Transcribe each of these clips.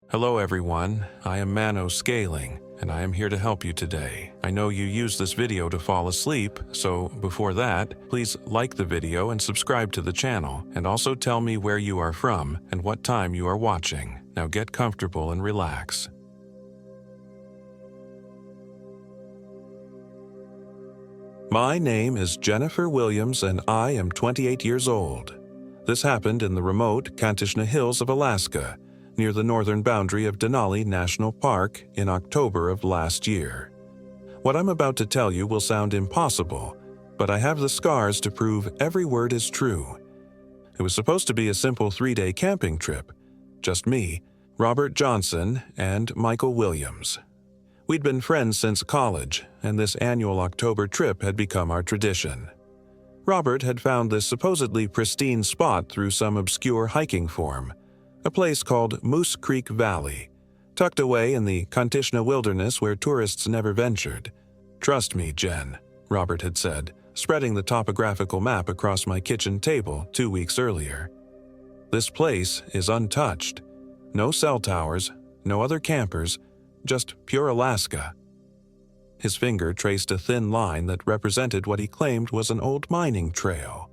Hello everyone, I am Mano Scaling, and I am here to help you today. I know you use this video to fall asleep, so before that, please like the video and subscribe to the channel, and also tell me where you are from and what time you are watching. Now get comfortable and relax. My name is Jennifer Williams and I am 28 years old. This happened in the remote Kishna Hills of Alaska, near the northern boundary of Denali National Park in October of last year. What I'm about to tell you will sound impossible, but I have the scars to prove every word is true. It was supposed to be a simple 3-day camping trip. Just me, Robert Johnson, and Michael Williams. We'd been friends since college, and this annual October trip had become our tradition. Robert had found this supposedly pristine spot through some obscure hiking forum, a place called Moose Creek Valley, tucked away in the Kishna wilderness where tourists never ventured. "Trust me, Jen," Robert had said, spreading the topographical map across my kitchen table 2 weeks earlier. "This place is untouched. No cell towers, no other campers, just pure Alaska." His finger traced a thin line that represented what he claimed was an old mining trail.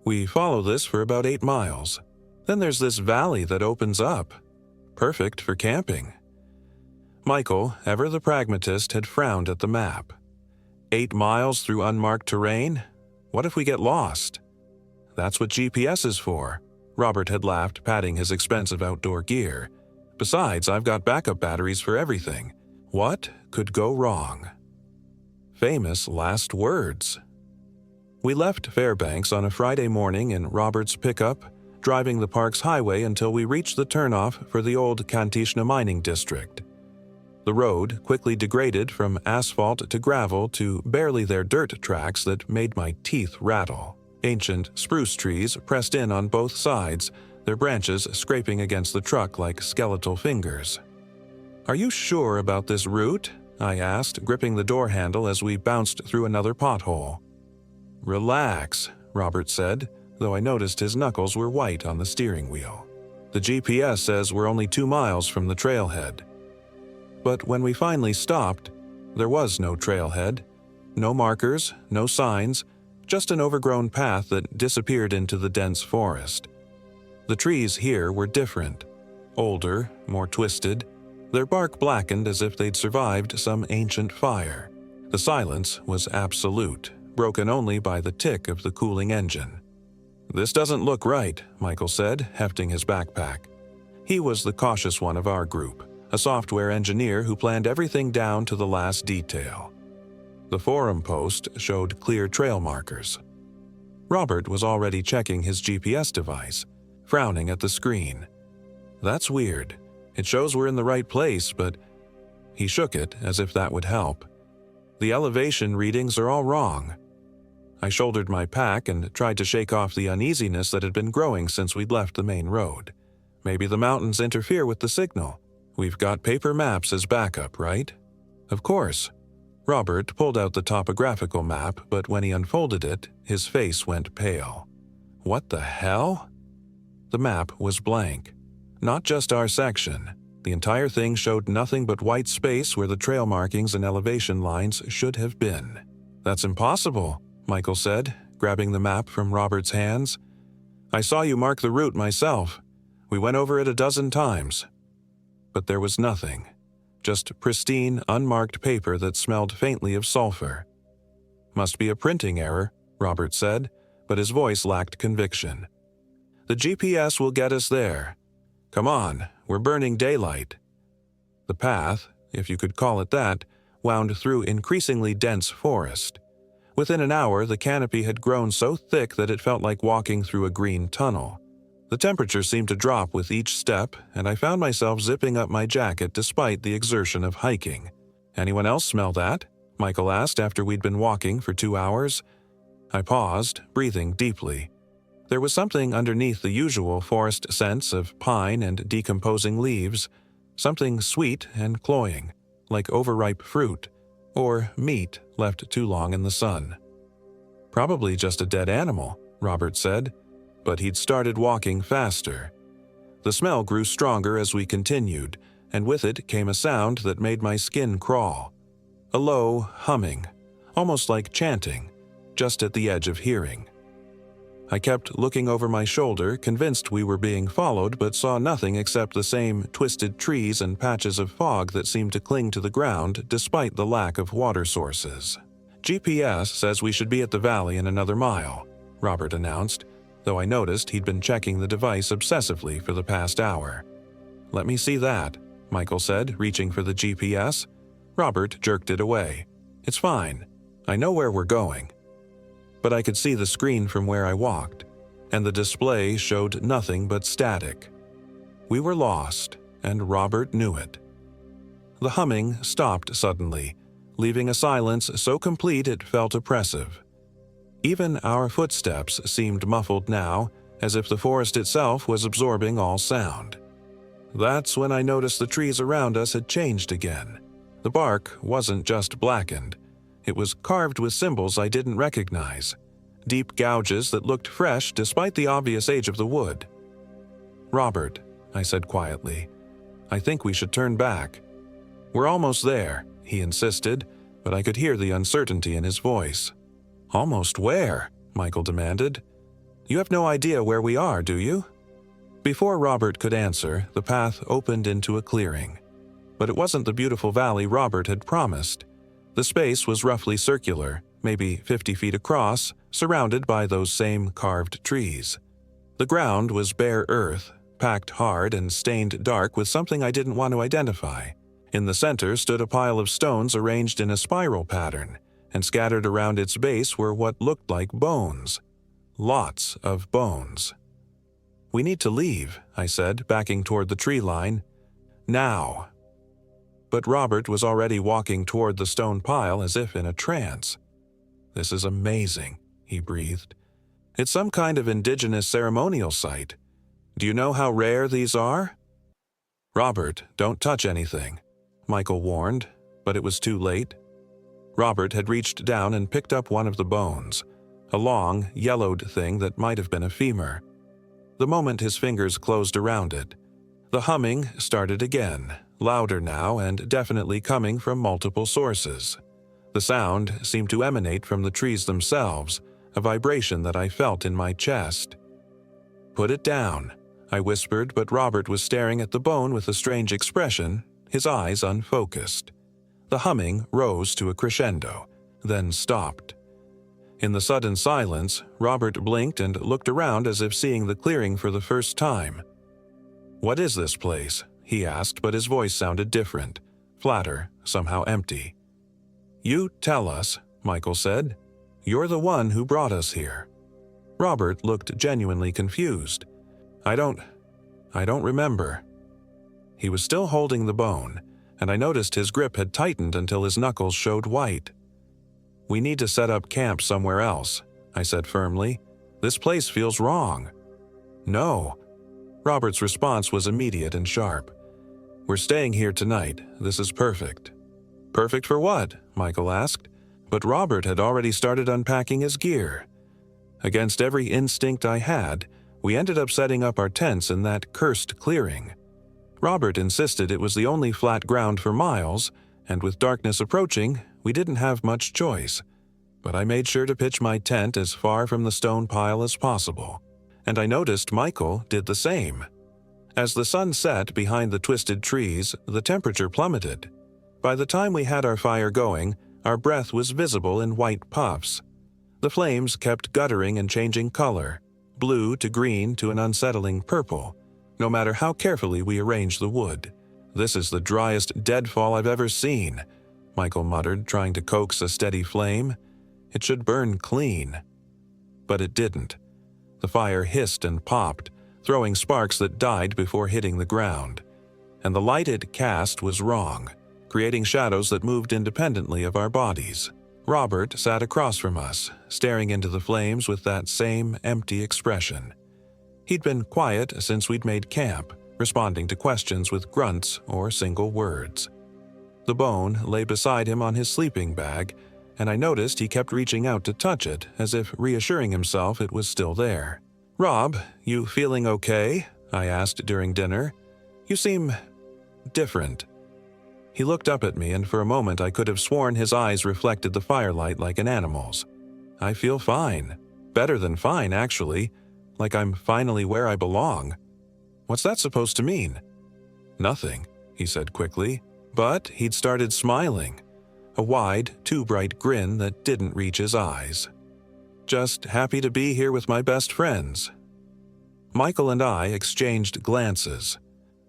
"We follow this for about 8 miles. Then there's this valley that opens up. Perfect for camping." Michael, ever the pragmatist, had frowned at the map. 8 miles through unmarked terrain? What if we get lost? "That's what GPS is for," Robert had laughed, patting his expensive outdoor gear. "Besides, I've got backup batteries for everything. What could go wrong?" Famous last words. We left Fairbanks on a Friday morning in Robert's pickup, driving the park's highway until we reached the turnoff for the old Kishna mining district. The road quickly degraded from asphalt to gravel to barely there dirt tracks that made my teeth rattle. Ancient spruce trees pressed in on both sides, their branches scraping against the truck like skeletal fingers. "Are you sure about this route?" I asked, gripping the door handle as we bounced through another pothole. "Relax," Robert said, though I noticed his knuckles were white on the steering wheel. "The GPS says we're only 2 miles from the trailhead." But when we finally stopped, there was no trailhead. No markers, no signs, just an overgrown path that disappeared into the dense forest. The trees here were different. Older, more twisted, their bark blackened as if they'd survived some ancient fire. The silence was absolute, broken only by the tick of the cooling engine. "This doesn't look right," Michael said, hefting his backpack. He was the cautious one of our group, a software engineer who planned everything down to the last detail. The forum post showed clear trail markers. Robert was already checking his GPS device, frowning at the screen. "That's weird. It shows we're in the right place, but..." He shook it as if that would help. "The elevation readings are all wrong." I shouldered my pack and tried to shake off the uneasiness that had been growing since we'd left the main road. Maybe the mountains interfere with the signal. We've got paper maps as backup, right? "Of course." Robert pulled out the topographical map, but when he unfolded it, his face went pale. "What the hell?" The map was blank. Not just our section. The entire thing showed nothing but white space where the trail markings and elevation lines should have been. "That's impossible," Michael said, grabbing the map from Robert's hands. "I saw you mark the route myself. We went over it a dozen times." But there was nothing. Just pristine, unmarked paper that smelled faintly of sulfur. "Must be a printing error," Robert said, but his voice lacked conviction. "The GPS will get us there. Come on, we're burning daylight." The path, if you could call it that, wound through increasingly dense forest. Within an hour, the canopy had grown so thick that it felt like walking through a green tunnel. The temperature seemed to drop with each step, and I found myself zipping up my jacket despite the exertion of hiking. "Anyone else smell that?" Michael asked after we'd been walking for 2 hours. I paused, breathing deeply. There was something underneath the usual forest scents of pine and decomposing leaves, something sweet and cloying, like overripe fruit, or meat left too long in the sun. "Probably just a dead animal," Robert said, but he'd started walking faster. The smell grew stronger as we continued, and with it came a sound that made my skin crawl. A low humming, almost like chanting, just at the edge of hearing. I kept looking over my shoulder, convinced we were being followed, but saw nothing except the same twisted trees and patches of fog that seemed to cling to the ground despite the lack of water sources. "GPS says we should be at the valley in another mile," Robert announced, though I noticed he'd been checking the device obsessively for the past hour. "Let me see that," Michael said, reaching for the GPS. Robert jerked it away. "It's fine. I know where we're going." But I could see the screen from where I walked, and the display showed nothing but static. We were lost, and Robert knew it. The humming stopped suddenly, leaving a silence so complete it felt oppressive. Even our footsteps seemed muffled now, as if the forest itself was absorbing all sound. That's when I noticed the trees around us had changed again. The bark wasn't just blackened. It was carved with symbols I didn't recognize, deep gouges that looked fresh despite the obvious age of the wood. "Robert," I said quietly, "I think we should turn back." "We're almost there," he insisted, but I could hear the uncertainty in his voice. "Almost where?" Michael demanded. "You have no idea where we are, do you?" Before Robert could answer, the path opened into a clearing. But it wasn't the beautiful valley Robert had promised. The space was roughly circular, maybe 50 feet across, surrounded by those same carved trees. The ground was bare earth, packed hard and stained dark with something I didn't want to identify. In the center stood a pile of stones arranged in a spiral pattern, and scattered around its base were what looked like bones. Lots of bones. "We need to leave," I said, backing toward the tree line. "Now." But Robert was already walking toward the stone pile as if in a trance. "This is amazing," he breathed. "It's some kind of indigenous ceremonial site. Do you know how rare these are?" "Robert, don't touch anything," Michael warned, but it was too late. Robert had reached down and picked up one of the bones, a long, yellowed thing that might have been a femur. The moment his fingers closed around it, the humming started again, louder now and definitely coming from multiple sources. The sound seemed to emanate from the trees themselves, a vibration that I felt in my chest. "Put it down," I whispered, but Robert was staring at the bone with a strange expression, his eyes unfocused. The humming rose to a crescendo, then stopped. In the sudden silence, Robert blinked and looked around as if seeing the clearing for the first time. "What is this place?" he asked, but his voice sounded different, flatter, somehow empty. "You tell us," Michael said. "You're the one who brought us here." Robert looked genuinely confused. I don't remember." He was still holding the bone, and I noticed his grip had tightened until his knuckles showed white. "We need to set up camp somewhere else," I said firmly. "This place feels wrong." "No." Robert's response was immediate and sharp. "We're staying here tonight. This is perfect." "Perfect for what?" Michael asked, but Robert had already started unpacking his gear. Against every instinct I had, we ended up setting up our tents in that cursed clearing. Robert insisted it was the only flat ground for miles, and with darkness approaching, we didn't have much choice. But I made sure to pitch my tent as far from the stone pile as possible, and I noticed Michael did the same. As the sun set behind the twisted trees, the temperature plummeted. By the time we had our fire going, our breath was visible in white puffs. The flames kept guttering and changing color, blue to green to an unsettling purple, no matter how carefully we arranged the wood. "This is the driest deadfall I've ever seen," Michael muttered, trying to coax a steady flame. "It should burn clean." But it didn't. The fire hissed and popped, throwing sparks that died before hitting the ground. And the light it cast was wrong, creating shadows that moved independently of our bodies. Robert sat across from us, staring into the flames with that same empty expression. He'd been quiet since we'd made camp, responding to questions with grunts or single words. The bone lay beside him on his sleeping bag, and I noticed he kept reaching out to touch it, as if reassuring himself it was still there. "Rob, you feeling okay?" I asked during dinner. "You seem different." He looked up at me, and for a moment I could have sworn his eyes reflected the firelight like an animal's. "I feel fine. Better than fine, actually. Like I'm finally where I belong." "What's that supposed to mean?" "Nothing," he said quickly, but he'd started smiling. A wide, too bright grin that didn't reach his eyes. "Just happy to be here with my best friends." Michael and I exchanged glances.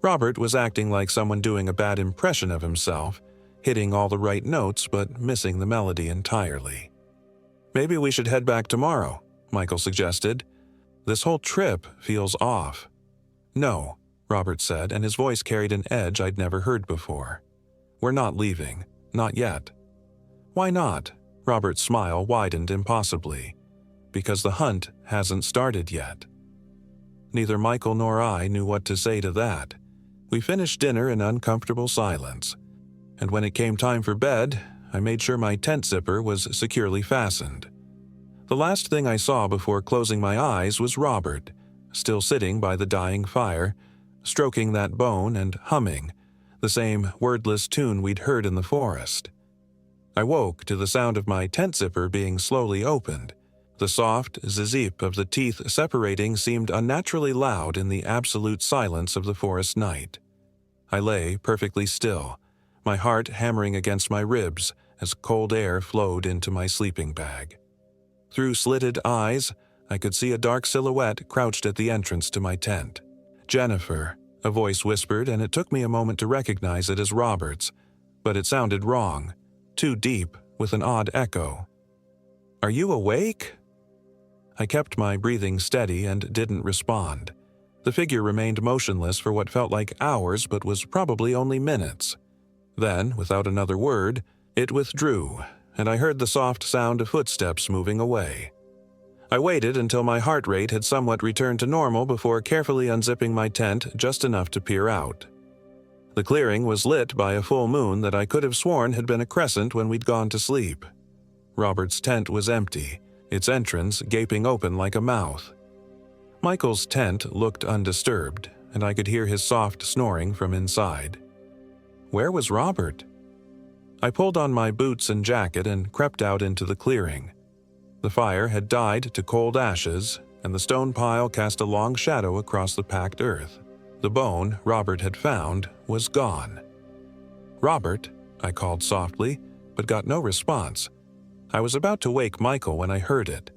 Robert was acting like someone doing a bad impression of himself, hitting all the right notes but missing the melody entirely. "Maybe we should head back tomorrow," Michael suggested. "This whole trip feels off." "No," Robert said, and his voice carried an edge I'd never heard before. "We're not leaving. Not yet." "Why not?" Robert's smile widened impossibly. "Because the hunt hasn't started yet." Neither Michael nor I knew what to say to that. We finished dinner in uncomfortable silence, and when it came time for bed, I made sure my tent zipper was securely fastened. The last thing I saw before closing my eyes was Robert, still sitting by the dying fire, stroking that bone and humming, the same wordless tune we'd heard in the forest. I woke to the sound of my tent zipper being slowly opened. The soft zip of the teeth separating seemed unnaturally loud in the absolute silence of the forest night. I lay perfectly still, my heart hammering against my ribs as cold air flowed into my sleeping bag. Through slitted eyes, I could see a dark silhouette crouched at the entrance to my tent. "Jennifer," a voice whispered, and it took me a moment to recognize it as Robert's, but it sounded wrong, too deep, with an odd echo. "Are you awake?" I kept my breathing steady and didn't respond. The figure remained motionless for what felt like hours but was probably only minutes. Then, without another word, it withdrew, and I heard the soft sound of footsteps moving away. I waited until my heart rate had somewhat returned to normal before carefully unzipping my tent just enough to peer out. The clearing was lit by a full moon that I could have sworn had been a crescent when we'd gone to sleep. Robert's tent was empty, its entrance gaping open like a mouth. Michael's tent looked undisturbed, and I could hear his soft snoring from inside. Where was Robert? I pulled on my boots and jacket and crept out into the clearing. The fire had died to cold ashes, and the stone pile cast a long shadow across the packed earth. The bone Robert had found was gone. "Robert," I called softly, but got no response. I was about to wake Michael when I heard it,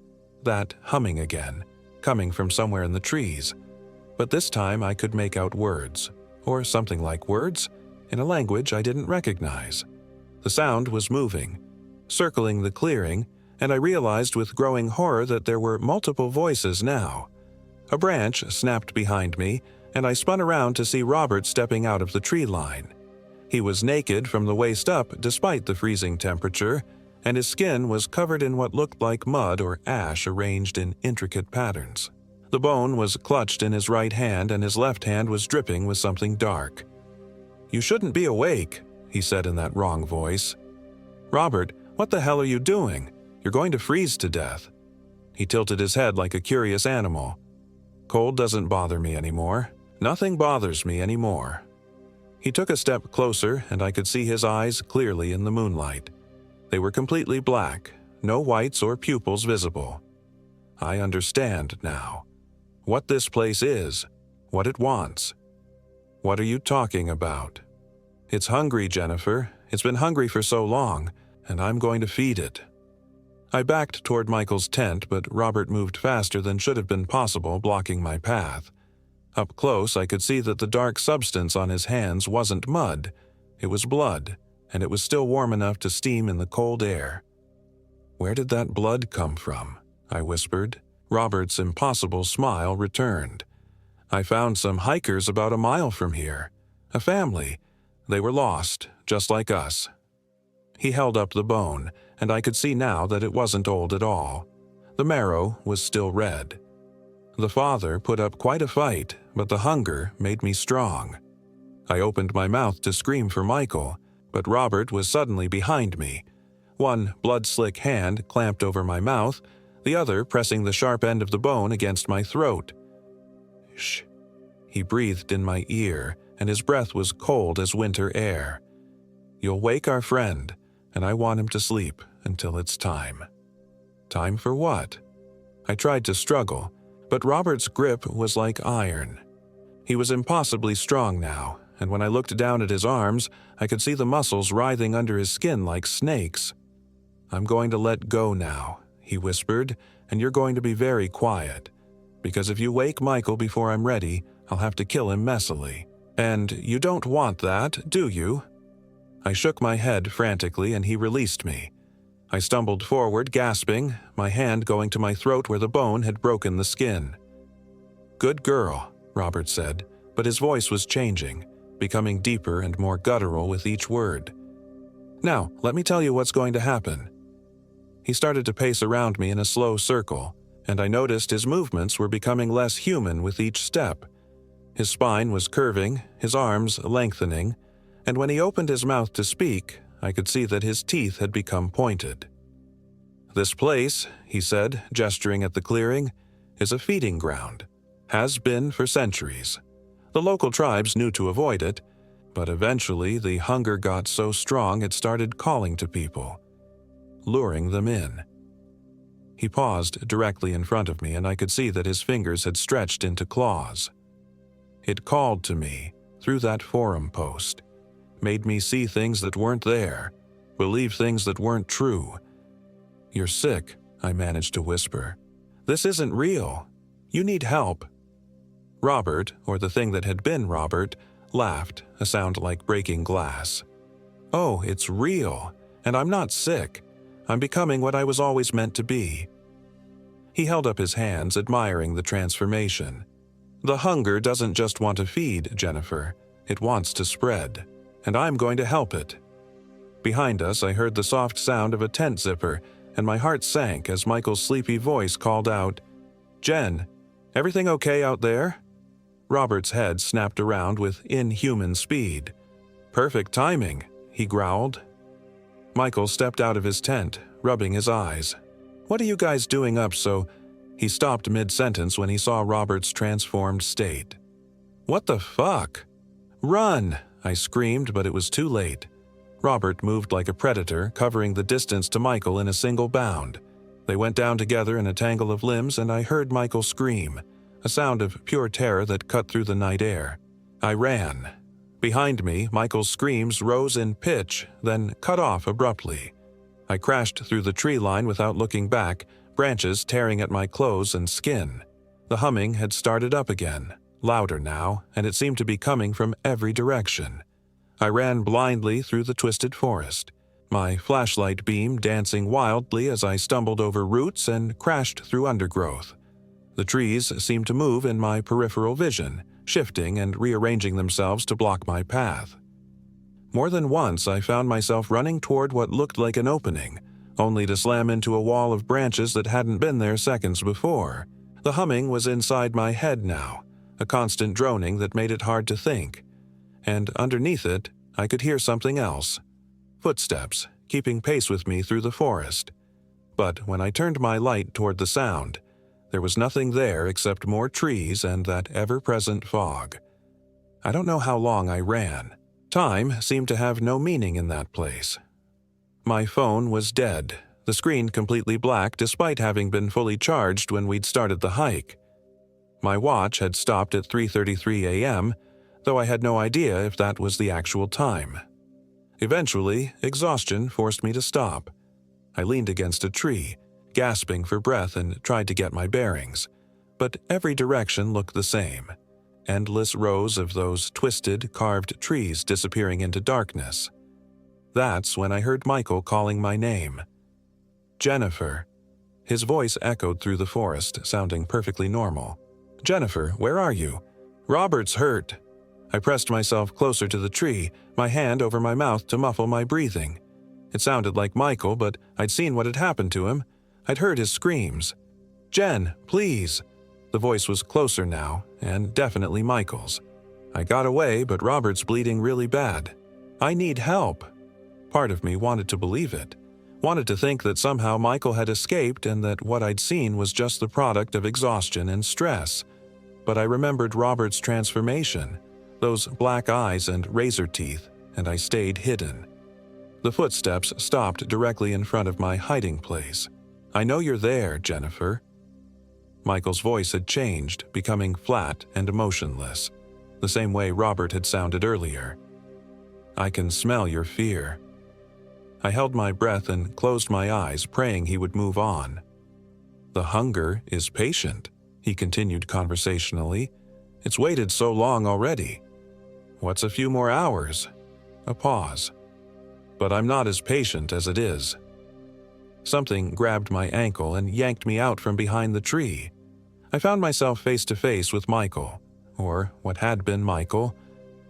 that humming again, coming from somewhere in the trees. But this time I could make out words, or something like words, in a language I didn't recognize. The sound was moving, circling the clearing, and I realized with growing horror that there were multiple voices now. A branch snapped behind me, and I spun around to see Robert stepping out of the tree line. He was naked from the waist up despite the freezing temperature, and his skin was covered in what looked like mud or ash arranged in intricate patterns. The bone was clutched in his right hand, and his left hand was dripping with something dark. "You shouldn't be awake," he said in that wrong voice. "Robert, what the hell are you doing? You're going to freeze to death." He tilted his head like a curious animal. "Cold doesn't bother me anymore. Nothing bothers me anymore." He took a step closer, and I could see his eyes clearly in the moonlight. They were completely black, no whites or pupils visible. I understand now. What this place is, what it wants. "What are you talking about?" "It's hungry, Jennifer. It's been hungry for so long, and I'm going to feed it." I backed toward Michael's tent, but Robert moved faster than should have been possible, blocking my path. Up close, I could see that the dark substance on his hands wasn't mud. It was blood, and it was still warm enough to steam in the cold air. "Where did that blood come from?" I whispered. Robert's impossible smile returned. "I found some hikers about a mile from here. A family. They were lost, just like us." He held up the bone, and I could see now that it wasn't old at all. The marrow was still red. The father put up quite a fight, but the hunger made me strong. I opened my mouth to scream for Michael, but Robert was suddenly behind me. One blood-slick hand clamped over my mouth, the other pressing the sharp end of the bone against my throat. "Shh," He breathed in my ear, and his breath was cold as winter air. "You'll wake our friend, and I want him to sleep until it's time." Time for what? I tried to struggle, but Robert's grip was like iron. He was impossibly strong now, and when I looked down at his arms, I could see the muscles writhing under his skin like snakes. "I'm going to let go now," he whispered, "and you're going to be very quiet. Because if you wake Michael before I'm ready, I'll have to kill him messily. And you don't want that, do you?" I shook my head frantically, and he released me. I stumbled forward, gasping, my hand going to my throat where the bone had broken the skin. "Good girl," Robert said, but his voice was changing, becoming deeper and more guttural with each word. "Now, let me tell you what's going to happen." He started to pace around me in a slow circle, and I noticed his movements were becoming less human with each step. His spine was curving, his arms lengthening, and when he opened his mouth to speak, I could see that his teeth had become pointed. "This place," he said, gesturing at the clearing, "is a feeding ground. Has been for centuries. The local tribes knew to avoid it, but eventually the hunger got so strong it started calling to people, luring them in." He paused directly in front of me, and I could see that his fingers had stretched into claws. "It called to me through that forum post, made me see things that weren't there, believe things that weren't true. 'You're sick,' I managed to whisper. 'This isn't real. You need help.' Robert, or the thing that had been Robert, laughed, a sound like breaking glass. 'Oh, it's real, and I'm not sick. I'm becoming what I was always meant to be.' He held up his hands, admiring the transformation. 'The hunger doesn't just want to feed, Jennifer. It wants to spread, and I'm going to help it.' Behind us, I heard the soft sound of a tent zipper, and my heart sank as Michael's sleepy voice called out, 'Jen, everything okay out there?' Robert's head snapped around with inhuman speed. 'Perfect timing,' he growled. Michael stepped out of his tent, rubbing his eyes. 'What are you guys doing up so—' He stopped mid-sentence when he saw Robert's transformed state. 'What the fuck?' 'Run!' I screamed, but it was too late. Robert moved like a predator, covering the distance to Michael in a single bound. They went down together in a tangle of limbs, and I heard Michael scream, a sound of pure terror that cut through the night air. I ran. Behind me, Michael's screams rose in pitch, then cut off abruptly. I crashed through the tree line without looking back, branches tearing at my clothes and skin. The humming had started up again, louder now, and it seemed to be coming from every direction. I ran blindly through the twisted forest, my flashlight beam dancing wildly as I stumbled over roots and crashed through undergrowth. The trees seemed to move in my peripheral vision, shifting and rearranging themselves to block my path. More than once I found myself running toward what looked like an opening, only to slam into a wall of branches that hadn't been there seconds before. The humming was inside my head now, a constant droning that made it hard to think. And underneath it, I could hear something else. Footsteps, keeping pace with me through the forest. But when I turned my light toward the sound, there was nothing there except more trees and that ever-present fog. I don't know how long I ran. Time seemed to have no meaning in that place. My phone was dead, the screen completely black despite having been fully charged when we'd started the hike. My watch had stopped at 3:33 a.m., though I had no idea if that was the actual time. Eventually, exhaustion forced me to stop. I leaned against a tree, gasping for breath, and tried to get my bearings. But every direction looked the same. Endless rows of those twisted, carved trees disappearing into darkness. That's when I heard Michael calling my name. "Jennifer." His voice echoed through the forest, sounding perfectly normal. "Jennifer, where are you? Robert's hurt." I pressed myself closer to the tree, my hand over my mouth to muffle my breathing. It sounded like Michael, but I'd seen what had happened to him. I'd heard his screams. "Jen, please." The voice was closer now, and definitely Michael's. I got away, but Robert's bleeding really bad. I need help. Part of me wanted to believe it. Wanted to think that somehow Michael had escaped and that what I'd seen was just the product of exhaustion and stress. but I remembered Robert's transformation, those black eyes and razor teeth, and I stayed hidden. The footsteps stopped directly in front of my hiding place. "I know you're there, Jennifer." Michael's voice had changed, becoming flat and emotionless, the same way Robert had sounded earlier. "I can smell your fear." I held my breath and closed my eyes, praying he would move on. "The hunger is patient," he continued conversationally. "It's waited so long already. What's a few more hours?" A pause. "But I'm not as patient as it is." Something grabbed my ankle and yanked me out from behind the tree. I found myself face to face with Michael, or what had been Michael.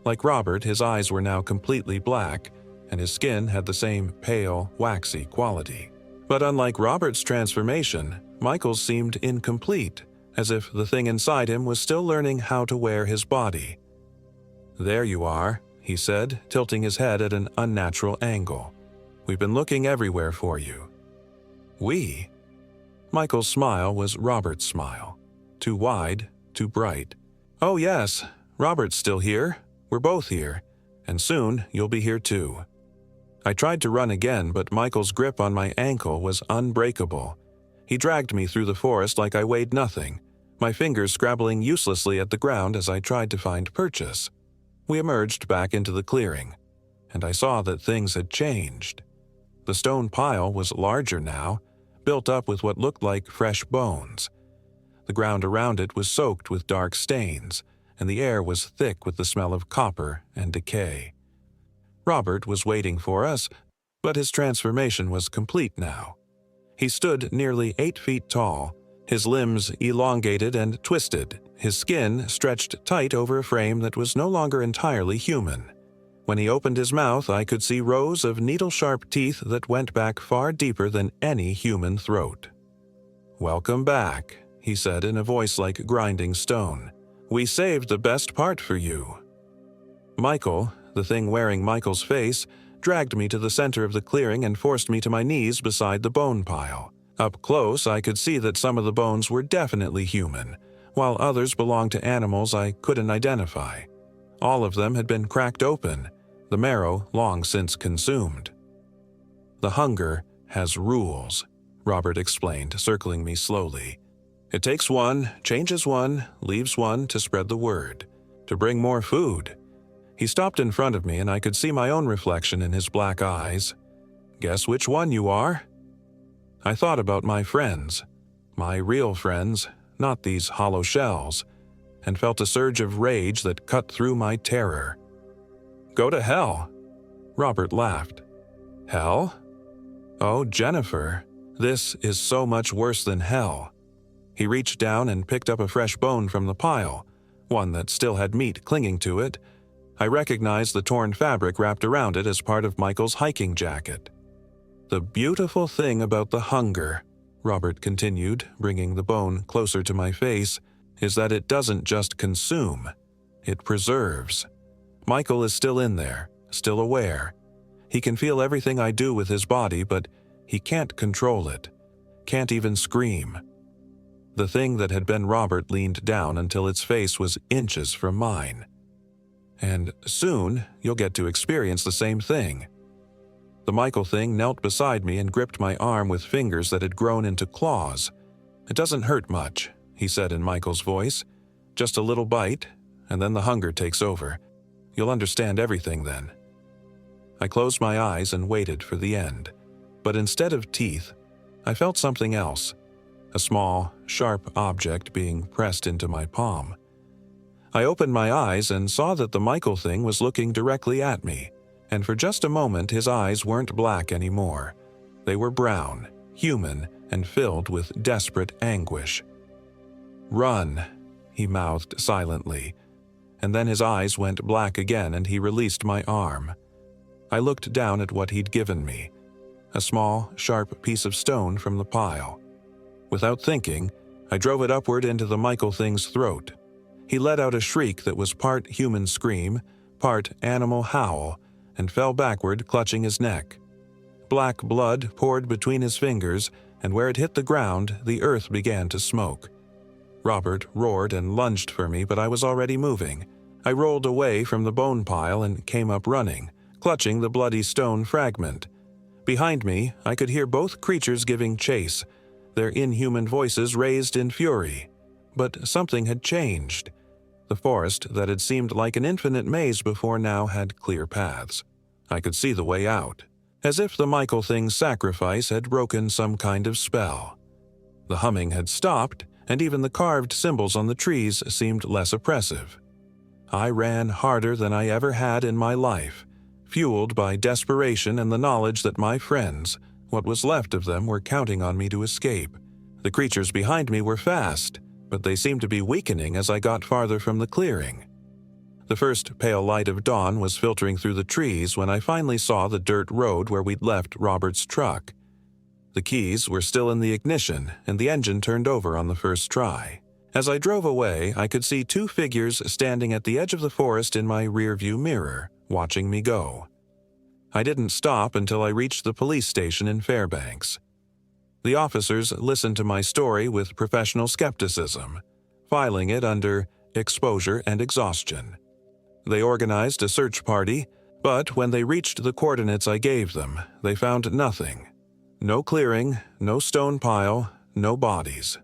Like Robert, his eyes were now completely black, and his skin had the same pale, waxy quality. But unlike Robert's transformation, Michael's seemed incomplete, as if the thing inside him was still learning how to wear his body. "There you are," he said, tilting his head at an unnatural angle. "We've been looking everywhere for you." "We?" Michael's smile was Robert's smile. Too wide, too bright. "Oh yes, Robert's still here. We're both here. And soon you'll be here too." I tried to run again, but Michael's grip on my ankle was unbreakable. He dragged me through the forest like I weighed nothing, my fingers scrabbling uselessly at the ground as I tried to find purchase. We emerged back into the clearing, and I saw that things had changed. The stone pile was larger now, built up with what looked like fresh bones. The ground around it was soaked with dark stains, and the air was thick with the smell of copper and decay. Robert was waiting for us, but his transformation was complete now. He stood nearly 8 feet tall, his limbs elongated and twisted, his skin stretched tight over a frame that was no longer entirely human. When he opened his mouth, I could see rows of needle-sharp teeth that went back far deeper than any human throat. "Welcome back," he said in a voice like grinding stone. "We saved the best part for you." Michael, the thing wearing Michael's face, dragged me to the center of the clearing and forced me to my knees beside the bone pile. Up close, I could see that some of the bones were definitely human, while others belonged to animals I couldn't identify. All of them had been cracked open, the marrow long since consumed. "The hunger has rules," Robert explained, circling me slowly. "It takes one, changes one, leaves one to spread the word, to bring more food." He stopped in front of me and I could see my own reflection in his black eyes. "Guess which one you are?" I thought about my friends, my real friends, not these hollow shells, and felt a surge of rage that cut through my terror. "Go to hell," Robert laughed. "Hell? Oh, Jennifer, this is so much worse than hell." He reached down and picked up a fresh bone from the pile, one that still had meat clinging to it. I recognized the torn fabric wrapped around it as part of Michael's hiking jacket. "The beautiful thing about the hunger," Robert continued, bringing the bone closer to my face, "is that it doesn't just consume, it preserves. Michael is still in there, still aware. He can feel everything I do with his body, but he can't control it, can't even scream." The thing that had been Robert leaned down until its face was inches from mine. "And soon you'll get to experience the same thing." The Michael thing knelt beside me and gripped my arm with fingers that had grown into claws. "It doesn't hurt much," he said in Michael's voice. "Just a little bite, and then the hunger takes over. You'll understand everything then." I closed my eyes and waited for the end. But instead of teeth, I felt something else, a small, sharp object being pressed into my palm. I opened my eyes and saw that the Michael thing was looking directly at me, and for just a moment his eyes weren't black anymore. They were brown, human, and filled with desperate anguish. "Run," he mouthed silently, and then his eyes went black again and he released my arm. I looked down at what he'd given me, a small, sharp piece of stone from the pile. Without thinking, I drove it upward into the Michael thing's throat. He let out a shriek that was part human scream, part animal howl, and fell backward, clutching his neck. Black blood poured between his fingers, and where it hit the ground, the earth began to smoke. Robert roared and lunged for me, but I was already moving. I rolled away from the bone pile and came up running, clutching the bloody stone fragment. Behind me, I could hear both creatures giving chase, their inhuman voices raised in fury. But something had changed. The forest that had seemed like an infinite maze before now had clear paths. I could see the way out, as if the Michael Thing's sacrifice had broken some kind of spell. The humming had stopped, and even the carved symbols on the trees seemed less oppressive. I ran harder than I ever had in my life, fueled by desperation and the knowledge that my friends, what was left of them, were counting on me to escape. The creatures behind me were fast, but they seemed to be weakening as I got farther from the clearing. The first pale light of dawn was filtering through the trees when I finally saw the dirt road where we'd left Robert's truck. The keys were still in the ignition, and the engine turned over on the first try. As I drove away, I could see two figures standing at the edge of the forest in my rearview mirror, watching me go. I didn't stop until I reached the police station in Fairbanks. The officers listened to my story with professional skepticism, filing it under exposure and exhaustion. They organized a search party, but when they reached the coordinates I gave them, they found nothing. No clearing, no stone pile, no bodies.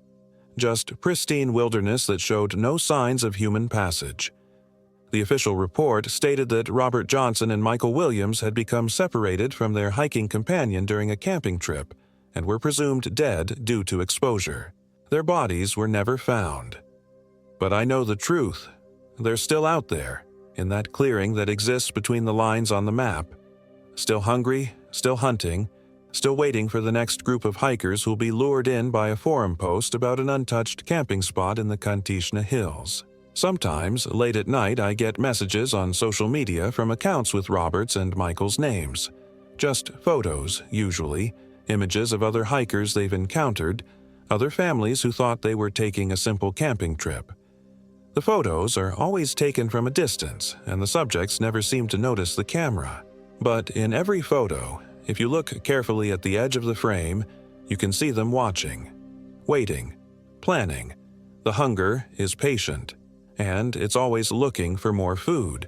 Just pristine wilderness that showed no signs of human passage. The official report stated that Robert Johnson and Michael Williams had become separated from their hiking companion during a camping trip and were presumed dead due to exposure. Their bodies were never found. But I know the truth. They're still out there, in that clearing that exists between the lines on the map. Still hungry, still hunting, still waiting for the next group of hikers who'll be lured in by a forum post about an untouched camping spot in the Kishna Hills. Sometimes, late at night, I get messages on social media from accounts with Robert's and Michael's names. Just photos, usually, images of other hikers they've encountered, other families who thought they were taking a simple camping trip. The photos are always taken from a distance, and the subjects never seem to notice the camera. But in every photo, if you look carefully at the edge of the frame, you can see them watching, waiting, planning. The hunger is patient, and it's always looking for more food.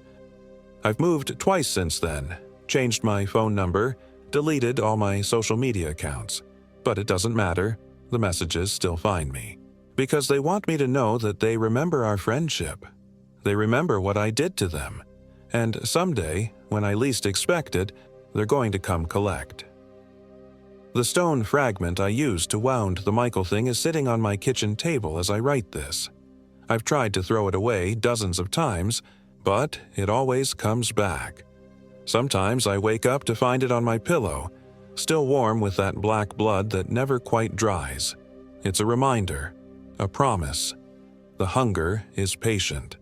I've moved twice since then, changed my phone number, deleted all my social media accounts. But it doesn't matter, the messages still find me. Because they want me to know that they remember our friendship. They remember what I did to them. And someday, when I least expect it, they're going to come collect. The stone fragment I used to wound the Michael thing is sitting on my kitchen table as I write this. I've tried to throw it away dozens of times, but it always comes back. Sometimes I wake up to find it on my pillow, still warm with that black blood that never quite dries. It's a reminder, a promise. The hunger is patient,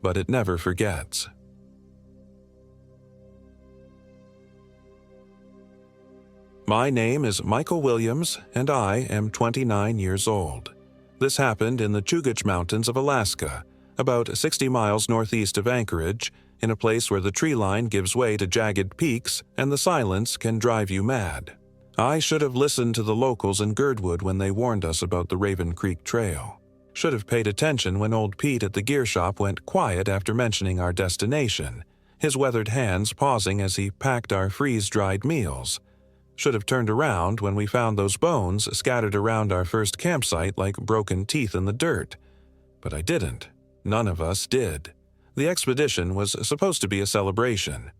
but it never forgets. My name is Michael Williams, and I am 29 years old. This happened in the Chugach Mountains of Alaska, about 60 miles northeast of Anchorage, in a place where the tree line gives way to jagged peaks and the silence can drive you mad. I should have listened to the locals in Girdwood when they warned us about the Raven Creek Trail. Should have paid attention when old Pete at the gear shop went quiet after mentioning our destination, his weathered hands pausing as he packed our freeze-dried meals. Should have turned around when we found those bones scattered around our first campsite like broken teeth in the dirt. But I didn't. None of us did. The expedition was supposed to be a celebration.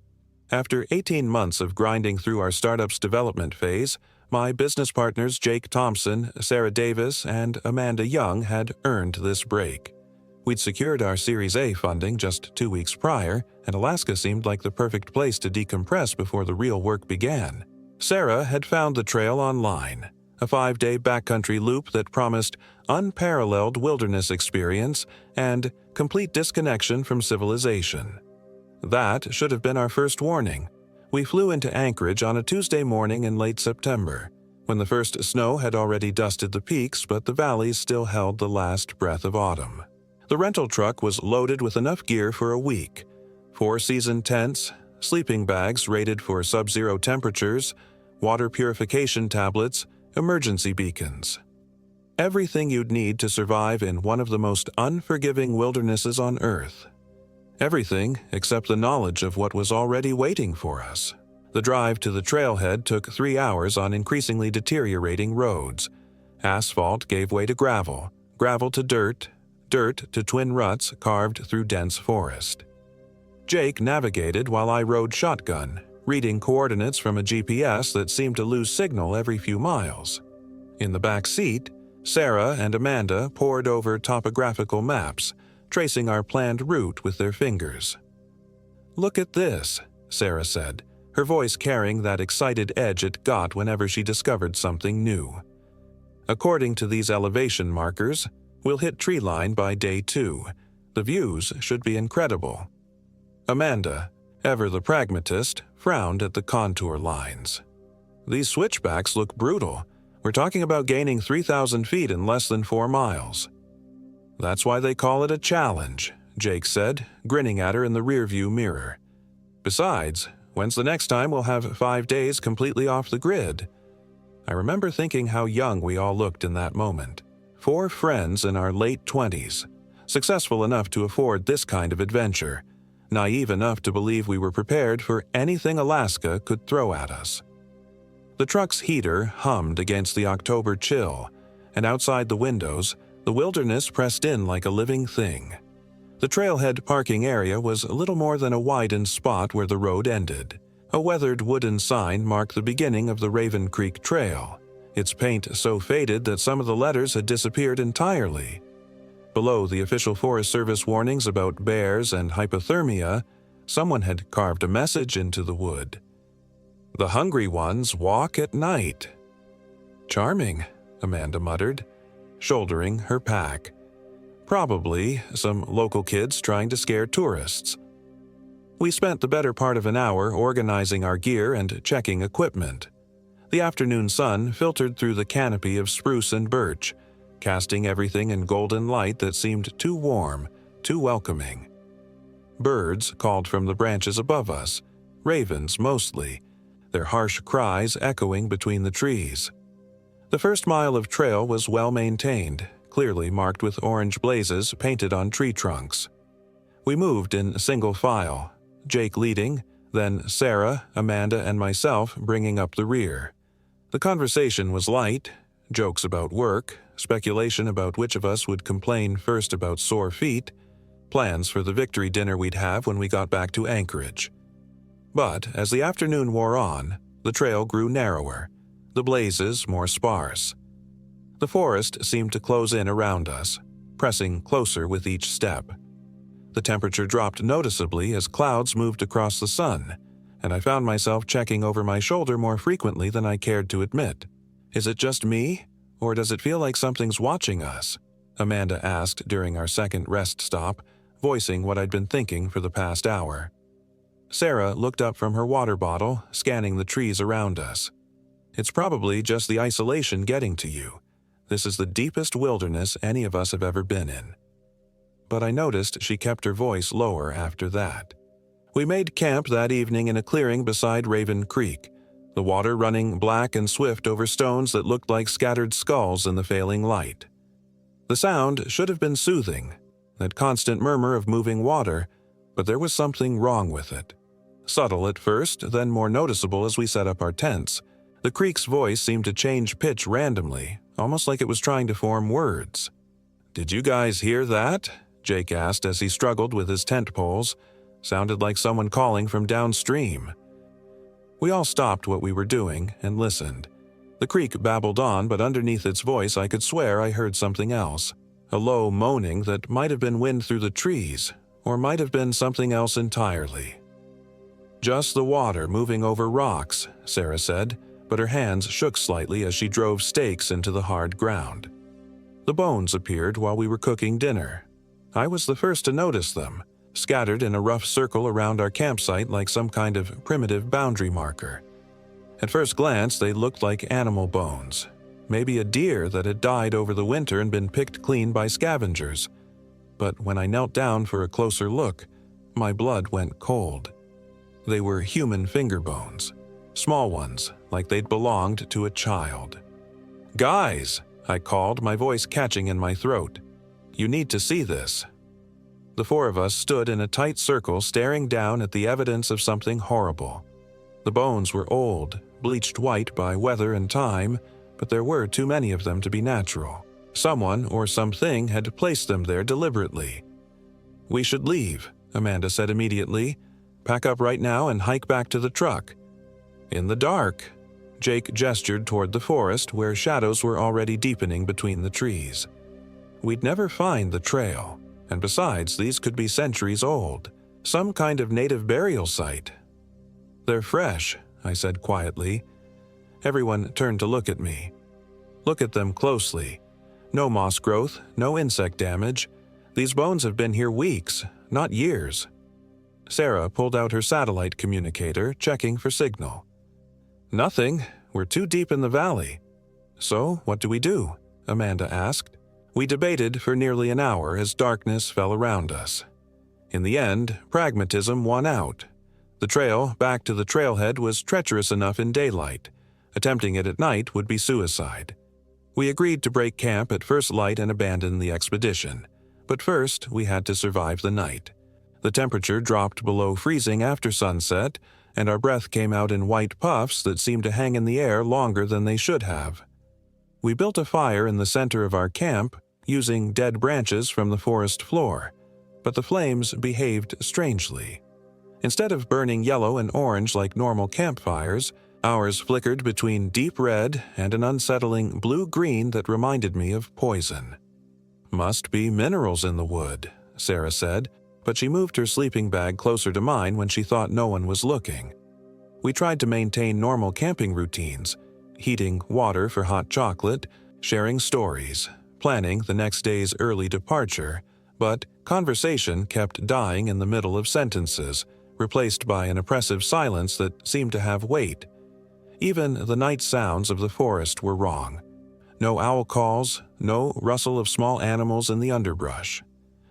After 18 months of grinding through our startup's development phase, my business partners Jake Thompson, Sarah Davis, and Amanda Young had earned this break. We'd secured our Series A funding just 2 weeks prior, and Alaska seemed like the perfect place to decompress before the real work began. Sarah had found the trail online, a 5-day backcountry loop that promised unparalleled wilderness experience and complete disconnection from civilization. That should have been our first warning. We flew into Anchorage on a Tuesday morning in late September, when the first snow had already dusted the peaks, but the valleys still held the last breath of autumn. The rental truck was loaded with enough gear for a week: 4 season tents, sleeping bags rated for sub-zero temperatures, water purification tablets, emergency beacons. Everything you'd need to survive in one of the most unforgiving wildernesses on Earth. Everything except the knowledge of what was already waiting for us. The drive to the trailhead took 3 hours on increasingly deteriorating roads. Asphalt gave way to gravel, gravel to dirt, dirt to twin ruts carved through dense forest. Jake navigated while I rode shotgun, reading coordinates from a GPS that seemed to lose signal every few miles. In the back seat, Sarah and Amanda pored over topographical maps, tracing our planned route with their fingers. "Look at this," Sarah said, her voice carrying that excited edge it got whenever she discovered something new. "According to these elevation markers, we'll hit treeline by day 2. The views should be incredible." Amanda, ever the pragmatist, frowned at the contour lines. "These switchbacks look brutal. We're talking about gaining 3,000 feet in less than 4 miles. "That's why they call it a challenge," Jake said, grinning at her in the rearview mirror. "Besides, when's the next time we'll have 5 days completely off the grid?" I remember thinking how young we all looked in that moment. 4 friends in our late 20s, successful enough to afford this kind of adventure, naive enough to believe we were prepared for anything Alaska could throw at us. The truck's heater hummed against the October chill, and outside the windows, the wilderness pressed in like a living thing. The trailhead parking area was little more than a widened spot where the road ended. A weathered wooden sign marked the beginning of the Raven Creek Trail, its paint so faded that some of the letters had disappeared entirely. Below the official Forest Service warnings about bears and hypothermia, someone had carved a message into the wood. "The hungry ones walk at night." "Charming," Amanda muttered, shouldering her pack. Probably some local kids trying to scare tourists. We spent the better part of an hour organizing our gear and checking equipment. The afternoon sun filtered through the canopy of spruce and birch, casting everything in golden light that seemed too warm, too welcoming. Birds called from the branches above us, ravens mostly, their harsh cries echoing between the trees. The first mile of trail was well maintained, clearly marked with orange blazes painted on tree trunks. We moved in single file, Jake leading, then Sarah, Amanda, and myself bringing up the rear. The conversation was light, jokes about work, speculation about which of us would complain first about sore feet, plans for the victory dinner we'd have when we got back to Anchorage. But as the afternoon wore on, the trail grew narrower, the blazes more sparse. The forest seemed to close in around us, pressing closer with each step. The temperature dropped noticeably as clouds moved across the sun, and I found myself checking over my shoulder more frequently than I cared to admit. "Is it just me, or does it feel like something's watching us?" Amanda asked during our second rest stop, voicing what I'd been thinking for the past hour. Sarah looked up from her water bottle, scanning the trees around us. "It's probably just the isolation getting to you. This is the deepest wilderness any of us have ever been in." But I noticed she kept her voice lower after that. We made camp that evening in a clearing beside Raven Creek, the water running black and swift over stones that looked like scattered skulls in the failing light. The sound should have been soothing, that constant murmur of moving water, but there was something wrong with it. Subtle at first, then more noticeable as we set up our tents. The creek's voice seemed to change pitch randomly, almost like it was trying to form words. "Did you guys hear that?" Jake asked as he struggled with his tent poles. Sounded like someone calling from downstream. We all stopped what we were doing and listened. The creek babbled on, but underneath its voice I could swear I heard something else. A low moaning that might have been wind through the trees, or might have been something else entirely. "Just the water moving over rocks," Sarah said, but her hands shook slightly as she drove stakes into the hard ground. The bones appeared while we were cooking dinner. I was the first to notice them, scattered in a rough circle around our campsite like some kind of primitive boundary marker. At first glance, they looked like animal bones, maybe a deer that had died over the winter and been picked clean by scavengers. But when I knelt down for a closer look, my blood went cold. They were human finger bones, small ones, like they'd belonged to a child. "Guys!" I called, my voice catching in my throat. "You need to see this." The four of us stood in a tight circle staring down at the evidence of something horrible. The bones were old, bleached white by weather and time, but there were too many of them to be natural. Someone or something had placed them there deliberately. "We should leave," Amanda said immediately. "Pack up right now and hike back to the truck." "In the dark." Jake gestured toward the forest where shadows were already deepening between the trees. "We'd never find the trail, and besides, these could be centuries old. Some kind of native burial site." "They're fresh," I said quietly. Everyone turned to look at me. "Look at them closely. No moss growth, no insect damage. These bones have been here weeks, not years." Sarah pulled out her satellite communicator, checking for signal. "Nothing. We're too deep in the valley." "So, what do we do?" Amanda asked. We debated for nearly an hour as darkness fell around us. In the end, pragmatism won out. The trail back to the trailhead was treacherous enough in daylight. Attempting it at night would be suicide. We agreed to break camp at first light and abandon the expedition. But first, we had to survive the night. The temperature dropped below freezing after sunset, and our breath came out in white puffs that seemed to hang in the air longer than they should have. We built a fire in the center of our camp, using dead branches from the forest floor, but the flames behaved strangely. Instead of burning yellow and orange like normal campfires, ours flickered between deep red and an unsettling blue-green that reminded me of poison. "Must be minerals in the wood," Sarah said, but she moved her sleeping bag closer to mine when she thought no one was looking. We tried to maintain normal camping routines, heating water for hot chocolate, sharing stories, planning the next day's early departure, but conversation kept dying in the middle of sentences, replaced by an oppressive silence that seemed to have weight. Even the night sounds of the forest were wrong. No owl calls, no rustle of small animals in the underbrush.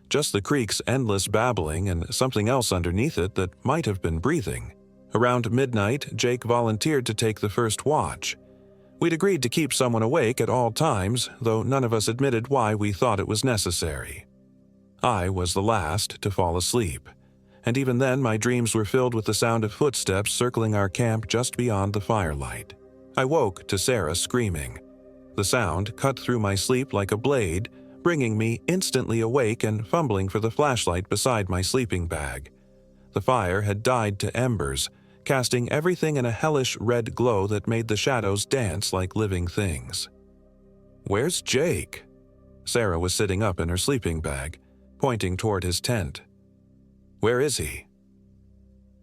Just the creek's endless babbling and something else underneath it that might have been breathing. Around midnight, Jake volunteered to take the first watch. We'd agreed to keep someone awake at all times, though none of us admitted why we thought it was necessary. I was the last to fall asleep, and even then my dreams were filled with the sound of footsteps circling our camp just beyond the firelight. I woke to Sarah screaming. The sound cut through my sleep like a blade, bringing me instantly awake and fumbling for the flashlight beside my sleeping bag. The fire had died to embers, casting everything in a hellish red glow that made the shadows dance like living things. "Where's Jake?" Sarah was sitting up in her sleeping bag, pointing toward his tent. "Where is he?"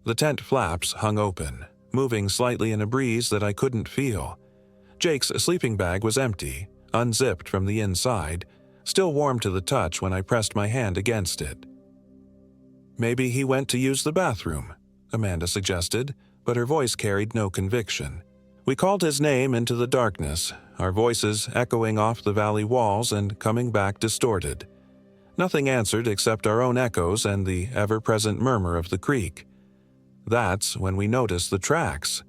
The tent flaps hung open, moving slightly in a breeze that I couldn't feel. Jake's sleeping bag was empty, unzipped from the inside, still warm to the touch when I pressed my hand against it. "Maybe he went to use the bathroom," Amanda suggested, but her voice carried no conviction. We called his name into the darkness, our voices echoing off the valley walls and coming back distorted. Nothing answered except our own echoes and the ever-present murmur of the creek. That's when we noticed the tracks.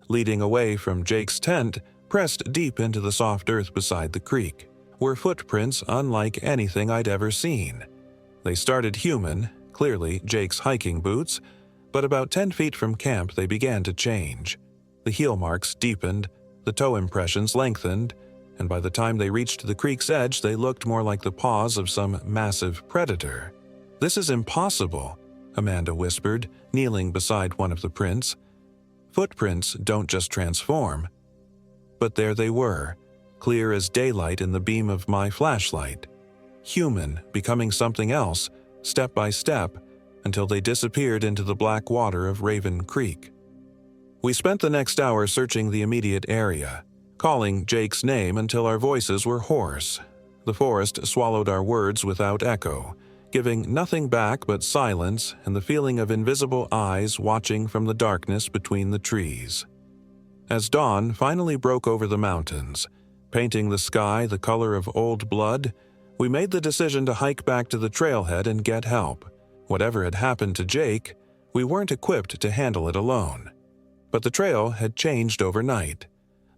Leading away from Jake's tent, pressed deep into the soft earth beside the creek, were footprints unlike anything I'd ever seen. They started human, clearly Jake's hiking boots, but about 10 feet from camp they began to change. The heel marks deepened, the toe impressions lengthened, and by the time they reached the creek's edge they looked more like the paws of some massive predator. "This is impossible," Amanda whispered, kneeling beside one of the prints. "Footprints don't just transform." But there they were, clear as daylight in the beam of my flashlight. Human becoming something else, step by step, until they disappeared into the black water of Raven Creek. We spent the next hour searching the immediate area, calling Jake's name until our voices were hoarse. The forest swallowed our words without echo, giving nothing back but silence and the feeling of invisible eyes watching from the darkness between the trees. As dawn finally broke over the mountains, painting the sky the color of old blood, we made the decision to hike back to the trailhead and get help. Whatever had happened to Jake, we weren't equipped to handle it alone. But the trail had changed overnight.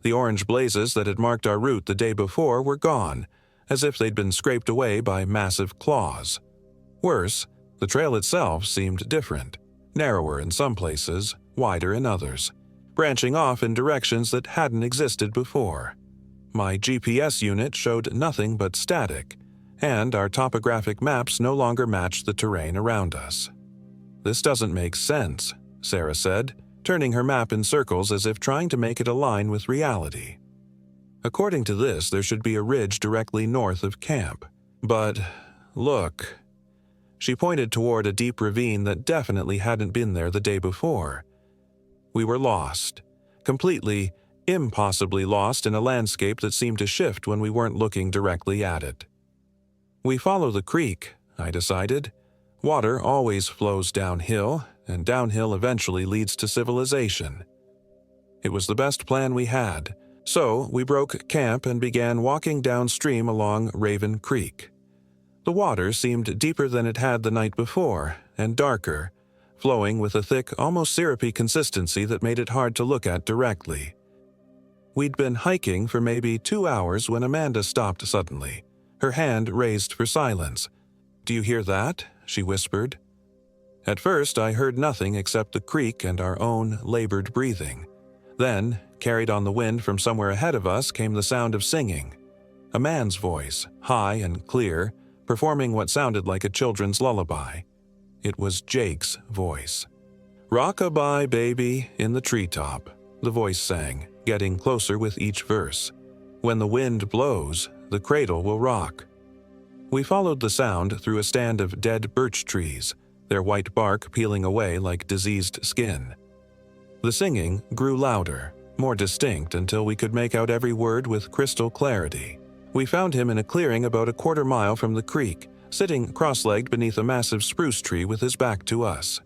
The orange blazes that had marked our route the day before were gone, as if they'd been scraped away by massive claws. Worse, the trail itself seemed different, narrower in some places, wider in others, branching off in directions that hadn't existed before. My GPS unit showed nothing but static, and our topographic maps no longer matched the terrain around us. "This doesn't make sense," Sarah said, turning her map in circles as if trying to make it align with reality. "According to this, there should be a ridge directly north of camp. But look." She pointed toward a deep ravine that definitely hadn't been there the day before. We were lost, completely, impossibly lost in a landscape that seemed to shift when we weren't looking directly at it. "We follow the creek," I decided. "Water always flows downhill, and downhill eventually leads to civilization." It was the best plan we had, so we broke camp and began walking downstream along Raven Creek. The water seemed deeper than it had the night before, and darker, flowing with a thick, almost syrupy consistency that made it hard to look at directly. We'd been hiking for maybe 2 hours when Amanda stopped suddenly, her hand raised for silence. "Do you hear that?" she whispered. At first, I heard nothing except the creek and our own labored breathing. Then, carried on the wind from somewhere ahead of us, came the sound of singing. A man's voice, high and clear, performing what sounded like a children's lullaby. It was Jake's voice. "Rock-a-bye, baby, in the treetop," the voice sang, getting closer with each verse. "When the wind blows, the cradle will rock." We followed the sound through a stand of dead birch trees, their white bark peeling away like diseased skin. The singing grew louder, more distinct until we could make out every word with crystal clarity. We found him in a clearing about a quarter mile from the creek, sitting cross-legged beneath a massive spruce tree with his back to us.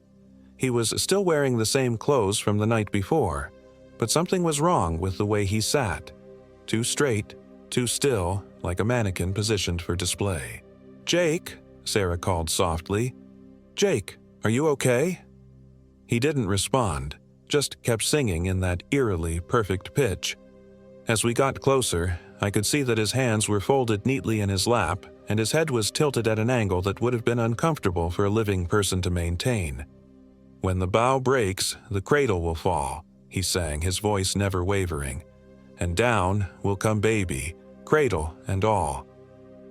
He was still wearing the same clothes from the night before, but something was wrong with the way he sat. Too straight, too still, like a mannequin positioned for display. "Jake," Sarah called softly. "Jake, are you okay?" He didn't respond, just kept singing in that eerily perfect pitch. As we got closer, I could see that his hands were folded neatly in his lap, and his head was tilted at an angle that would have been uncomfortable for a living person to maintain. "When the bough breaks, the cradle will fall," he sang, his voice never wavering. "And down will come baby, cradle and all."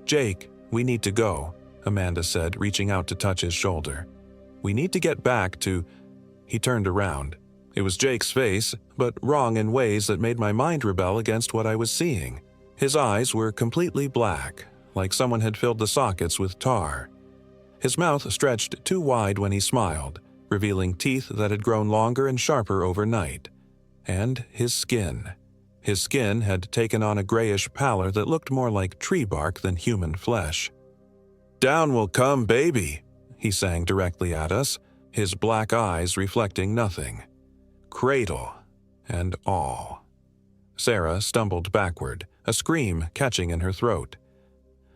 "Jake, we need to go," Amanda said, reaching out to touch his shoulder. "We need to get back to—" He turned around. It was Jake's face, but wrong in ways that made my mind rebel against what I was seeing. His eyes were completely black, like someone had filled the sockets with tar. His mouth stretched too wide when he smiled, revealing teeth that had grown longer and sharper overnight. And his skin. His skin had taken on a grayish pallor that looked more like tree bark than human flesh. "Down will come baby," he sang directly at us, his black eyes reflecting nothing. "Cradle and all." Sarah stumbled backward, a scream catching in her throat.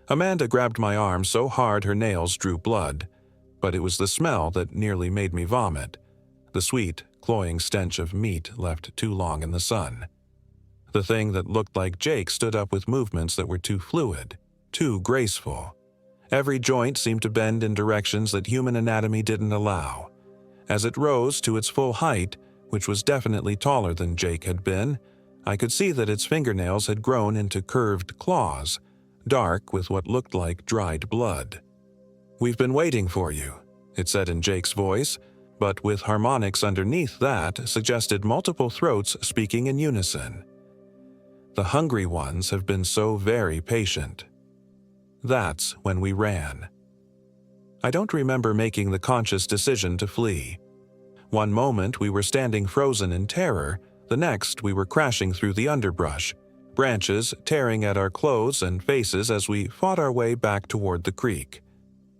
Amanda grabbed my arm so hard her nails drew blood, but it was the smell that nearly made me vomit, the sweet, cloying stench of meat left too long in the sun. The thing that looked like Jake stood up with movements that were too fluid, too graceful. Every joint seemed to bend in directions that human anatomy didn't allow. As it rose to its full height, which was definitely taller than Jake had been, I could see that its fingernails had grown into curved claws, dark with what looked like dried blood. "We've been waiting for you," it said in Jake's voice, but with harmonics underneath that suggested multiple throats speaking in unison. "The hungry ones have been so very patient." That's when we ran. I don't remember making the conscious decision to flee. One moment we were standing frozen in terror, the next we were crashing through the underbrush, branches tearing at our clothes and faces as we fought our way back toward the creek.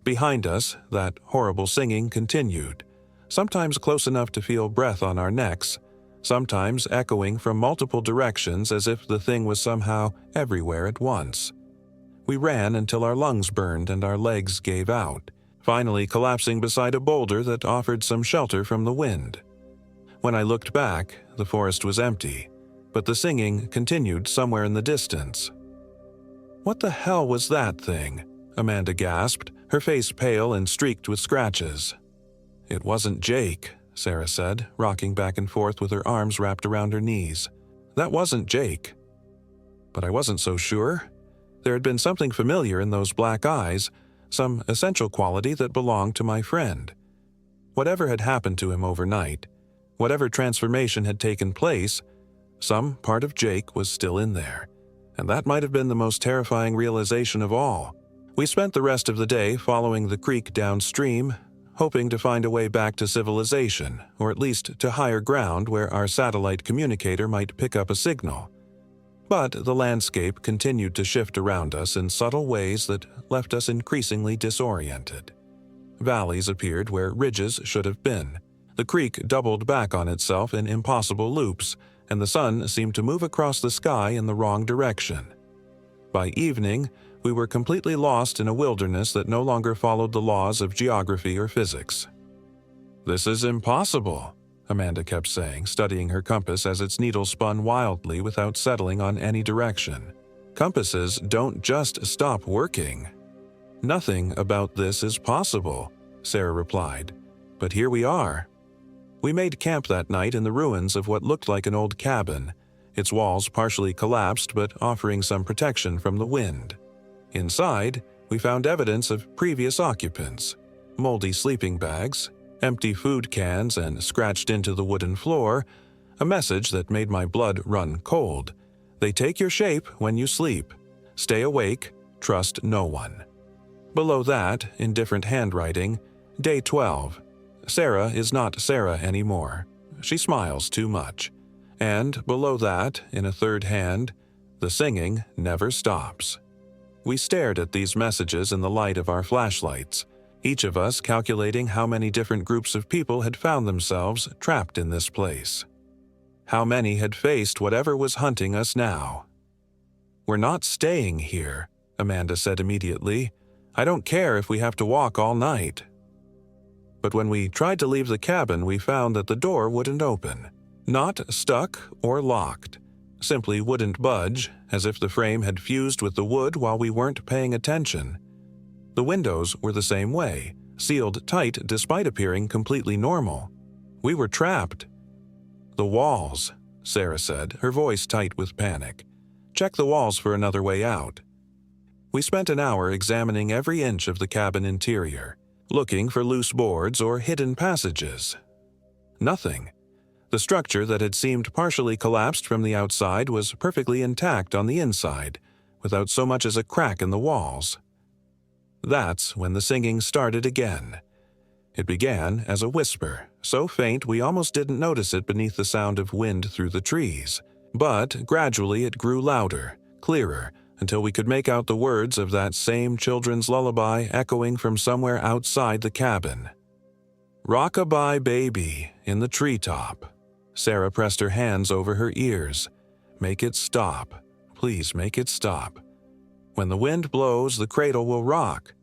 Behind us, that horrible singing continued, sometimes close enough to feel breath on our necks, sometimes echoing from multiple directions as if the thing was somehow everywhere at once. We ran until our lungs burned and our legs gave out, finally collapsing beside a boulder that offered some shelter from the wind. When I looked back, the forest was empty. but the singing continued somewhere in the distance. "What the hell was that thing?" Amanda gasped, her face pale and streaked with scratches. "It wasn't Jake," Sarah said, rocking back and forth with her arms wrapped around her knees. "That wasn't Jake." But I wasn't so sure. There had been something familiar in those black eyes, some essential quality that belonged to my friend. Whatever had happened to him overnight, whatever transformation had taken place, some part of Jake was still in there, and that might have been the most terrifying realization of all. We spent the rest of the day following the creek downstream, hoping to find a way back to civilization, or at least to higher ground where our satellite communicator might pick up a signal. But the landscape continued to shift around us in subtle ways that left us increasingly disoriented. Valleys appeared where ridges should have been. The creek doubled back on itself in impossible loops, and the sun seemed to move across the sky in the wrong direction. By evening, we were completely lost in a wilderness that no longer followed the laws of geography or physics. "This is impossible," Amanda kept saying, studying her compass as its needle spun wildly without settling on any direction. "Compasses don't just stop working." "Nothing about this is possible," Sarah replied. "But here we are." We made camp that night in the ruins of what looked like an old cabin, its walls partially collapsed but offering some protection from the wind. Inside, we found evidence of previous occupants: moldy sleeping bags, empty food cans, and scratched into the wooden floor, a message that made my blood run cold. "They take your shape when you sleep. Stay awake, trust no one." Below that, in different handwriting, Day 12. Sarah is not Sarah anymore. She smiles too much. And below that, in a third hand, the singing never stops. We stared at these messages in the light of our flashlights, each of us calculating how many different groups of people had found themselves trapped in this place. How many had faced whatever was hunting us now. "We're not staying here," Amanda said immediately. "I don't care if we have to walk all night." But when we tried to leave the cabin, we found that the door wouldn't open. Not stuck or locked, simply wouldn't budge, as if the frame had fused with the wood while we weren't paying attention. The windows were the same way, sealed tight despite appearing completely normal. We were trapped. "The walls," Sarah said, her voice tight with panic. "Check the walls for another way out." We spent an hour examining every inch of the cabin interior, looking for loose boards or hidden passages. Nothing. The structure that had seemed partially collapsed from the outside was perfectly intact on the inside, without so much as a crack in the walls. That's when the singing started again. It began as a whisper, so faint we almost didn't notice it beneath the sound of wind through the trees. But gradually it grew louder, clearer, until we could make out the words of that same children's lullaby echoing from somewhere outside the cabin. "Rock-a-bye baby in the treetop." Sarah pressed her hands over her ears. "Make it stop. Please make it stop. When the wind blows, the cradle will rock."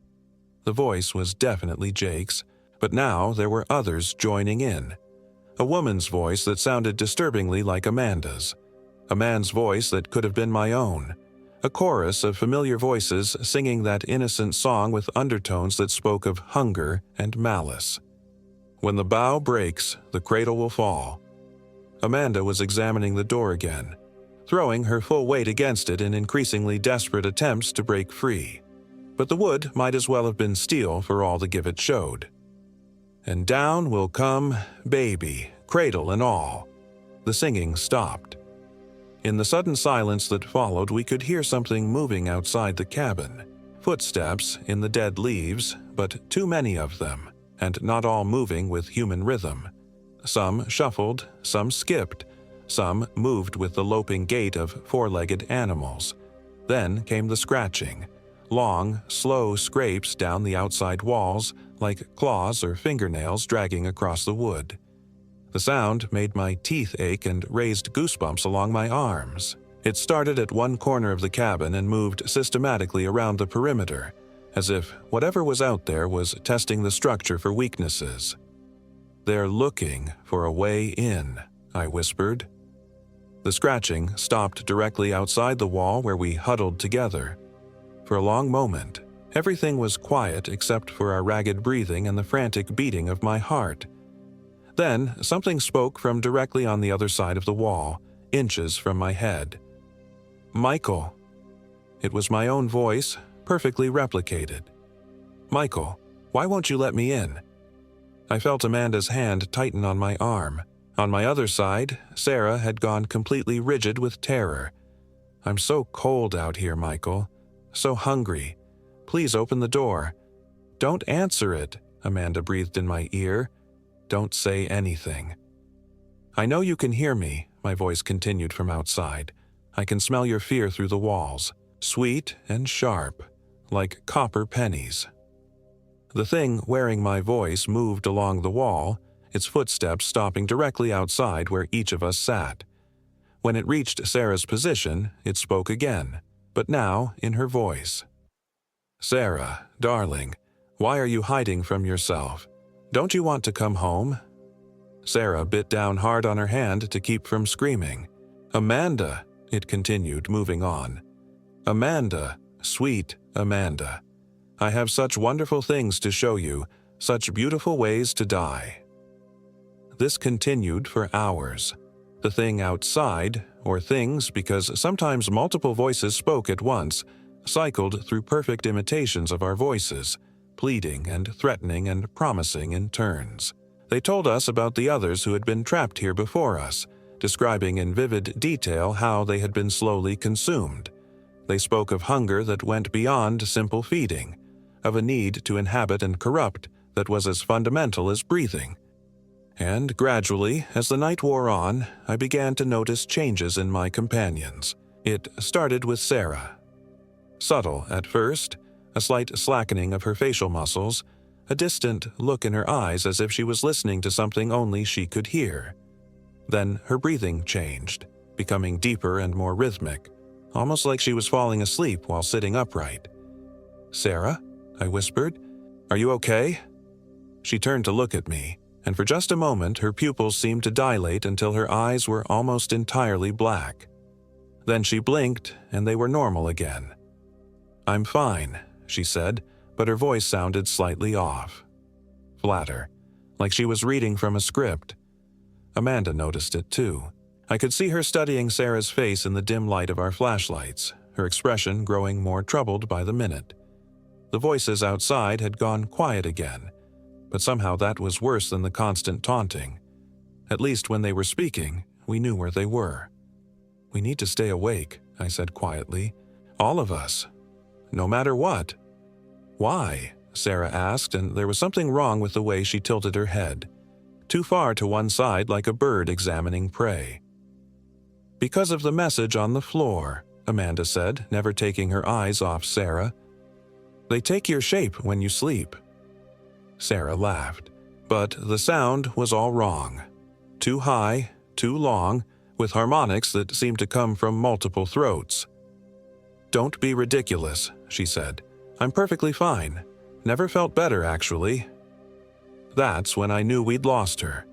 The voice was definitely Jake's, but now there were others joining in. A woman's voice that sounded disturbingly like Amanda's. A man's voice that could have been my own. A chorus of familiar voices singing that innocent song with undertones that spoke of hunger and malice. "When the bough breaks, the cradle will fall." Amanda was examining the door again, throwing her full weight against it in increasingly desperate attempts to break free. But the wood might as well have been steel for all the give it showed. "And down will come baby, cradle and all." The singing stopped. In the sudden silence that followed, we could hear something moving outside the cabin. Footsteps in the dead leaves, but too many of them, and not all moving with human rhythm. Some shuffled, some skipped, some moved with the loping gait of four-legged animals. Then came the scratching, long, slow scrapes down the outside walls, like claws or fingernails dragging across the wood. The sound made my teeth ache and raised goosebumps along my arms. It started at one corner of the cabin and moved systematically around the perimeter, as if whatever was out there was testing the structure for weaknesses. "They're looking for a way in," I whispered. The The scratching stopped directly outside the wall where we huddled together. For a long moment, everything was quiet except for our ragged breathing and the frantic beating of my heart. Then, something spoke from directly on the other side of the wall, inches from my head. "Michael." It was my own voice, perfectly replicated. "Michael, why won't you let me in?" I felt Amanda's hand tighten on my arm. On my other side, Sarah had gone completely rigid with terror. "I'm so cold out here, Michael. So hungry. Please open the door." "Don't answer it," Amanda breathed in my ear. "Don't say anything." "I know you can hear me," my voice continued from outside. "I can smell your fear through the walls, sweet and sharp, like copper pennies." The thing wearing my voice moved along the wall, its footsteps stopping directly outside where each of us sat. When it reached Sarah's position, it spoke again, but now in her voice. "Sarah, darling, why are you hiding from yourself? Don't you want to come home?" Sarah bit down hard on her hand to keep from screaming. "Amanda," it continued, moving on. "Amanda, sweet Amanda. I have such wonderful things to show you, such beautiful ways to die." This continued for hours. The thing outside, or things because sometimes multiple voices spoke at once, cycled through perfect imitations of our voices, pleading and threatening and promising in turns. They told us about the others who had been trapped here before us, describing in vivid detail how they had been slowly consumed. They spoke of hunger that went beyond simple feeding, of a need to inhabit and corrupt that was as fundamental as breathing. And gradually, as the night wore on, I began to notice changes in my companions. It started with Sarah. Subtle at first, a slight slackening of her facial muscles, a distant look in her eyes as if she was listening to something only she could hear. Then her breathing changed, becoming deeper and more rhythmic, almost like she was falling asleep while sitting upright. "Sarah?" I whispered. "Are you okay?" She turned to look at me, and for just a moment her pupils seemed to dilate until her eyes were almost entirely black. Then she blinked, and they were normal again. "I'm fine," she said, but her voice sounded slightly off. Flatter, like she was reading from a script. Amanda noticed it too. I could see her studying Sarah's face in the dim light of our flashlights, her expression growing more troubled by the minute. The voices outside had gone quiet again, but somehow that was worse than the constant taunting. At least when they were speaking, we knew where they were. "We need to stay awake," I said quietly. "All of us. No matter what." "Why?" Sarah asked, and there was something wrong with the way she tilted her head, too far to one side like a bird examining prey. "Because of the message on the floor," Amanda said, never taking her eyes off Sarah. "They take your shape when you sleep." Sarah laughed, but the sound was all wrong. Too high, too long, with harmonics that seemed to come from multiple throats. "Don't be ridiculous," she said. "I'm perfectly fine. Never felt better, actually." That's when I knew we'd lost her.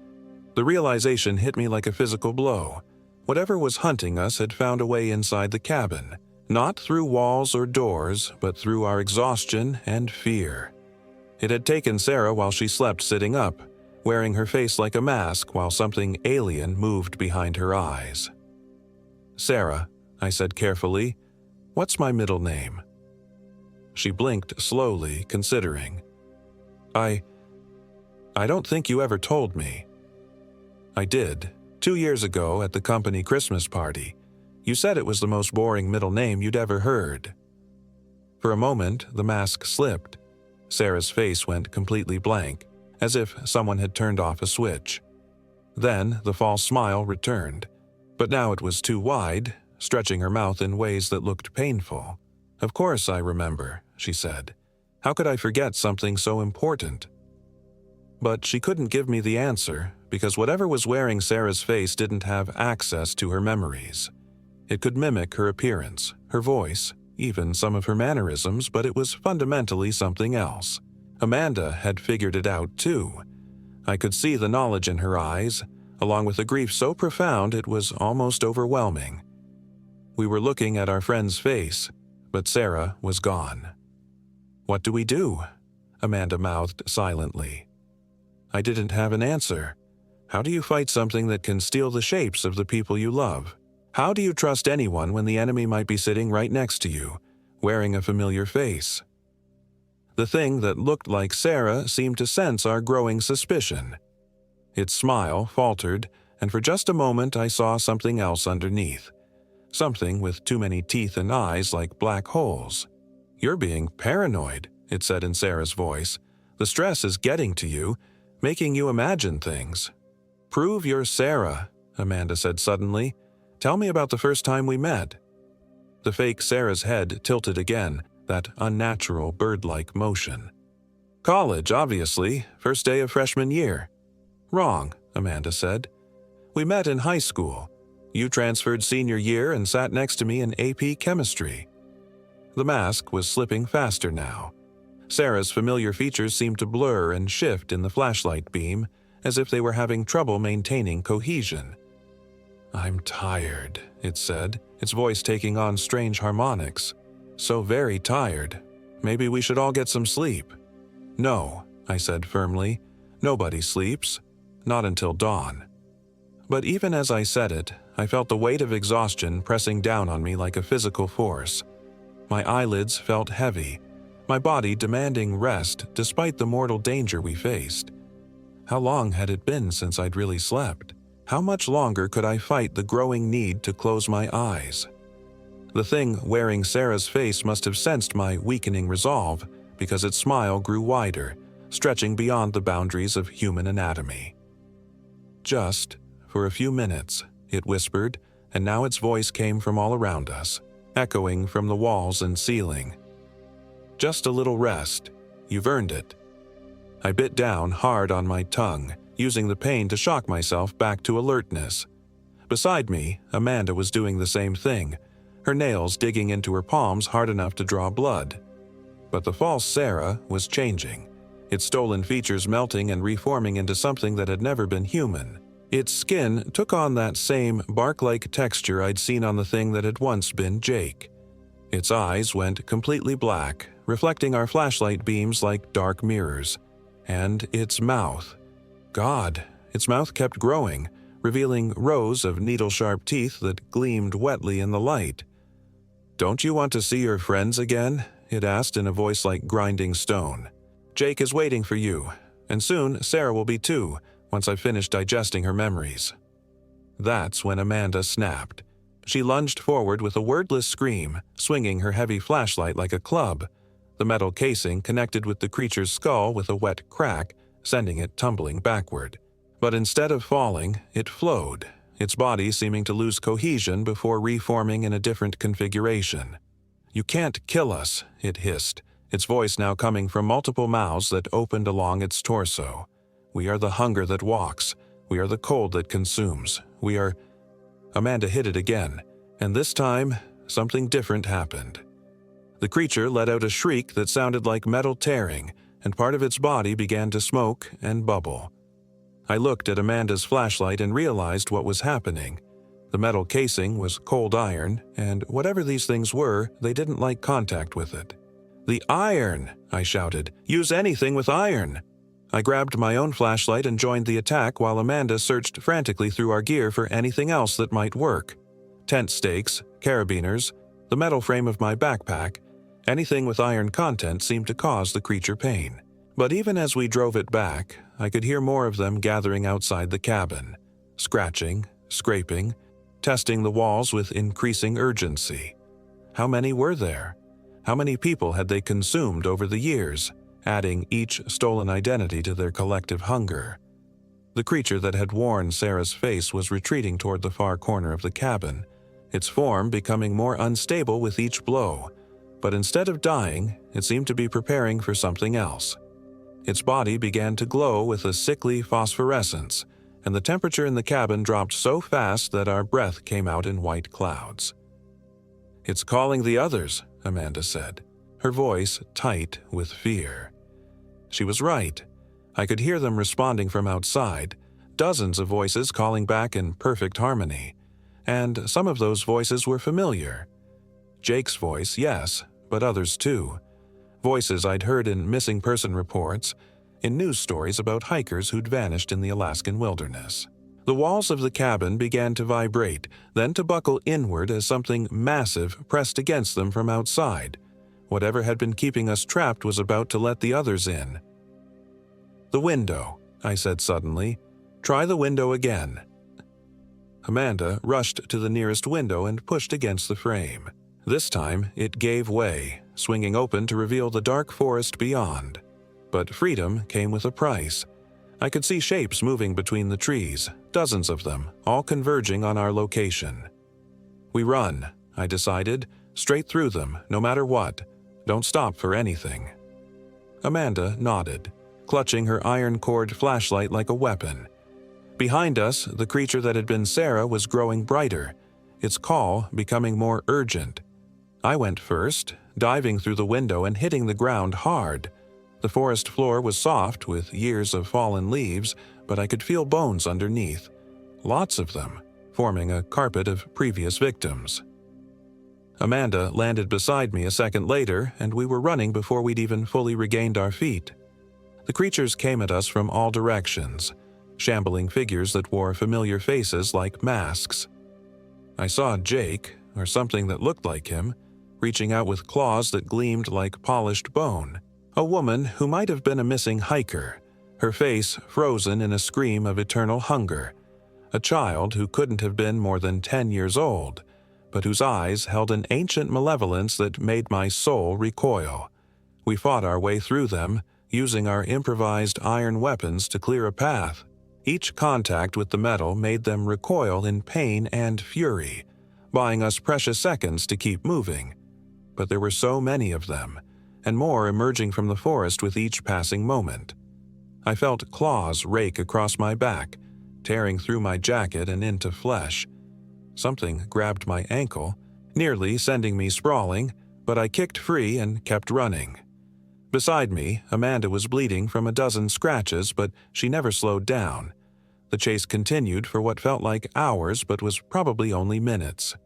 The realization hit me like a physical blow. Whatever was hunting us had found a way inside the cabin, not through walls or doors, but through our exhaustion and fear. It had taken Sarah while she slept sitting up, wearing her face like a mask while something alien moved behind her eyes. "Sarah," I said carefully, "what's my middle name?" She blinked slowly, considering. I don't think you ever told me." "I did, 2 years ago at the company Christmas party. You said it was the most boring middle name you'd ever heard." For a moment, the mask slipped. Sarah's face went completely blank, as if someone had turned off a switch. Then the false smile returned, but now it was too wide, stretching her mouth in ways that looked painful. "Of course I remember," she said. "How could I forget something so important?" But she couldn't give me the answer, because whatever was wearing Sarah's face didn't have access to her memories. It could mimic her appearance, her voice, even some of her mannerisms, but it was fundamentally something else. Amanda had figured it out too. I could see the knowledge in her eyes, along with a grief so profound it was almost overwhelming. We were looking at our friend's face, but Sarah was gone. "What do we do?" Amanda mouthed silently. I didn't have an answer. How do you fight something that can steal the shapes of the people you love? How do you trust anyone when the enemy might be sitting right next to you, wearing a familiar face? The thing that looked like Sarah seemed to sense our growing suspicion. Its smile faltered, and for just a moment I saw something else underneath. Something with too many teeth and eyes like black holes. "You're being paranoid," it said in Sarah's voice. "The stress is getting to you, making you imagine things." "Prove you're Sarah," Amanda said suddenly. "Tell me about the first time we met." The fake Sarah's head tilted again, that unnatural bird-like motion. "College, obviously, first day of freshman year." "Wrong," Amanda said. "We met in high school. You transferred senior year and sat next to me in AP Chemistry." The mask was slipping faster now. Sarah's familiar features seemed to blur and shift in the flashlight beam, as if they were having trouble maintaining cohesion. "I'm tired," it said, its voice taking on strange harmonics. "So very tired. Maybe we should all get some sleep." "No," I said firmly. "Nobody sleeps. Not until dawn." But even as I said it, I felt the weight of exhaustion pressing down on me like a physical force. My eyelids felt heavy, my body demanding rest despite the mortal danger we faced. How long had it been since I'd really slept? How much longer could I fight the growing need to close my eyes? The thing wearing Sarah's face must have sensed my weakening resolve, because its smile grew wider, stretching beyond the boundaries of human anatomy. "Just for a few minutes," it whispered, and now its voice came from all around us, echoing from the walls and ceiling. "Just a little rest. You've earned it." I bit down hard on my tongue, using the pain to shock myself back to alertness. Beside me, Amanda was doing the same thing, her nails digging into her palms hard enough to draw blood. But the false Sarah was changing, its stolen features melting and reforming into something that had never been human. Its skin took on that same bark-like texture I'd seen on the thing that had once been Jake. Its eyes went completely black, reflecting our flashlight beams like dark mirrors. And its mouth. God, its mouth kept growing, revealing rows of needle-sharp teeth that gleamed wetly in the light. "Don't you want to see your friends again?" it asked in a voice like grinding stone. "Jake is waiting for you, and soon Sarah will be too, once I've finished digesting her memories." That's when Amanda snapped. She lunged forward with a wordless scream, swinging her heavy flashlight like a club. The metal casing connected with the creature's skull with a wet crack, sending it tumbling backward. But instead of falling, it flowed, its body seeming to lose cohesion before reforming in a different configuration. "You can't kill us," it hissed, its voice now coming from multiple mouths that opened along its torso. "We are the hunger that walks. We are the cold that consumes. We are—" Amanda hit it again, and this time, something different happened. The creature let out a shriek that sounded like metal tearing, and part of its body began to smoke and bubble. I looked at Amanda's flashlight and realized what was happening. The metal casing was cold iron, and whatever these things were, they didn't like contact with it. "The iron!" I shouted. "Use anything with iron!" I grabbed my own flashlight and joined the attack while Amanda searched frantically through our gear for anything else that might work. Tent stakes, carabiners, the metal frame of my backpack. Anything with iron content seemed to cause the creature pain. But even as we drove it back, I could hear more of them gathering outside the cabin, scratching, scraping, testing the walls with increasing urgency. How many were there? How many people had they consumed over the years, adding each stolen identity to their collective hunger? The creature that had worn Sarah's face was retreating toward the far corner of the cabin, its form becoming more unstable with each blow. But instead of dying, it seemed to be preparing for something else. Its body began to glow with a sickly phosphorescence, and the temperature in the cabin dropped so fast that our breath came out in white clouds. "It's calling the others," Amanda said, her voice tight with fear. She was right. I could hear them responding from outside, dozens of voices calling back in perfect harmony, and some of those voices were familiar. Jake's voice, yes, but others too. Voices I'd heard in missing person reports, in news stories about hikers who'd vanished in the Alaskan wilderness. The walls of the cabin began to vibrate, then to buckle inward as something massive pressed against them from outside. Whatever had been keeping us trapped was about to let the others in. "The window," I said suddenly. "Try the window again." Amanda rushed to the nearest window and pushed against the frame. This time, it gave way, swinging open to reveal the dark forest beyond. But freedom came with a price. I could see shapes moving between the trees, dozens of them, all converging on our location. "We run," I decided, "straight through them, no matter what. Don't stop for anything." Amanda nodded, clutching her iron-cord flashlight like a weapon. Behind us, the creature that had been Sarah was growing brighter, its call becoming more urgent. I went first, diving through the window and hitting the ground hard. The forest floor was soft with years of fallen leaves, but I could feel bones underneath. Lots of them, forming a carpet of previous victims. Amanda landed beside me a second later, and we were running before we'd even fully regained our feet. The creatures came at us from all directions, shambling figures that wore familiar faces like masks. I saw Jake, or something that looked like him, reaching out with claws that gleamed like polished bone. A woman who might have been a missing hiker, her face frozen in a scream of eternal hunger. A child who couldn't have been more than 10 years old, but whose eyes held an ancient malevolence that made my soul recoil. We fought our way through them, using our improvised iron weapons to clear a path. Each contact with the metal made them recoil in pain and fury, buying us precious seconds to keep moving. But there were so many of them, and more emerging from the forest with each passing moment. I felt claws rake across my back, tearing through my jacket and into flesh. Something grabbed my ankle, nearly sending me sprawling, but I kicked free and kept running. Beside me, Amanda was bleeding from a dozen scratches, but she never slowed down. The chase continued for what felt like hours but was probably only minutes.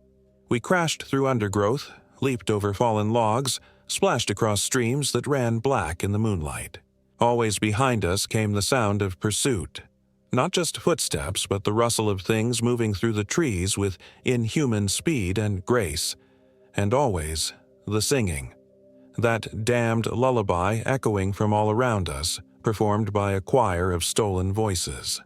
We crashed through undergrowth, leaped over fallen logs, splashed across streams that ran black in the moonlight. Always behind us came the sound of pursuit. Not just footsteps, but the rustle of things moving through the trees with inhuman speed and grace. And always, the singing. That damned lullaby echoing from all around us, performed by a choir of stolen voices.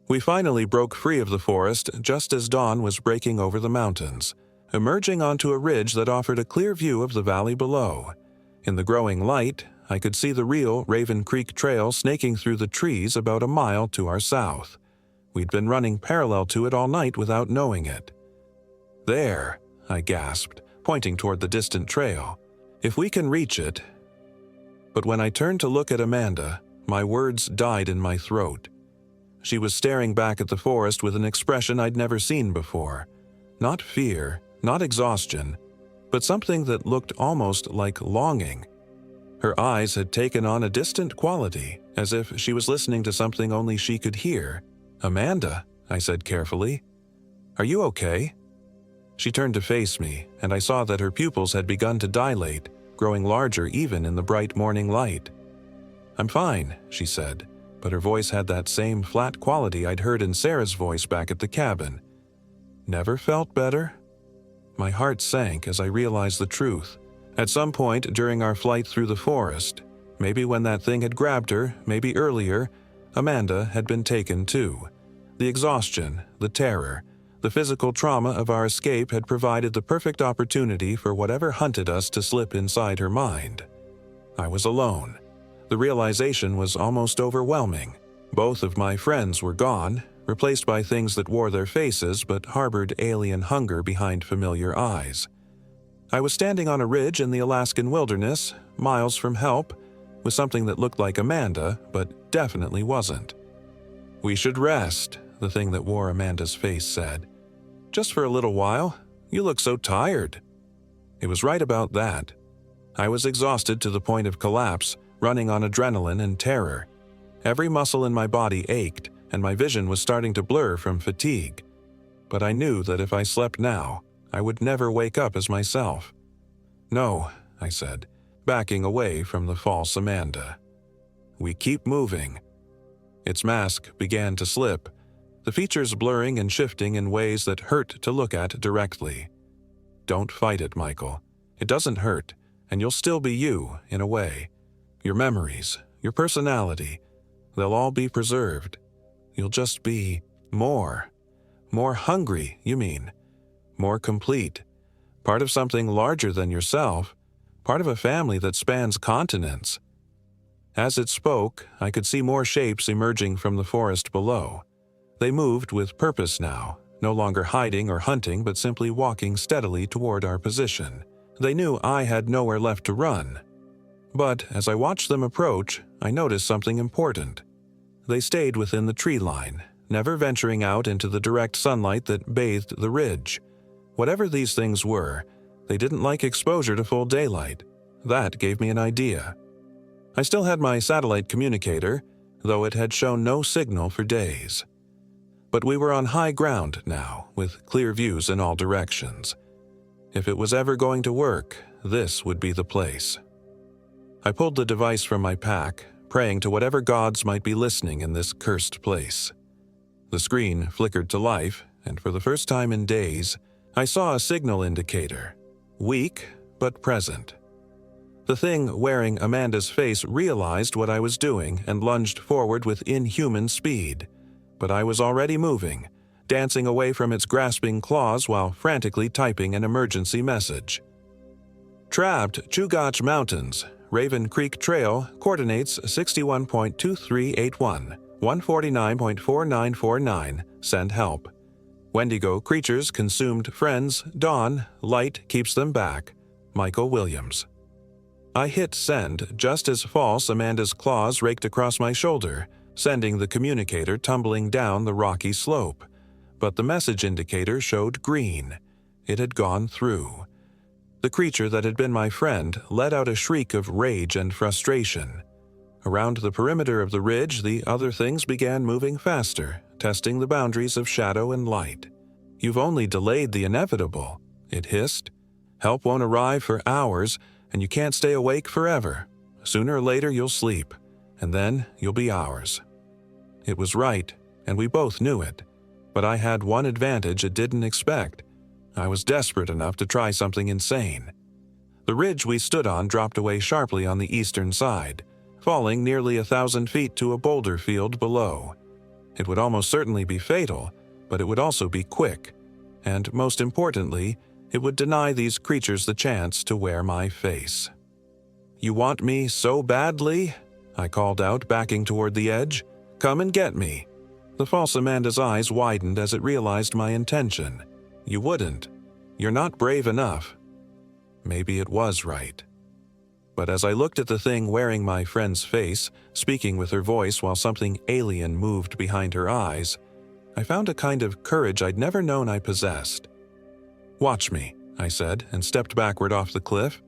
We finally broke free of the forest just as dawn was breaking over the mountains, emerging onto a ridge that offered a clear view of the valley below. In the growing light, I could see the real Raven Creek Trail snaking through the trees about a mile to our south. We'd been running parallel to it all night without knowing it. "There," I gasped, pointing toward the distant trail. "If we can reach it." But when I turned to look at Amanda, my words died in my throat. She was staring back at the forest with an expression I'd never seen before. Not fear, not exhaustion, but something that looked almost like longing. Her eyes had taken on a distant quality, as if she was listening to something only she could hear. "Amanda," I said carefully, "are you okay?" She turned to face me, and I saw that her pupils had begun to dilate, growing larger even in the bright morning light. "I'm fine," she said, but her voice had that same flat quality I'd heard in Sarah's voice back at the cabin. "Never felt better?" My heart sank as I realized the truth. At some point during our flight through the forest, maybe when that thing had grabbed her, maybe earlier, Amanda had been taken too. The exhaustion, the terror, the physical trauma of our escape had provided the perfect opportunity for whatever hunted us to slip inside her mind. I was alone. The realization was almost overwhelming. Both of my friends were gone, replaced by things that wore their faces but harbored alien hunger behind familiar eyes. I was standing on a ridge in the Alaskan wilderness, miles from help, with something that looked like Amanda, but definitely wasn't. "We should rest," the thing that wore Amanda's face said. "Just for a little while. You look so tired." It was right about that. I was exhausted to the point of collapse, running on adrenaline and terror. Every muscle in my body ached, and my vision was starting to blur from fatigue. But I knew that if I slept now, I would never wake up as myself. "No," I said, backing away from the false Amanda. "We keep moving." Its mask began to slip, the features blurring and shifting in ways that hurt to look at directly. "Don't fight it, Michael. It doesn't hurt, and you'll still be you, in a way. Your memories, your personality, they'll all be preserved. You'll just be more hungry, you mean. More complete. Part of something larger than yourself. Part of a family that spans continents." As it spoke, I could see more shapes emerging from the forest below. They moved with purpose now, no longer hiding or hunting but simply walking steadily toward our position. They knew I had nowhere left to run. But as I watched them approach, I noticed something important. They stayed within the tree line, never venturing out into the direct sunlight that bathed the ridge. Whatever these things were, they didn't like exposure to full daylight. That gave me an idea. I still had my satellite communicator, though it had shown no signal for days. But we were on high ground now, with clear views in all directions. If it was ever going to work, this would be the place. I pulled the device from my pack, praying to whatever gods might be listening in this cursed place. The screen flickered to life, and for the first time in days, I saw a signal indicator. Weak, but present. The thing wearing Amanda's face realized what I was doing and lunged forward with inhuman speed. But I was already moving, dancing away from its grasping claws while frantically typing an emergency message. "Trapped Chugach Mountains, Raven Creek Trail, coordinates 61.2381, 149.4949, send help. Wendigo creatures consumed friends, dawn, light keeps them back. Michael Williams." I hit send just as false Amanda's claws raked across my shoulder, sending the communicator tumbling down the rocky slope. But the message indicator showed green. It had gone through. The creature that had been my friend let out a shriek of rage and frustration. Around the perimeter of the ridge, the other things began moving faster, testing the boundaries of shadow and light. "You've only delayed the inevitable," it hissed. "Help won't arrive for hours, and you can't stay awake forever. Sooner or later you'll sleep, and then you'll be ours." It was right, and we both knew it. But I had one advantage it didn't expect. I was desperate enough to try something insane. The ridge we stood on dropped away sharply on the eastern side, falling nearly 1,000 feet to a boulder field below. It would almost certainly be fatal, but it would also be quick. And most importantly, it would deny these creatures the chance to wear my face. "You want me so badly?" I called out, backing toward the edge. "Come and get me." The false Amanda's eyes widened as it realized my intention. "You wouldn't. You're not brave enough." Maybe it was right. But as I looked at the thing wearing my friend's face, speaking with her voice while something alien moved behind her eyes, I found a kind of courage I'd never known I possessed. "Watch me," I said, and stepped backward off the cliff.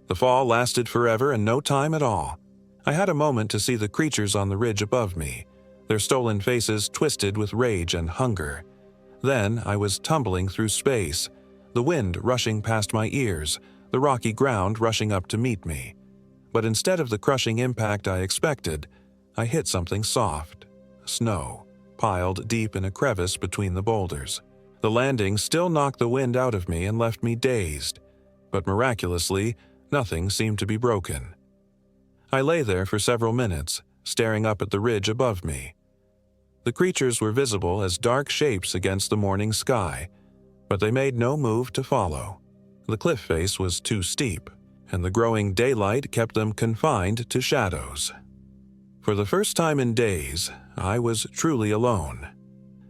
The fall lasted forever and no time at all. I had a moment to see the creatures on the ridge above me, their stolen faces twisted with rage and hunger. Then I was tumbling through space, the wind rushing past my ears, the rocky ground rushing up to meet me. But instead of the crushing impact I expected, I hit something soft. Snow, piled deep in a crevice between the boulders. The landing still knocked the wind out of me and left me dazed, but miraculously, nothing seemed to be broken. I lay there for several minutes, staring up at the ridge above me. The creatures were visible as dark shapes against the morning sky, but they made no move to follow. The cliff face was too steep, and the growing daylight kept them confined to shadows. For the first time in days, I was truly alone.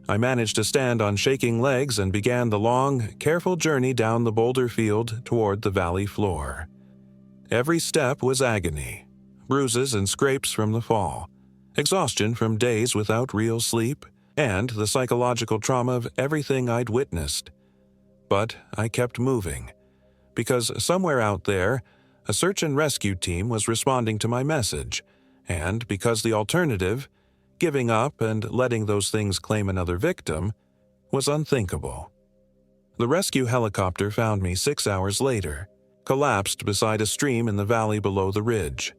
I managed to stand on shaking legs and began the long, careful journey down the boulder field toward the valley floor. Every step was agony, bruises and scrapes from the fall, exhaustion from days without real sleep, and the psychological trauma of everything I'd witnessed. But I kept moving, because somewhere out there, a search and rescue team was responding to my message, and because the alternative, giving up and letting those things claim another victim was unthinkable. The rescue helicopter found me 6 hours later, collapsed beside a stream in the valley below the ridge.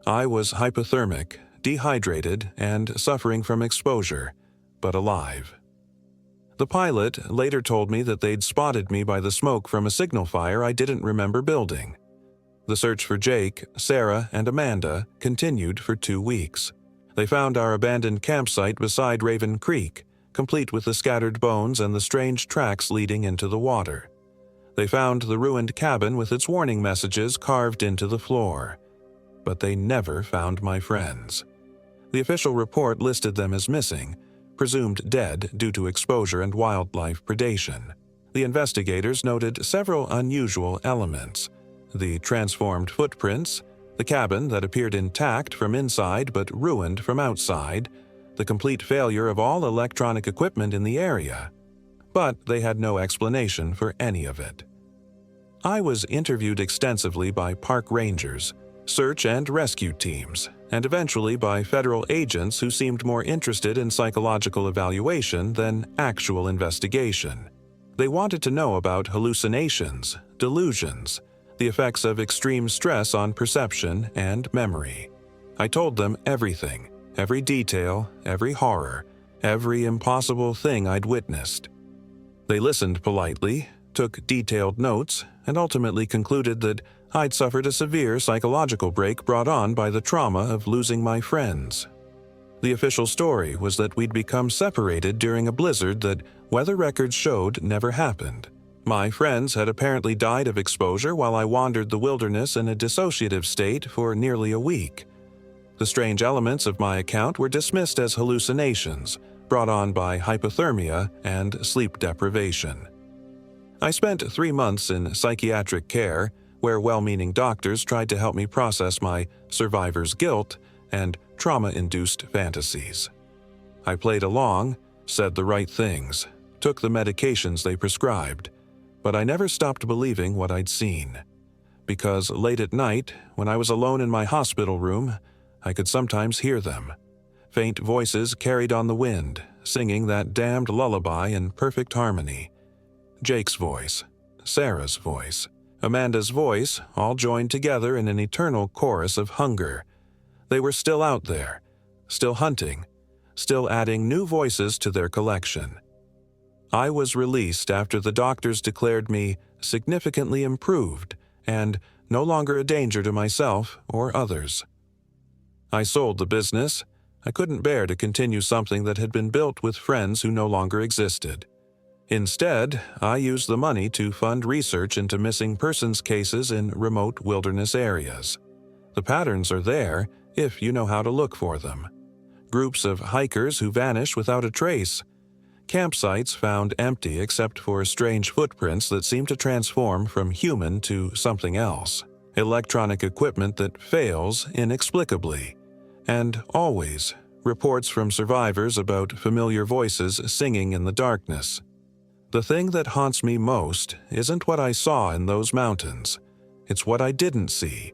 I was hypothermic, dehydrated, and suffering from exposure, but alive. The pilot later told me that they'd spotted me by the smoke from a signal fire I didn't remember building. The search for Jake, Sarah, and Amanda continued for 2 weeks. They found our abandoned campsite beside Raven Creek, complete with the scattered bones and the strange tracks leading into the water. They found the ruined cabin with its warning messages carved into the floor. But they never found my friends. The official report listed them as missing, presumed dead due to exposure and wildlife predation. The investigators noted several unusual elements: the transformed footprints, the cabin that appeared intact from inside but ruined from outside, the complete failure of all electronic equipment in the area. But they had no explanation for any of it. I was interviewed extensively by park rangers, search and rescue teams, and eventually by federal agents who seemed more interested in psychological evaluation than actual investigation. They wanted to know about hallucinations, delusions, the effects of extreme stress on perception and memory. I told them everything, every detail, every horror, every impossible thing I'd witnessed. They listened politely, took detailed notes, and ultimately concluded that I'd suffered a severe psychological break brought on by the trauma of losing my friends. The official story was that we'd become separated during a blizzard that weather records showed never happened. My friends had apparently died of exposure while I wandered the wilderness in a dissociative state for nearly a week. The strange elements of my account were dismissed as hallucinations, brought on by hypothermia and sleep deprivation. I spent 3 months in psychiatric care, where well-meaning doctors tried to help me process my survivor's guilt and trauma-induced fantasies. I played along, said the right things, took the medications they prescribed, but I never stopped believing what I'd seen. Because late at night, when I was alone in my hospital room, I could sometimes hear them. Faint voices carried on the wind, singing that damned lullaby in perfect harmony. Jake's voice, Sarah's voice, Amanda's voice, all joined together in an eternal chorus of hunger. They were still out there, still hunting, still adding new voices to their collection. I was released after the doctors declared me significantly improved and no longer a danger to myself or others. I sold the business. I couldn't bear to continue something that had been built with friends who no longer existed. Instead, I used the money to fund research into missing persons cases in remote wilderness areas. The patterns are there if you know how to look for them. Groups of hikers who vanish without a trace. Campsites found empty except for strange footprints that seem to transform from human to something else. Electronic equipment that fails inexplicably. And always, reports from survivors about familiar voices singing in the darkness. The thing that haunts me most isn't what I saw in those mountains. It's what I didn't see.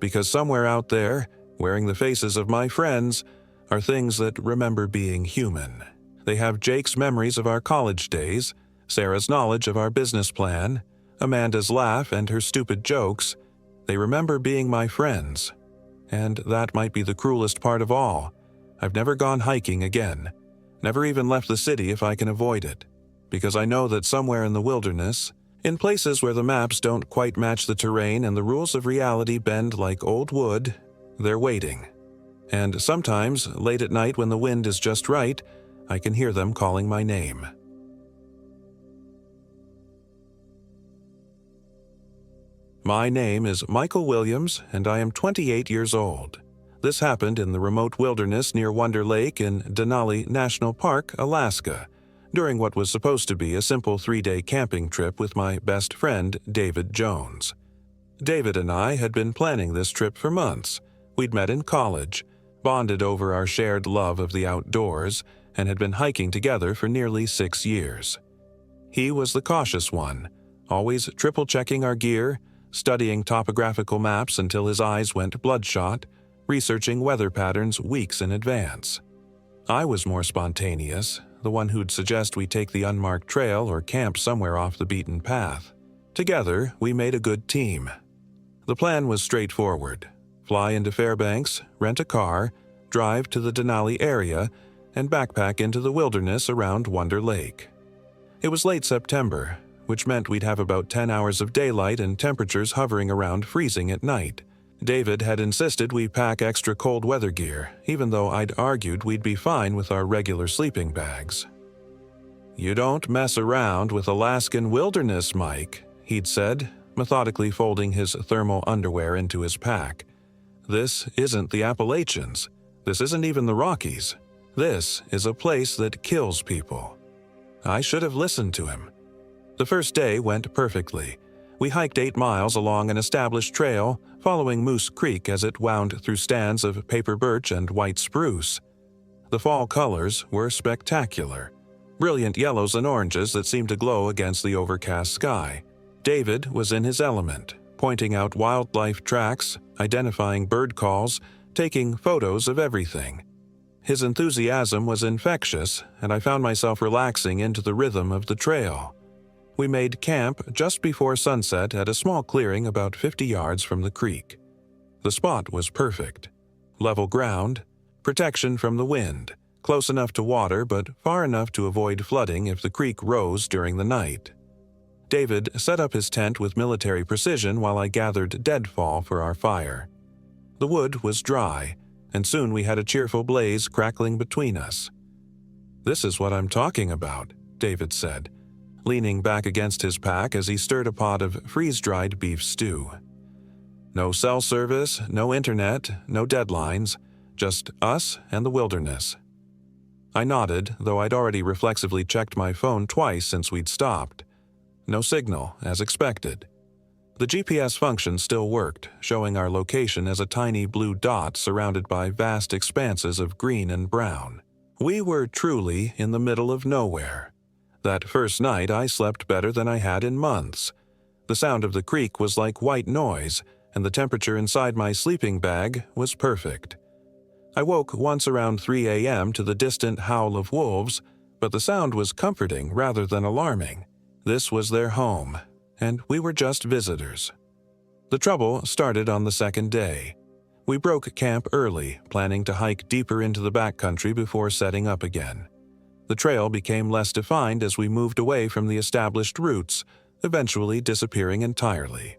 Because somewhere out there, wearing the faces of my friends, are things that remember being human. They have Jake's memories of our college days, Sarah's knowledge of our business plan, Amanda's laugh and her stupid jokes. They remember being my friends. And that might be the cruelest part of all. I've never gone hiking again. Never even left the city if I can avoid it. Because I know that somewhere in the wilderness, in places where the maps don't quite match the terrain and the rules of reality bend like old wood, they're waiting. And sometimes, late at night when the wind is just right, I can hear them calling my name. My name is Michael Williams, and I am 28 years old. This happened in the remote wilderness near Wonder Lake in Denali National Park, Alaska, during what was supposed to be a simple 3-day camping trip with my best friend, David Jones. David and I had been planning this trip for months. We'd met in college, bonded over our shared love of the outdoors, and had been hiking together for nearly 6 years. He was the cautious one, always triple-checking our gear, studying topographical maps until his eyes went bloodshot, researching weather patterns weeks in advance. I was more spontaneous, the one who'd suggest we take the unmarked trail or camp somewhere off the beaten path. Together, we made a good team. The plan was straightforward. Fly into Fairbanks, rent a car, drive to the Denali area, and backpack into the wilderness around Wonder Lake. It was late September, which meant we'd have about 10 hours of daylight and temperatures hovering around freezing at night. David had insisted we pack extra cold weather gear, even though I'd argued we'd be fine with our regular sleeping bags. "You don't mess around with Alaskan wilderness, Mike," he'd said, methodically folding his thermal underwear into his pack. "This isn't the Appalachians. This isn't even the Rockies. This is a place that kills people." I should have listened to him. The first day went perfectly. We hiked 8 miles along an established trail, following Moose Creek as it wound through stands of paper birch and white spruce. The fall colors were spectacular. Brilliant yellows and oranges that seemed to glow against the overcast sky. David was in his element, pointing out wildlife tracks, identifying bird calls, taking photos of everything. His enthusiasm was infectious, and I found myself relaxing into the rhythm of the trail. We made camp just before sunset at a small clearing about 50 yards from the creek. The spot was perfect. Level ground, protection from the wind, close enough to water but far enough to avoid flooding if the creek rose during the night. David set up his tent with military precision while I gathered deadfall for our fire. The wood was dry, and soon we had a cheerful blaze crackling between us. "This is what I'm talking about," David said, leaning back against his pack as he stirred a pot of freeze-dried beef stew. "No cell service, no internet, no deadlines, just us and the wilderness." I nodded, though I'd already reflexively checked my phone twice since we'd stopped. No signal, as expected. The GPS function still worked, showing our location as a tiny blue dot surrounded by vast expanses of green and brown. We were truly in the middle of nowhere. That first night I slept better than I had in months. The sound of the creek was like white noise, and the temperature inside my sleeping bag was perfect. I woke once around 3 a.m. to the distant howl of wolves, but the sound was comforting rather than alarming. This was their home, and we were just visitors. The trouble started on the second day. We broke camp early, planning to hike deeper into the backcountry before setting up again. The trail became less defined as we moved away from the established routes, eventually disappearing entirely.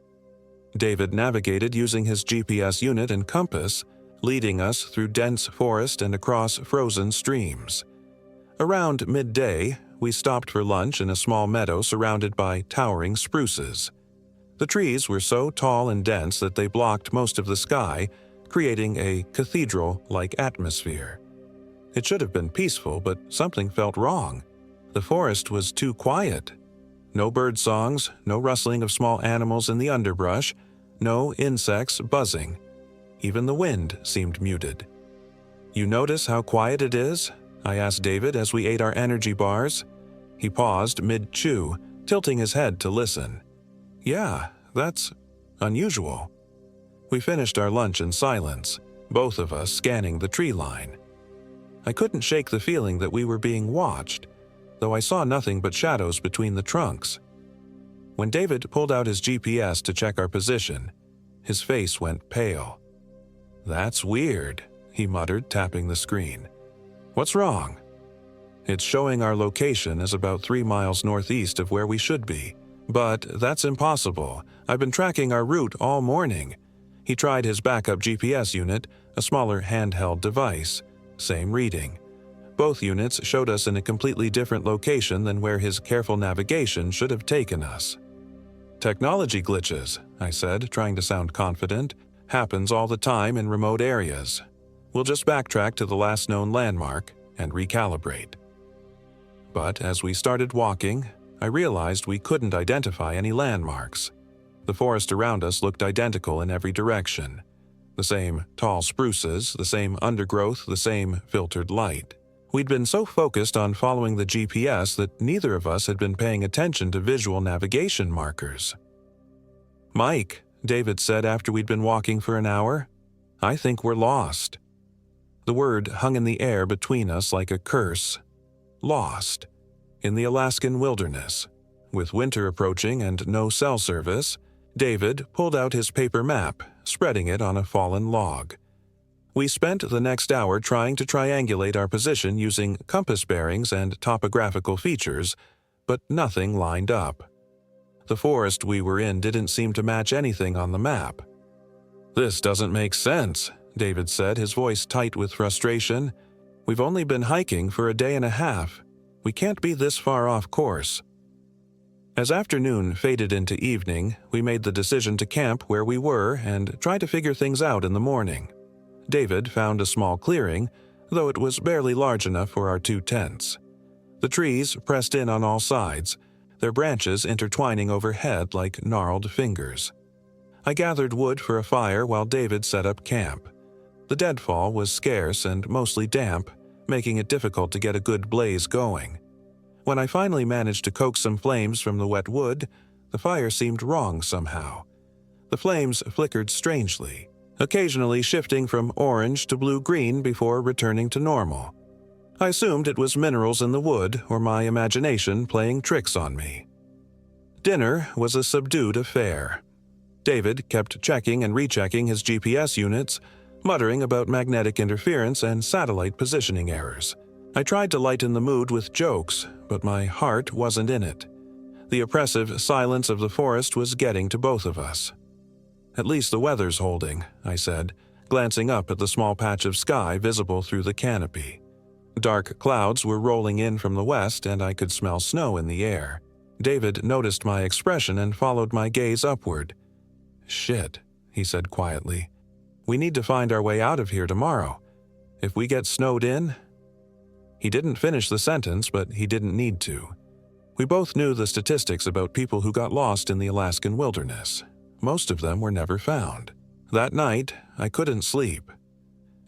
David navigated using his GPS unit and compass, leading us through dense forest and across frozen streams. Around midday, we stopped for lunch in a small meadow surrounded by towering spruces. The trees were so tall and dense that they blocked most of the sky, creating a cathedral-like atmosphere. It should have been peaceful, but something felt wrong. The forest was too quiet. No bird songs, no rustling of small animals in the underbrush, no insects buzzing. Even the wind seemed muted. "You notice how quiet it is?" I asked David as we ate our energy bars. He paused mid-chew, tilting his head to listen. "Yeah, that's unusual." We finished our lunch in silence, both of us scanning the tree line. I couldn't shake the feeling that we were being watched, though I saw nothing but shadows between the trunks. When David pulled out his GPS to check our position, his face went pale. "That's weird," he muttered, tapping the screen. "What's wrong?" "It's showing our location as about 3 miles northeast of where we should be. But that's impossible. I've been tracking our route all morning." He tried his backup GPS unit, a smaller handheld device. Same reading. Both units showed us in a completely different location than where his careful navigation should have taken us. "Technology glitches," I said, trying to sound confident. "Happens all the time in remote areas. We'll just backtrack to the last known landmark and recalibrate." But as we started walking, I realized we couldn't identify any landmarks. The forest around us looked identical in every direction. The same tall spruces, the same undergrowth, the same filtered light. We'd been so focused on following the GPS that neither of us had been paying attention to visual navigation markers. "Mike," David said after we'd been walking for an hour, "I think we're lost." The word hung in the air between us like a curse. Lost. In the Alaskan wilderness. With winter approaching and no cell service, David pulled out his paper map, spreading it on a fallen log. We spent the next hour trying to triangulate our position using compass bearings and topographical features, but nothing lined up. The forest we were in didn't seem to match anything on the map. "This doesn't make sense," David said, his voice tight with frustration. "We've only been hiking for a day and a half. We can't be this far off course." As afternoon faded into evening, we made the decision to camp where we were and try to figure things out in the morning. David found a small clearing, though it was barely large enough for our 2 tents. The trees pressed in on all sides, their branches intertwining overhead like gnarled fingers. I gathered wood for a fire while David set up camp. The deadfall was scarce and mostly damp, making it difficult to get a good blaze going. When I finally managed to coax some flames from the wet wood, the fire seemed wrong somehow. The flames flickered strangely, occasionally shifting from orange to blue-green before returning to normal. I assumed it was minerals in the wood or my imagination playing tricks on me. Dinner was a subdued affair. David kept checking and rechecking his GPS units, muttering about magnetic interference and satellite positioning errors. I tried to lighten the mood with jokes, but my heart wasn't in it. The oppressive silence of the forest was getting to both of us. "At least the weather's holding," I said, glancing up at the small patch of sky visible through the canopy. Dark clouds were rolling in from the west and I could smell snow in the air. David noticed my expression and followed my gaze upward. "Shit," he said quietly. "We need to find our way out of here tomorrow. If we get snowed in..." He didn't finish the sentence, but he didn't need to. We both knew the statistics about people who got lost in the Alaskan wilderness. Most of them were never found. That night, I couldn't sleep.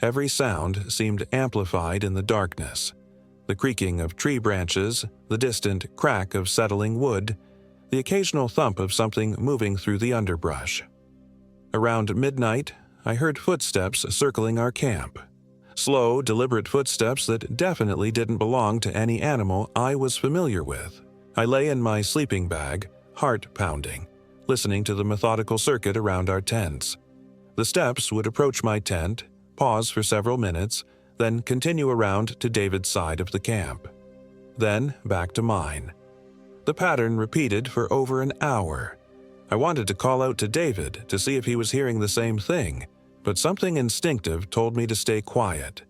Every sound seemed amplified in the darkness. The creaking of tree branches, the distant crack of settling wood, the occasional thump of something moving through the underbrush. Around midnight, I heard footsteps circling our camp. Slow, deliberate footsteps that definitely didn't belong to any animal I was familiar with. I lay in my sleeping bag, heart pounding, listening to the methodical circuit around our tents. The steps would approach my tent, pause for several minutes, then continue around to David's side of the camp. Then back to mine. The pattern repeated for over an hour. I wanted to call out to David to see if he was hearing the same thing, but something instinctive told me to stay quiet.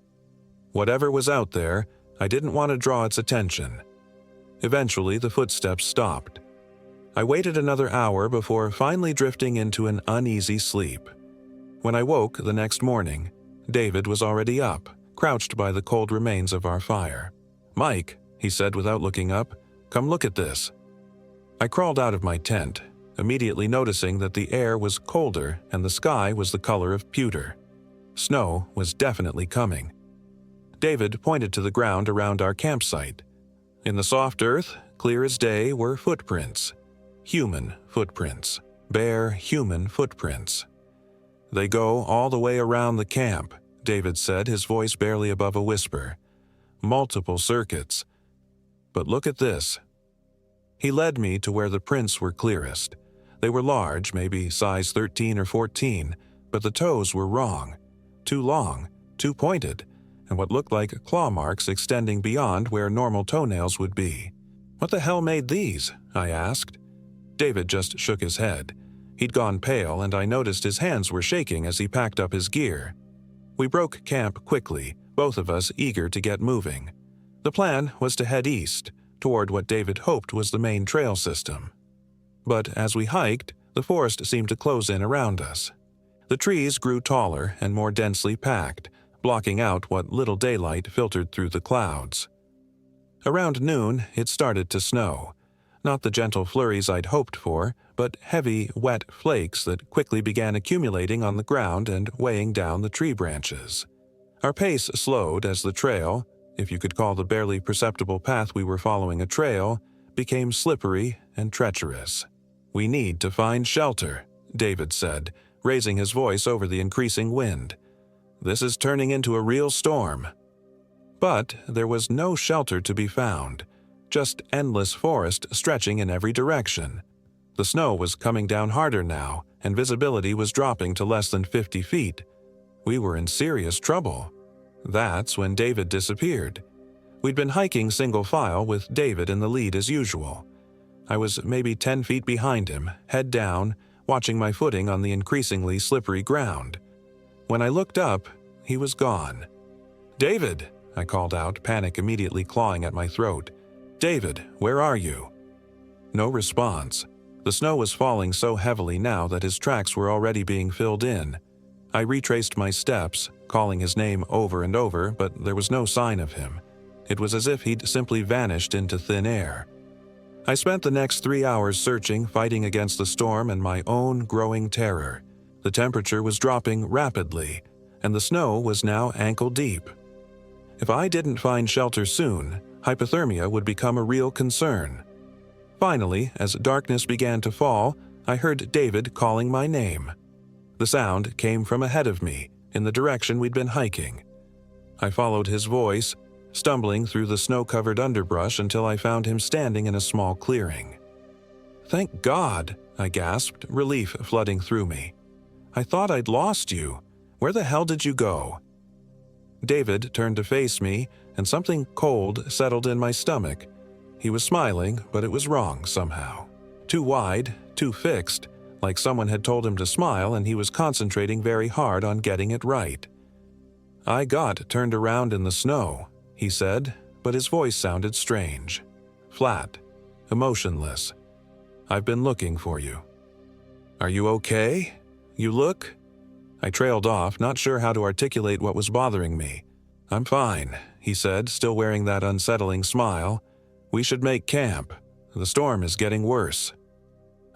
Whatever was out there, I didn't want to draw its attention. Eventually, the footsteps stopped. I waited another hour before finally drifting into an uneasy sleep. When I woke the next morning, David was already up, crouched by the cold remains of our fire. "Mike," he said without looking up, "come look at this." I crawled out of my tent, immediately noticing that the air was colder and the sky was the color of pewter. Snow was definitely coming. David pointed to the ground around our campsite. In the soft earth, clear as day, were footprints. Human footprints. Bare human footprints. "They go all the way around the camp," David said, his voice barely above a whisper. "Multiple circuits. But look at this." He led me to where the prints were clearest. They were large, maybe size 13 or 14, but the toes were wrong. Too long, too pointed, and what looked like claw marks extending beyond where normal toenails would be. "What the hell made these?" I asked. David just shook his head. He'd gone pale, and I noticed his hands were shaking as he packed up his gear. We broke camp quickly, both of us eager to get moving. The plan was to head east, toward what David hoped was the main trail system. But as we hiked, the forest seemed to close in around us. The trees grew taller and more densely packed, blocking out what little daylight filtered through the clouds. Around noon, it started to snow. Not the gentle flurries I'd hoped for, but heavy, wet flakes that quickly began accumulating on the ground and weighing down the tree branches. Our pace slowed as the trail, if you could call the barely perceptible path we were following a trail, became slippery and treacherous. "We need to find shelter," David said, raising his voice over the increasing wind. This is turning into a real storm." But there was no shelter to be found, just endless forest stretching in every direction. The snow was coming down harder now, and visibility was dropping to less than 50 feet. We were in serious trouble. That's when David disappeared. We'd been hiking single file with David in the lead as usual. I was maybe 10 feet behind him, head down, watching my footing on the increasingly slippery ground. When I looked up, he was gone. "David!" I called out, panic immediately clawing at my throat. "David, where are you?" No response. The snow was falling so heavily now that his tracks were already being filled in. I retraced my steps, calling his name over and over, but there was no sign of him. It was as if he'd simply vanished into thin air. I spent the next 3 hours searching, fighting against the storm and my own growing terror. The temperature was dropping rapidly, and the snow was now ankle-deep. If I didn't find shelter soon, hypothermia would become a real concern. Finally, as darkness began to fall, I heard David calling my name. The sound came from ahead of me, in the direction we'd been hiking. I followed his voice, stumbling through the snow-covered underbrush until I found him standing in a small clearing. "Thank God!" I gasped, relief flooding through me. "I thought I'd lost you. Where the hell did you go?" David turned to face me, and something cold settled in my stomach. He was smiling, but it was wrong somehow. Too wide, too fixed, like someone had told him to smile and he was concentrating very hard on getting it right. "I got turned around in the snow," he said, but his voice sounded strange. Flat, emotionless. "I've been looking for you." "Are you okay? You look—" I trailed off, not sure how to articulate what was bothering me. "I'm fine," he said, still wearing that unsettling smile. "We should make camp. The storm is getting worse."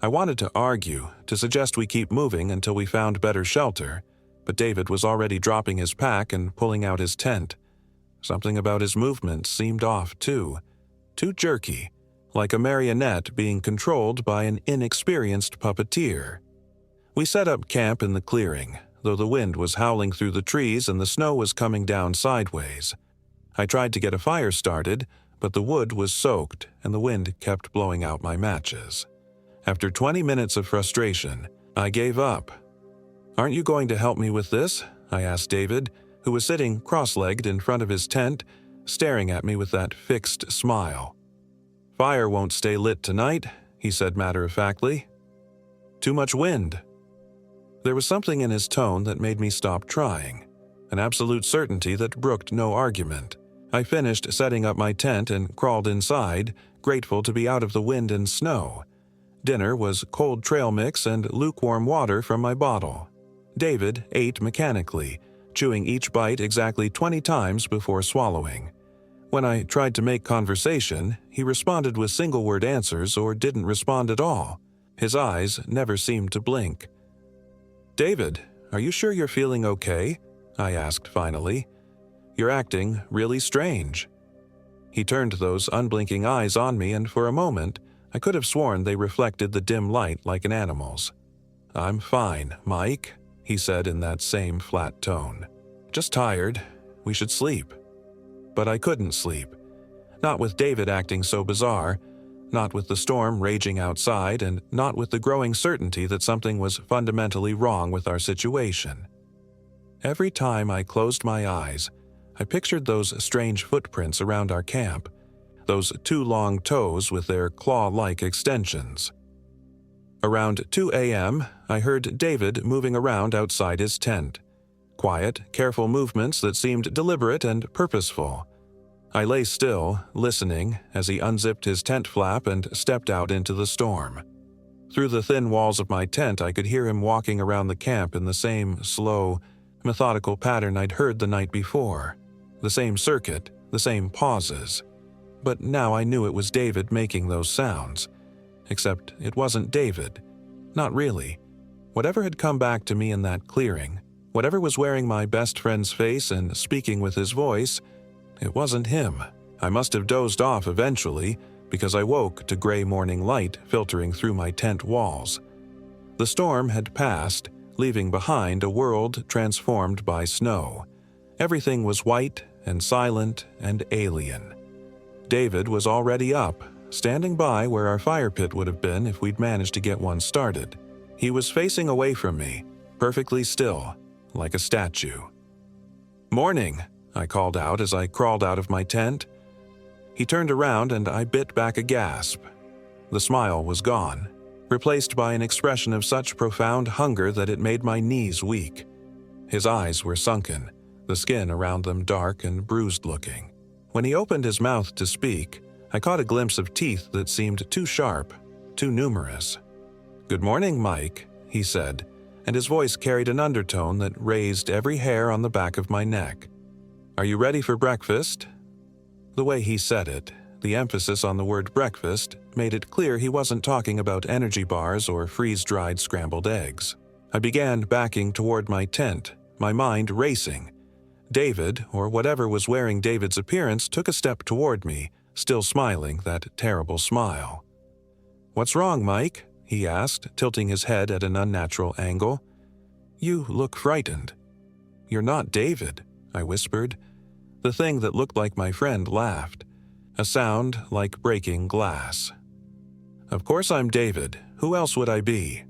I wanted to argue, to suggest we keep moving until we found better shelter, but David was already dropping his pack and pulling out his tent. Something about his movements seemed off, too. Too jerky, like a marionette being controlled by an inexperienced puppeteer. We set up camp in the clearing, though the wind was howling through the trees and the snow was coming down sideways. I tried to get a fire started, but the wood was soaked and the wind kept blowing out my matches. After 20 minutes of frustration, I gave up. "Aren't you going to help me with this?" I asked David, who was sitting cross-legged in front of his tent, staring at me with that fixed smile. "Fire won't stay lit tonight," he said matter-of-factly. "Too much wind." There was something in his tone that made me stop trying, an absolute certainty that brooked no argument. I finished setting up my tent and crawled inside, grateful to be out of the wind and snow. Dinner was cold trail mix and lukewarm water from my bottle. David ate mechanically, chewing each bite exactly 20 times before swallowing. When I tried to make conversation, he responded with single-word answers or didn't respond at all. His eyes never seemed to blink. "David, are you sure you're feeling okay?" I asked finally. "You're acting really strange." He turned those unblinking eyes on me, and for a moment, I could have sworn they reflected the dim light like an animal's. "I'm fine, Mike," he said in that same flat tone. "Just tired. We should sleep." But I couldn't sleep. Not with David acting so bizarre, not with the storm raging outside, and not with the growing certainty that something was fundamentally wrong with our situation. Every time I closed my eyes, I pictured those strange footprints around our camp, those 2 long toes with their claw-like extensions. Around 2 a.m., I heard David moving around outside his tent. Quiet, careful movements that seemed deliberate and purposeful. I lay still, listening, as he unzipped his tent flap and stepped out into the storm. Through the thin walls of my tent, I could hear him walking around the camp in the same slow, methodical pattern I'd heard the night before. The same circuit, the same pauses. But now I knew it was David making those sounds. Except it wasn't David. Not really. Whatever had come back to me in that clearing, whatever was wearing my best friend's face and speaking with his voice, it wasn't him. I must have dozed off eventually, because I woke to gray morning light filtering through my tent walls. The storm had passed, leaving behind a world transformed by snow. Everything was white and silent and alien. David was already up, standing by where our fire pit would have been if we'd managed to get one started. He was facing away from me, perfectly still, like a statue. "Morning," I called out as I crawled out of my tent. He turned around and I bit back a gasp. The smile was gone, replaced by an expression of such profound hunger that it made my knees weak. His eyes were sunken, the skin around them dark and bruised-looking. When he opened his mouth to speak, I caught a glimpse of teeth that seemed too sharp, too numerous. "Good morning, Mike," he said, and his voice carried an undertone that raised every hair on the back of my neck. "Are you ready for breakfast?" The way he said it, the emphasis on the word breakfast, made it clear he wasn't talking about energy bars or freeze-dried scrambled eggs. I began backing toward my tent, my mind racing. David, or whatever was wearing David's appearance, took a step toward me, still smiling that terrible smile. "What's wrong, Mike?" he asked, tilting his head at an unnatural angle. "You look frightened." "You're not David," I whispered. The thing that looked like my friend laughed, a sound like breaking glass. "Of course I'm David. Who else would I be?"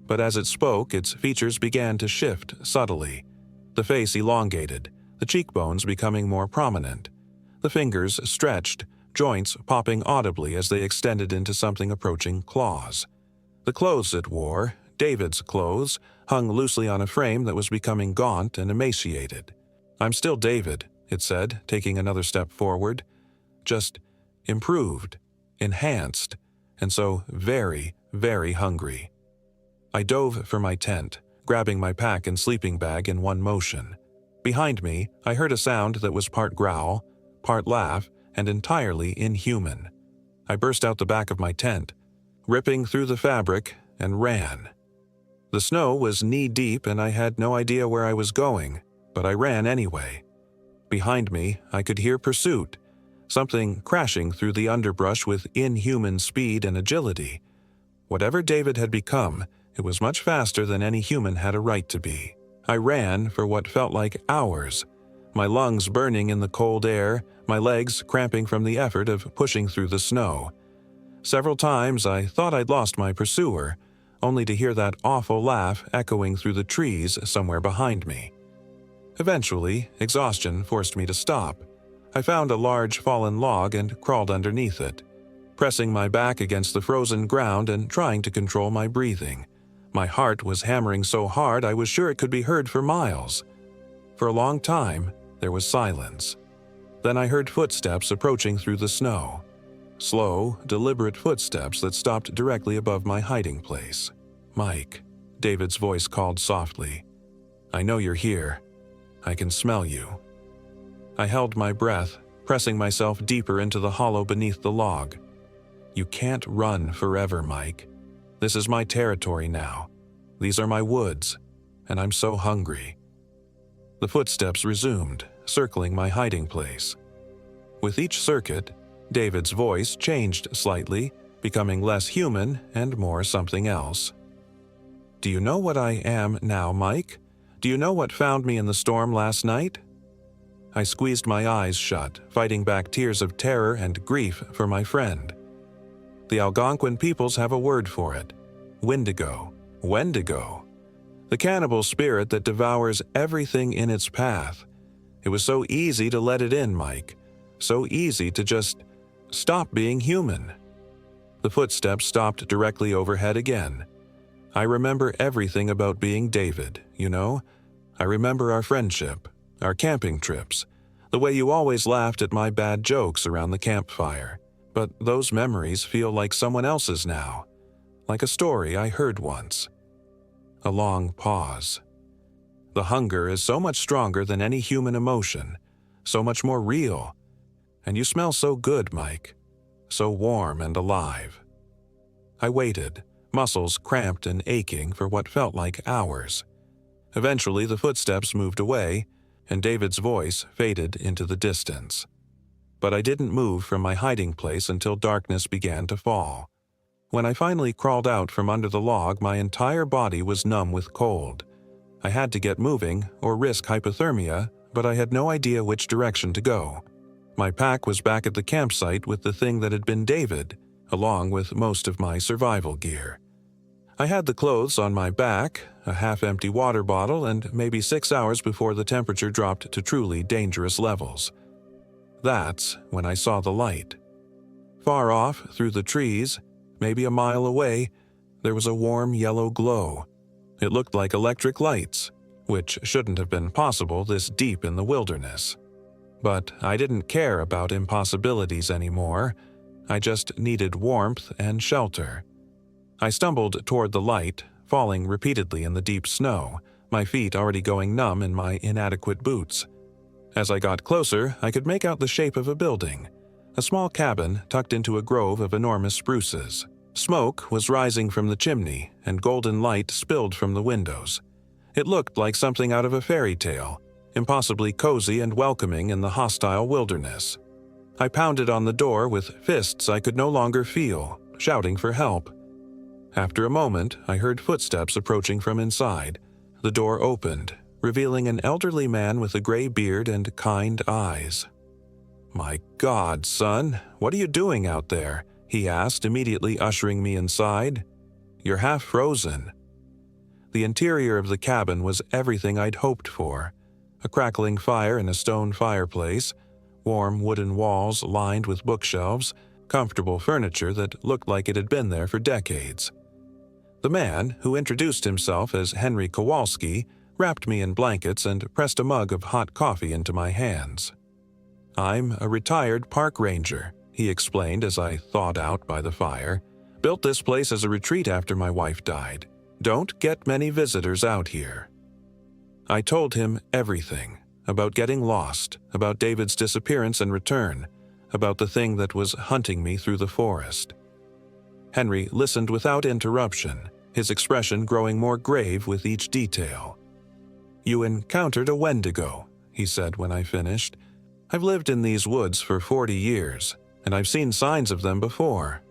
But as it spoke, its features began to shift subtly. The face elongated, the cheekbones becoming more prominent. The fingers stretched, joints popping audibly as they extended into something approaching claws. The clothes it wore, David's clothes, hung loosely on a frame that was becoming gaunt and emaciated. "I'm still David," it said, taking another step forward. "Just improved, enhanced, and so very, very hungry." I dove for my tent, grabbing my pack and sleeping bag in one motion. Behind me, I heard a sound that was part growl, part laugh, and entirely inhuman. I burst out the back of my tent, ripping through the fabric, and ran. The snow was knee-deep and I had no idea where I was going, but I ran anyway. Behind me, I could hear pursuit, something crashing through the underbrush with inhuman speed and agility. Whatever David had become, it was much faster than any human had a right to be. I ran for what felt like hours, my lungs burning in the cold air, my legs cramping from the effort of pushing through the snow. Several times I thought I'd lost my pursuer, only to hear that awful laugh echoing through the trees somewhere behind me. Eventually, exhaustion forced me to stop. I found a large fallen log and crawled underneath it, pressing my back against the frozen ground and trying to control my breathing. My heart was hammering so hard I was sure it could be heard for miles. For a long time, there was silence. Then I heard footsteps approaching through the snow. Slow, deliberate footsteps that stopped directly above my hiding place. "Mike," David's voice called softly. "I know you're here. I can smell you." I held my breath, pressing myself deeper into the hollow beneath the log. "You can't run forever, Mike. This is my territory now. These are my woods, and I'm so hungry." The footsteps resumed, circling my hiding place. With each circuit, David's voice changed slightly, becoming less human and more something else. "Do you know what I am now, Mike? Do you know what found me in the storm last night?" I squeezed my eyes shut, fighting back tears of terror and grief for my friend. The Algonquin peoples have a word for it: Wendigo. Wendigo. The cannibal spirit that devours everything in its path. It was so easy to let it in, Mike. So easy to just stop being human. The footsteps stopped directly overhead again. I remember everything about being David, you know? I remember our friendship, our camping trips, the way you always laughed at my bad jokes around the campfire. But those memories feel like someone else's now, like a story I heard once. A long pause. The hunger is so much stronger than any human emotion, so much more real. And you smell so good, Mike, so warm and alive. I waited, muscles cramped and aching for what felt like hours. Eventually, the footsteps moved away, and David's voice faded into the distance. But I didn't move from my hiding place until darkness began to fall. When I finally crawled out from under the log, my entire body was numb with cold. I had to get moving or risk hypothermia, but I had no idea which direction to go. My pack was back at the campsite with the thing that had been David, along with most of my survival gear. I had the clothes on my back, a half-empty water bottle, and maybe 6 hours before the temperature dropped to truly dangerous levels. That's when I saw the light. Far off, through the trees, maybe a mile away, there was a warm yellow glow. It looked like electric lights, which shouldn't have been possible this deep in the wilderness. But I didn't care about impossibilities anymore. I just needed warmth and shelter. I stumbled toward the light, falling repeatedly in the deep snow, my feet already going numb in my inadequate boots. As I got closer, I could make out the shape of a building, a small cabin tucked into a grove of enormous spruces. Smoke was rising from the chimney, and golden light spilled from the windows. It looked like something out of a fairy tale, impossibly cozy and welcoming in the hostile wilderness. I pounded on the door with fists I could no longer feel, shouting for help. After a moment, I heard footsteps approaching from inside. The door opened, revealing an elderly man with a gray beard and kind eyes. "My God, son, what are you doing out there?" he asked, immediately ushering me inside. "You're half frozen." The interior of the cabin was everything I'd hoped for. A crackling fire in a stone fireplace, warm wooden walls lined with bookshelves, comfortable furniture that looked like it had been there for decades. The man, who introduced himself as Henry Kowalski, wrapped me in blankets and pressed a mug of hot coffee into my hands. "I'm a retired park ranger," he explained as I thawed out by the fire. "Built this place as a retreat after my wife died. Don't get many visitors out here." I told him everything, about getting lost, about David's disappearance and return, about the thing that was hunting me through the forest. Henry listened without interruption, his expression growing more grave with each detail. "You encountered a Wendigo," he said when I finished. "I've lived in these woods for 40 years, and I've seen signs of them before.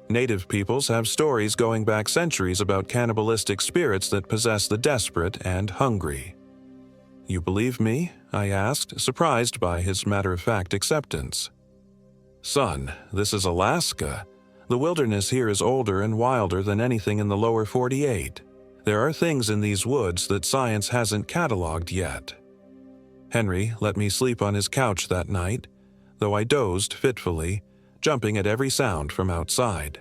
Native peoples have stories going back centuries about cannibalistic spirits that possess the desperate and hungry." "You believe me?" I asked, surprised by his matter-of-fact acceptance. "Son, this is Alaska. The wilderness here is older and wilder than anything in the lower 48. There are things in these woods that science hasn't cataloged yet." Henry let me sleep on his couch that night, though I dozed fitfully, jumping at every sound from outside.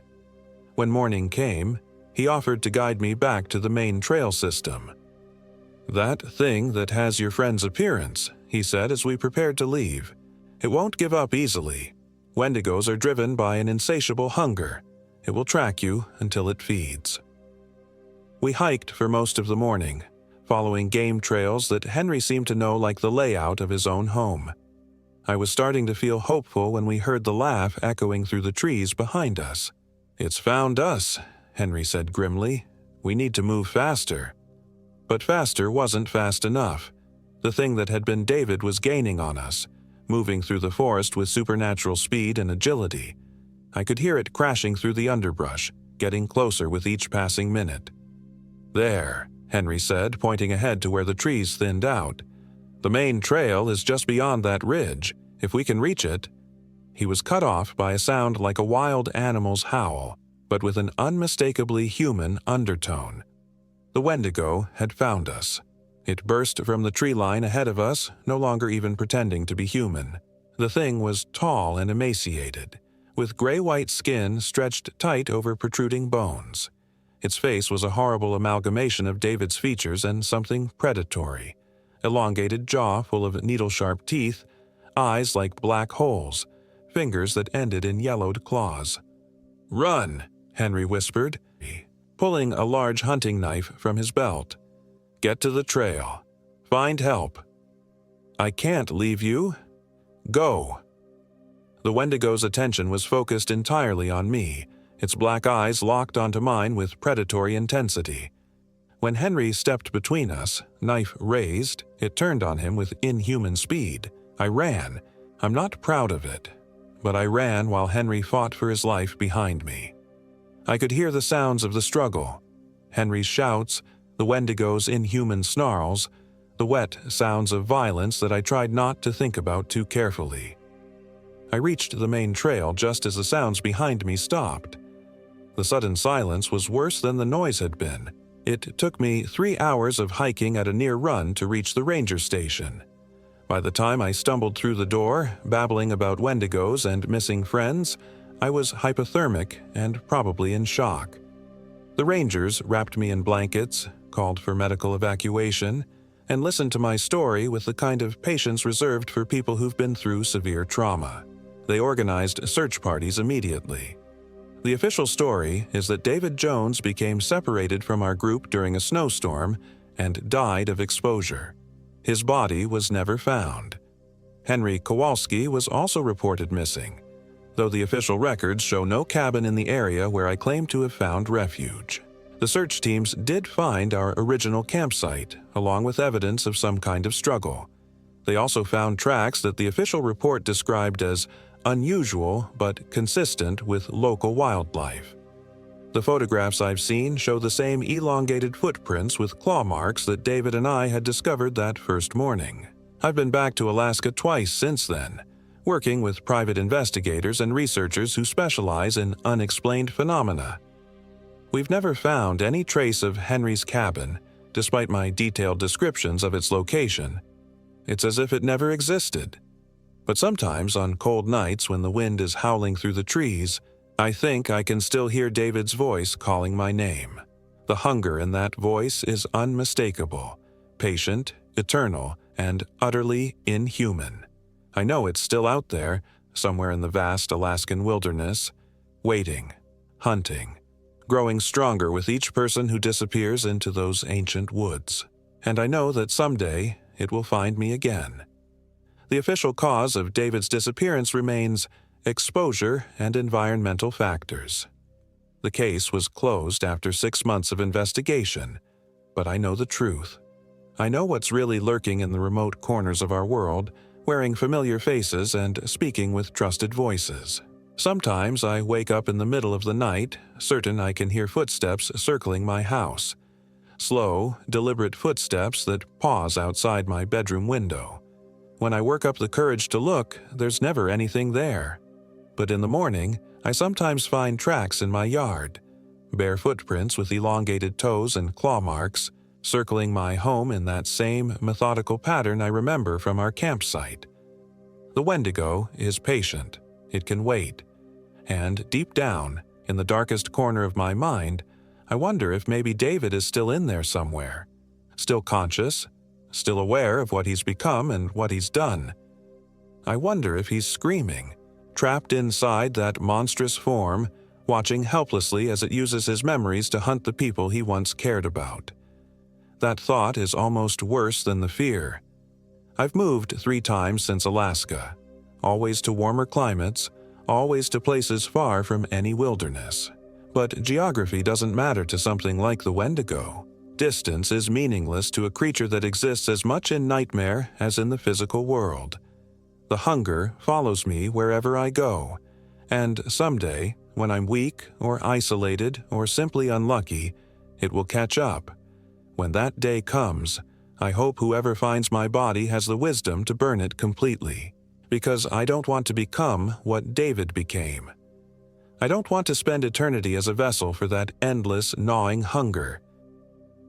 When morning came, he offered to guide me back to the main trail system. "That thing that has your friend's appearance," he said as we prepared to leave. "It won't give up easily. Wendigos are driven by an insatiable hunger. It will track you until it feeds." We hiked for most of the morning, following game trails that Henry seemed to know like the layout of his own home. I was starting to feel hopeful when we heard the laugh echoing through the trees behind us. "It's found us," Henry said grimly. "We need to move faster." But faster wasn't fast enough. The thing that had been David was gaining on us, moving through the forest with supernatural speed and agility. I could hear it crashing through the underbrush, getting closer with each passing minute. "There," Henry said, pointing ahead to where the trees thinned out. "The main trail is just beyond that ridge. If we can reach it—" He was cut off by a sound like a wild animal's howl, but with an unmistakably human undertone. The Wendigo had found us. It burst from the tree line ahead of us, no longer even pretending to be human. The thing was tall and emaciated, with gray-white skin stretched tight over protruding bones. Its face was a horrible amalgamation of David's features and something predatory. Elongated jaw full of needle-sharp teeth, eyes like black holes, fingers that ended in yellowed claws. "Run!" Henry whispered, pulling a large hunting knife from his belt. "Get to the trail. Find help." "I can't leave you. Go." The Wendigo's attention was focused entirely on me, its black eyes locked onto mine with predatory intensity. When Henry stepped between us, knife raised, it turned on him with inhuman speed. I ran. I'm not proud of it, but I ran while Henry fought for his life behind me. I could hear the sounds of the struggle: Henry's shouts, the Wendigo's inhuman snarls, the wet sounds of violence that I tried not to think about too carefully. I reached the main trail just as the sounds behind me stopped. The sudden silence was worse than the noise had been. It took me 3 hours of hiking at a near run to reach the ranger station. By the time I stumbled through the door, babbling about Wendigos and missing friends, I was hypothermic and probably in shock. The rangers wrapped me in blankets, called for medical evacuation, and listened to my story with the kind of patience reserved for people who've been through severe trauma. They organized search parties immediately. The official story is that David Jones became separated from our group during a snowstorm and died of exposure. His body was never found. Henry Kowalski was also reported missing, though the official records show no cabin in the area where I claim to have found refuge. The search teams did find our original campsite, along with evidence of some kind of struggle. They also found tracks that the official report described as unusual but consistent with local wildlife. The photographs I've seen show the same elongated footprints with claw marks that David and I had discovered that first morning. I've been back to Alaska twice since then, working with private investigators and researchers who specialize in unexplained phenomena. We've never found any trace of Henry's cabin, despite my detailed descriptions of its location. It's as if it never existed. But sometimes on cold nights when the wind is howling through the trees, I think I can still hear David's voice calling my name. The hunger in that voice is unmistakable, patient, eternal, and utterly inhuman. I know it's still out there, somewhere in the vast Alaskan wilderness, waiting, hunting, growing stronger with each person who disappears into those ancient woods. And I know that someday it will find me again. The official cause of David's disappearance remains exposure and environmental factors. The case was closed after 6 months of investigation, but I know the truth. I know what's really lurking in the remote corners of our world, wearing familiar faces and speaking with trusted voices. Sometimes I wake up in the middle of the night, certain I can hear footsteps circling my house. Slow, deliberate footsteps that pause outside my bedroom window. When I work up the courage to look, there's never anything there. But in the morning, I sometimes find tracks in my yard, bare footprints with elongated toes and claw marks, circling my home in that same methodical pattern I remember from our campsite. The Wendigo is patient. It can wait. And deep down, in the darkest corner of my mind, I wonder if maybe David is still in there somewhere, still conscious, still aware of what he's become and what he's done. I wonder if he's screaming, trapped inside that monstrous form, watching helplessly as it uses his memories to hunt the people he once cared about. That thought is almost worse than the fear. I've moved 3 times since Alaska, always to warmer climates, always to places far from any wilderness. But geography doesn't matter to something like the Wendigo. Distance is meaningless to a creature that exists as much in nightmare as in the physical world. The hunger follows me wherever I go, and someday, when I'm weak or isolated or simply unlucky, it will catch up. When that day comes, I hope whoever finds my body has the wisdom to burn it completely, because I don't want to become what David became. I don't want to spend eternity as a vessel for that endless, gnawing hunger.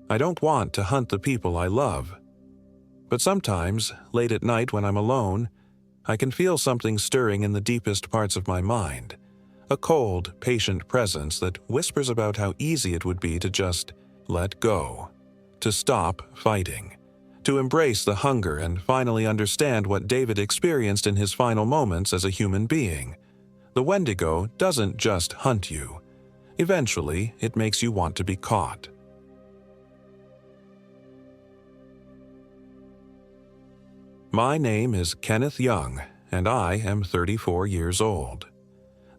I don't want to hunt the people I love. But sometimes, late at night when I'm alone, I can feel something stirring in the deepest parts of my mind, a cold, patient presence that whispers about how easy it would be to just let go, to stop fighting, to embrace the hunger and finally understand what David experienced in his final moments as a human being. The Wendigo doesn't just hunt you. Eventually, it makes you want to be caught. My name is Kenneth Young, and I am 34 years old.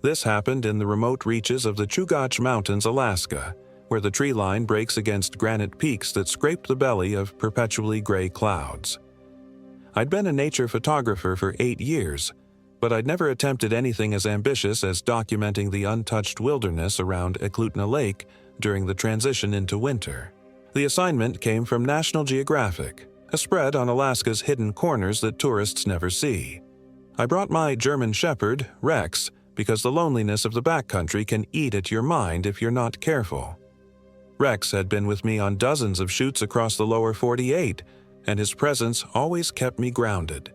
This happened in the remote reaches of the Chugach Mountains, Alaska, where the tree line breaks against granite peaks that scrape the belly of perpetually gray clouds. I'd been a nature photographer for 8 years, but I'd never attempted anything as ambitious as documenting the untouched wilderness around Eklutna Lake during the transition into winter. The assignment came from National Geographic, a spread on Alaska's hidden corners that tourists never see. I brought my German Shepherd, Rex, because the loneliness of the backcountry can eat at your mind if you're not careful. Rex had been with me on dozens of shoots across the lower 48, and his presence always kept me grounded.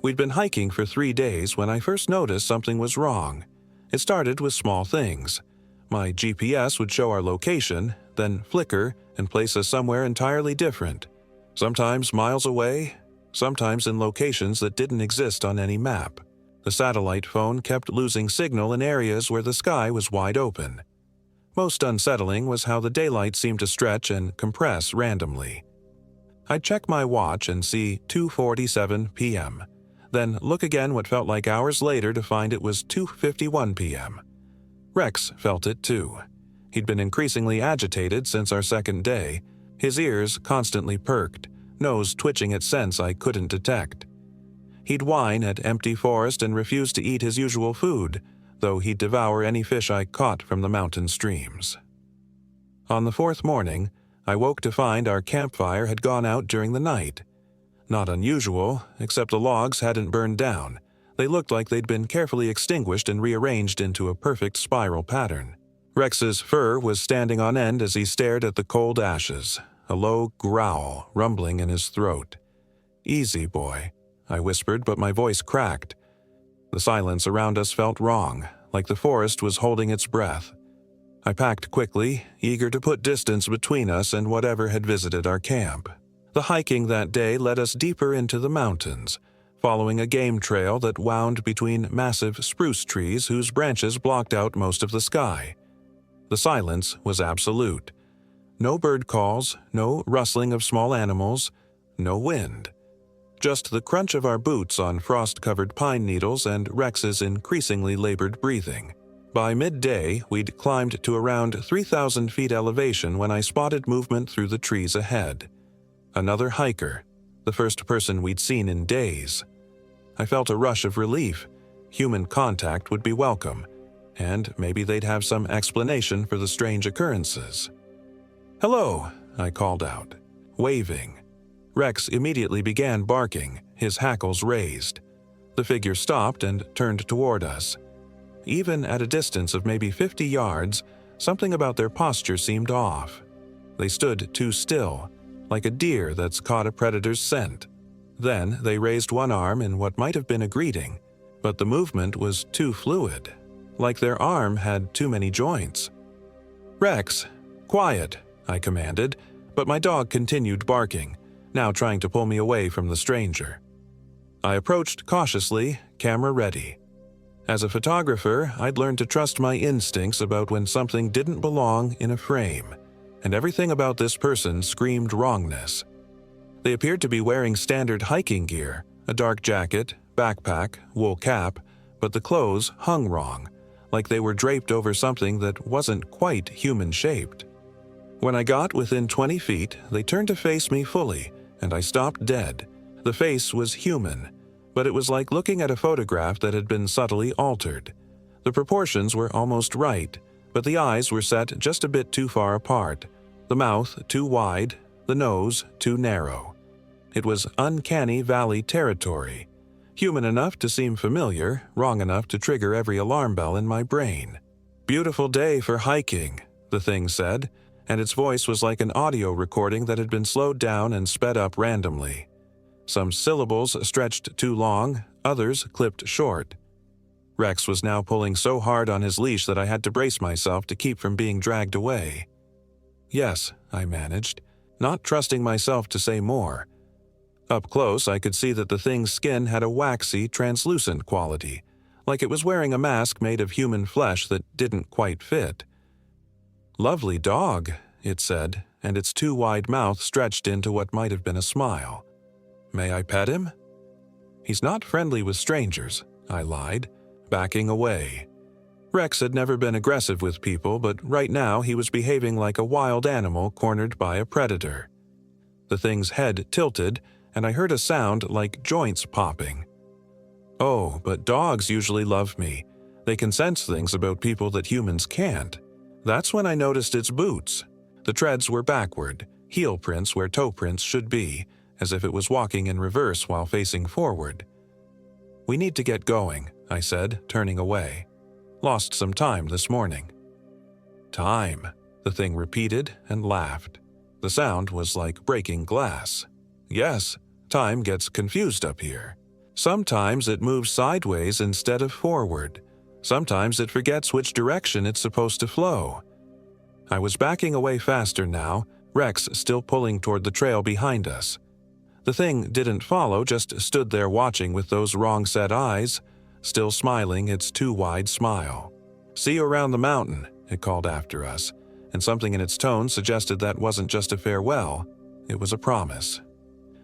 We'd been hiking for 3 days when I first noticed something was wrong. It started with small things. My GPS would show our location, then flicker and place us somewhere entirely different, sometimes miles away, sometimes in locations that didn't exist on any map. The satellite phone kept losing signal in areas where the sky was wide open. Most unsettling was how the daylight seemed to stretch and compress randomly. I'd check my watch and see 2:47 p.m., then look again what felt like hours later to find it was 2:51 p.m. Rex felt it too. He'd been increasingly agitated since our second day, his ears constantly perked, nose twitching at scents I couldn't detect. He'd whine at empty forest and refuse to eat his usual food, though he'd devour any fish I caught from the mountain streams. On the 4th morning, I woke to find our campfire had gone out during the night. Not unusual, except the logs hadn't burned down. They looked like they'd been carefully extinguished and rearranged into a perfect spiral pattern. Rex's fur was standing on end as he stared at the cold ashes, a low growl rumbling in his throat. "Easy, boy," I whispered, but my voice cracked. The silence around us felt wrong, like the forest was holding its breath. I packed quickly, eager to put distance between us and whatever had visited our camp. The hiking that day led us deeper into the mountains, following a game trail that wound between massive spruce trees whose branches blocked out most of the sky. The silence was absolute. No bird calls, no rustling of small animals, no wind. Just the crunch of our boots on frost-covered pine needles and Rex's increasingly labored breathing. By midday, we'd climbed to around 3,000 feet elevation when I spotted movement through the trees ahead. Another hiker, the first person we'd seen in days. I felt a rush of relief. Human contact would be welcome, and maybe they'd have some explanation for the strange occurrences. "Hello," I called out, waving. Rex immediately began barking, his hackles raised. The figure stopped and turned toward us. Even at a distance of maybe 50 yards, something about their posture seemed off. They stood too still, like a deer that's caught a predator's scent. Then they raised one arm in what might have been a greeting, but the movement was too fluid, like their arm had too many joints. "Rex, quiet," I commanded, but my dog continued barking, now trying to pull me away from the stranger. I approached cautiously, camera ready. As a photographer, I'd learned to trust my instincts about when something didn't belong in a frame, and everything about this person screamed wrongness. They appeared to be wearing standard hiking gear, a dark jacket, backpack, wool cap, but the clothes hung wrong, like they were draped over something that wasn't quite human-shaped. When I got within 20 feet, they turned to face me fully, and I stopped dead. The face was human, but it was like looking at a photograph that had been subtly altered. The proportions were almost right, but the eyes were set just a bit too far apart, the mouth too wide, the nose too narrow. It was uncanny valley territory, human enough to seem familiar, wrong enough to trigger every alarm bell in my brain. "Beautiful day for hiking," the thing said, and its voice was like an audio recording that had been slowed down and sped up randomly. Some syllables stretched too long, others clipped short. Rex was now pulling so hard on his leash that I had to brace myself to keep from being dragged away. "Yes," I managed, not trusting myself to say more. Up close, I could see that the thing's skin had a waxy, translucent quality, like it was wearing a mask made of human flesh that didn't quite fit. "Lovely dog," it said, and its too wide mouth stretched into what might have been a smile. "May I pet him?" "He's not friendly with strangers," I lied, backing away. Rex had never been aggressive with people, but right now he was behaving like a wild animal cornered by a predator. The thing's head tilted, and I heard a sound like joints popping. Oh, but dogs usually love me. They can sense things about people that humans can't. That's when I noticed its boots. The treads were backward, heel prints where toe prints should be, as if it was walking in reverse while facing forward. "We need to get going," I said, turning away. "Lost some time this morning." "Time," the thing repeated and laughed. The sound was like breaking glass. "Yes, time gets confused up here. Sometimes it moves sideways instead of forward. Sometimes it forgets which direction it's supposed to flow." I was backing away faster now, Rex still pulling toward the trail behind us. The thing didn't follow, just stood there watching with those wrong-set eyes, still smiling its too wide smile. "See you around the mountain," it called after us, and something in its tone suggested that wasn't just a farewell, it was a promise.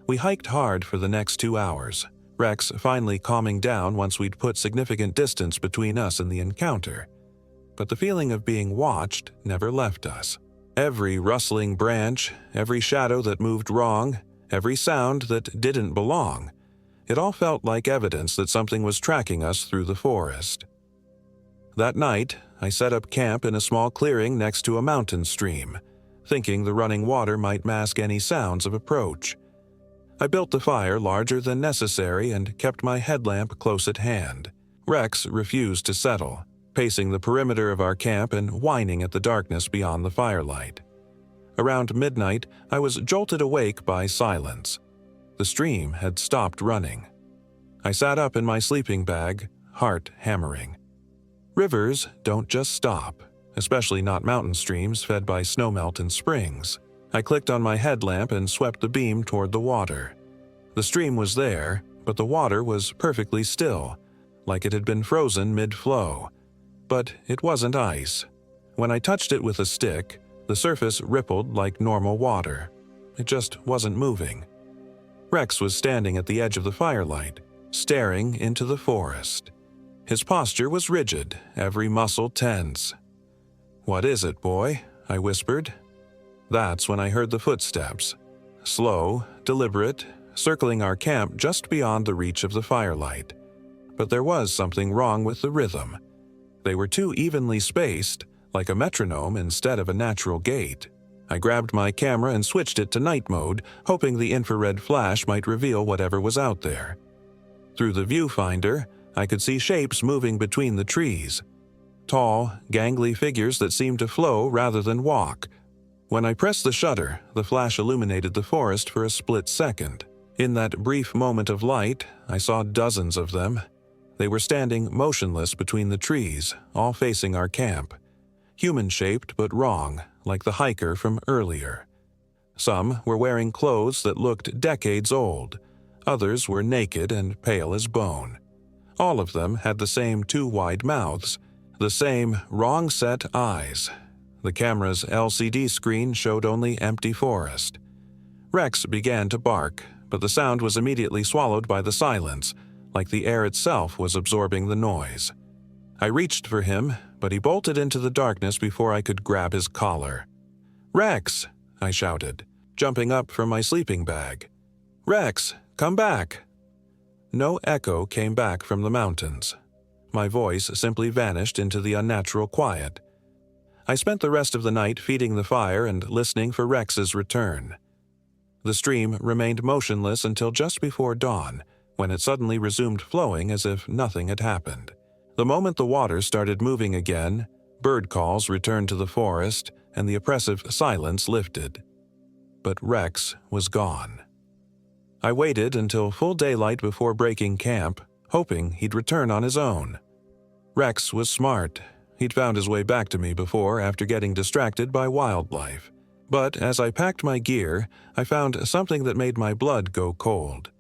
We hiked hard for the next 2 hours, Rex finally calming down once we'd put significant distance between us and the encounter. But the feeling of being watched never left us. Every rustling branch, every shadow that moved wrong, every sound that didn't belong, it all felt like evidence that something was tracking us through the forest. That night, I set up camp in a small clearing next to a mountain stream, thinking the running water might mask any sounds of approach. I built the fire larger than necessary and kept my headlamp close at hand. Rex refused to settle, pacing the perimeter of our camp and whining at the darkness beyond the firelight. Around midnight, I was jolted awake by silence. The stream had stopped running. I sat up in my sleeping bag, heart hammering. Rivers don't just stop, especially not mountain streams fed by snowmelt and springs. I clicked on my headlamp and swept the beam toward the water. The stream was there, but the water was perfectly still, like it had been frozen mid-flow. But it wasn't ice. When I touched it with a stick, the surface rippled like normal water. It just wasn't moving. Rex was standing at the edge of the firelight, staring into the forest. His posture was rigid, every muscle tense. "What is it, boy?" I whispered. That's when I heard the footsteps. Slow, deliberate, circling our camp just beyond the reach of the firelight. But there was something wrong with the rhythm. They were too evenly spaced, like a metronome instead of a natural gait. I grabbed my camera and switched it to night mode, hoping the infrared flash might reveal whatever was out there. Through the viewfinder, I could see shapes moving between the trees. Tall, gangly figures that seemed to flow rather than walk. When I pressed the shutter, the flash illuminated the forest for a split second. In that brief moment of light, I saw dozens of them. They were standing motionless between the trees, all facing our camp. Human-shaped but wrong, like the hiker from earlier. Some were wearing clothes that looked decades old. Others were naked and pale as bone. All of them had the same two wide mouths, the same wrong-set eyes. The camera's LCD screen showed only empty forest. Rex began to bark, but the sound was immediately swallowed by the silence, like the air itself was absorbing the noise. I reached for him, but he bolted into the darkness before I could grab his collar. "Rex!" I shouted, jumping up from my sleeping bag. "Rex, come back!" No echo came back from the mountains. My voice simply vanished into the unnatural quiet. I spent the rest of the night feeding the fire and listening for Rex's return. The stream remained motionless until just before dawn, when it suddenly resumed flowing as if nothing had happened. The moment the water started moving again, bird calls returned to the forest and the oppressive silence lifted. But Rex was gone. I waited until full daylight before breaking camp, hoping he'd return on his own. Rex was smart. He'd found his way back to me before after getting distracted by wildlife. But as I packed my gear, I found something that made my blood go cold.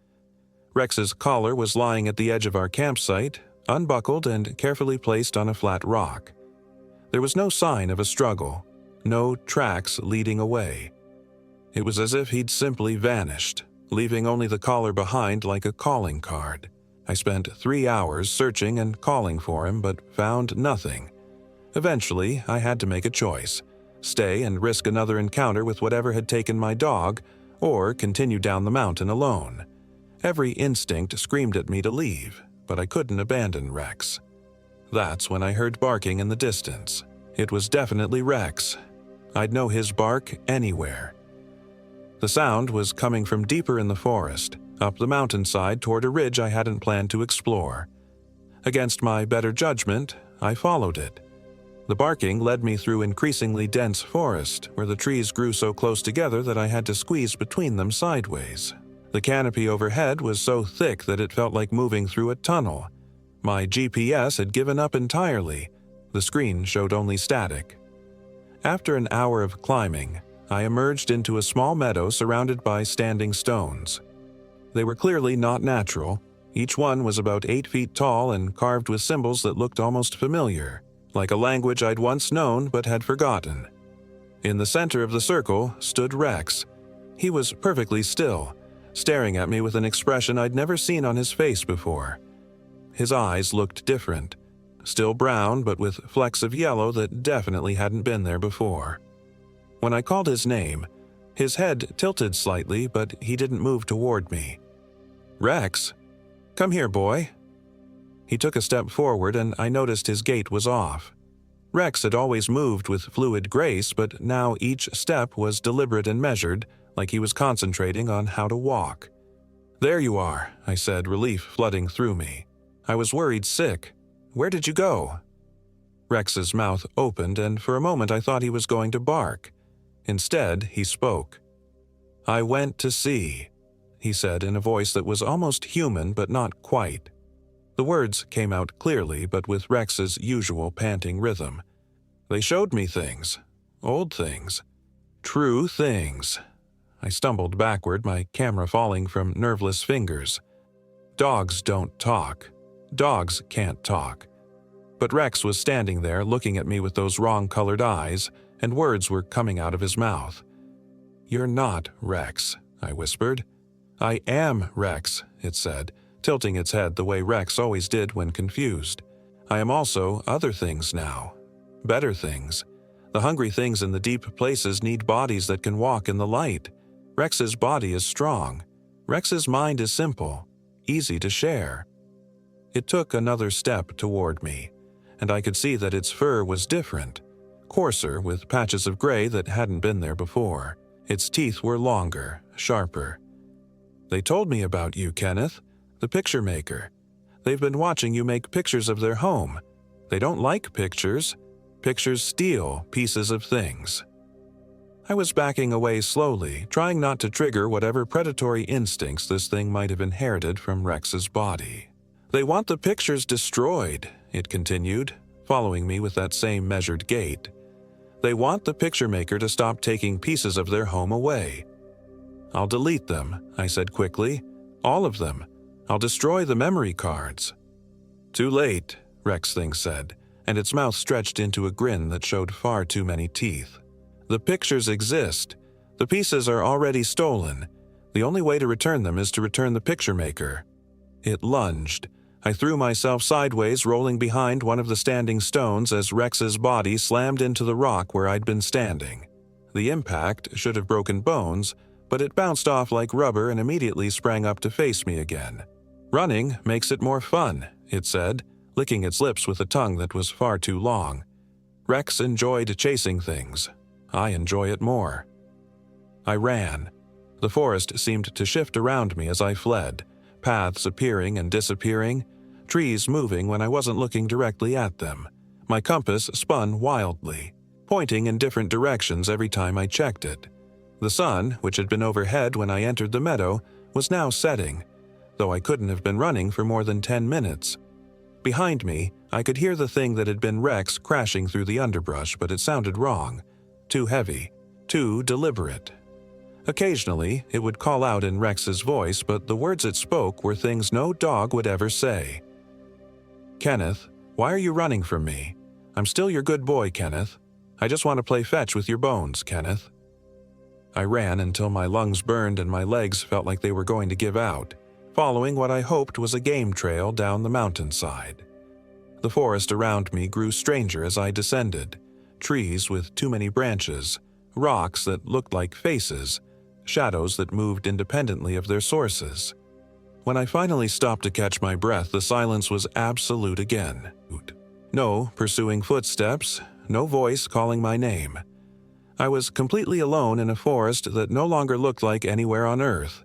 Rex's collar was lying at the edge of our campsite, unbuckled and carefully placed on a flat rock. There was no sign of a struggle, no tracks leading away. It was as if he'd simply vanished, leaving only the collar behind like a calling card. I spent 3 hours searching and calling for him, but found nothing. Eventually, I had to make a choice: stay and risk another encounter with whatever had taken my dog, or continue down the mountain alone. Every instinct screamed at me to leave, but I couldn't abandon Rex. That's when I heard barking in the distance. It was definitely Rex. I'd know his bark anywhere. The sound was coming from deeper in the forest, up the mountainside toward a ridge I hadn't planned to explore. Against my better judgment, I followed it. The barking led me through increasingly dense forest, where the trees grew so close together that I had to squeeze between them sideways. The canopy overhead was so thick that it felt like moving through a tunnel. My GPS had given up entirely. The screen showed only static. After an hour of climbing, I emerged into a small meadow surrounded by standing stones. They were clearly not natural. Each one was about 8 feet tall and carved with symbols that looked almost familiar, like a language I'd once known but had forgotten. In the center of the circle stood Rex. He was perfectly still, staring at me with an expression I'd never seen on his face before. His eyes looked different, still brown but with flecks of yellow that definitely hadn't been there before. When I called his name, his head tilted slightly, but he didn't move toward me. "Rex, come here, boy." He took a step forward and I noticed his gait was off. Rex had always moved with fluid grace, but now each step was deliberate and measured, like he was concentrating on how to walk. "There you are," I said, relief flooding through me. I was worried sick. "Where did you go?" Rex's mouth opened, and for a moment I thought he was going to bark. Instead, he spoke. "I went to see," he said in a voice that was almost human but not quite. The words came out clearly, but with Rex's usual panting rhythm. "They showed me things. Old things. True things." I stumbled backward, my camera falling from nerveless fingers. Dogs don't talk. Dogs can't talk. But Rex was standing there looking at me with those wrong-colored eyes, and words were coming out of his mouth. "You're not Rex," I whispered. "I am Rex," it said, tilting its head the way Rex always did when confused. "I am also other things now. Better things. The hungry things in the deep places need bodies that can walk in the light. Rex's body is strong. Rex's mind is simple, easy to share." It took another step toward me, and I could see that its fur was different, coarser with patches of gray that hadn't been there before. Its teeth were longer, sharper. "They told me about you, Kenneth, the picture maker. They've been watching you make pictures of their home. They don't like pictures. Pictures steal pieces of things." I was backing away slowly, trying not to trigger whatever predatory instincts this thing might have inherited from Rex's body. "They want the pictures destroyed," it continued, following me with that same measured gait. "They want the picture maker to stop taking pieces of their home away." "I'll delete them," I said quickly. "All of them. I'll destroy the memory cards." "Too late," Rex Thing said, and its mouth stretched into a grin that showed far too many teeth. "The pictures exist. The pieces are already stolen. The only way to return them is to return the picture maker." It lunged. I threw myself sideways, rolling behind one of the standing stones as Rex's body slammed into the rock where I'd been standing. The impact should have broken bones, but it bounced off like rubber and immediately sprang up to face me again. "Running makes it more fun," it said, licking its lips with a tongue that was far too long. "Rex enjoyed chasing things. I enjoy it more." I ran. The forest seemed to shift around me as I fled, paths appearing and disappearing, trees moving when I wasn't looking directly at them. My compass spun wildly, pointing in different directions every time I checked it. The sun, which had been overhead when I entered the meadow, was now setting, though I couldn't have been running for more than 10 minutes. Behind me, I could hear the thing that had been Rex crashing through the underbrush, but it sounded wrong. Too heavy. Too deliberate. Occasionally, it would call out in Rex's voice, but the words it spoke were things no dog would ever say. "Kenneth, why are you running from me? I'm still your good boy, Kenneth. I just want to play fetch with your bones, Kenneth." I ran until my lungs burned and my legs felt like they were going to give out, following what I hoped was a game trail down the mountainside. The forest around me grew stranger as I descended. Trees with too many branches, rocks that looked like faces, shadows that moved independently of their sources. When I finally stopped to catch my breath, the silence was absolute again. No pursuing footsteps, no voice calling my name. I was completely alone in a forest that no longer looked like anywhere on Earth.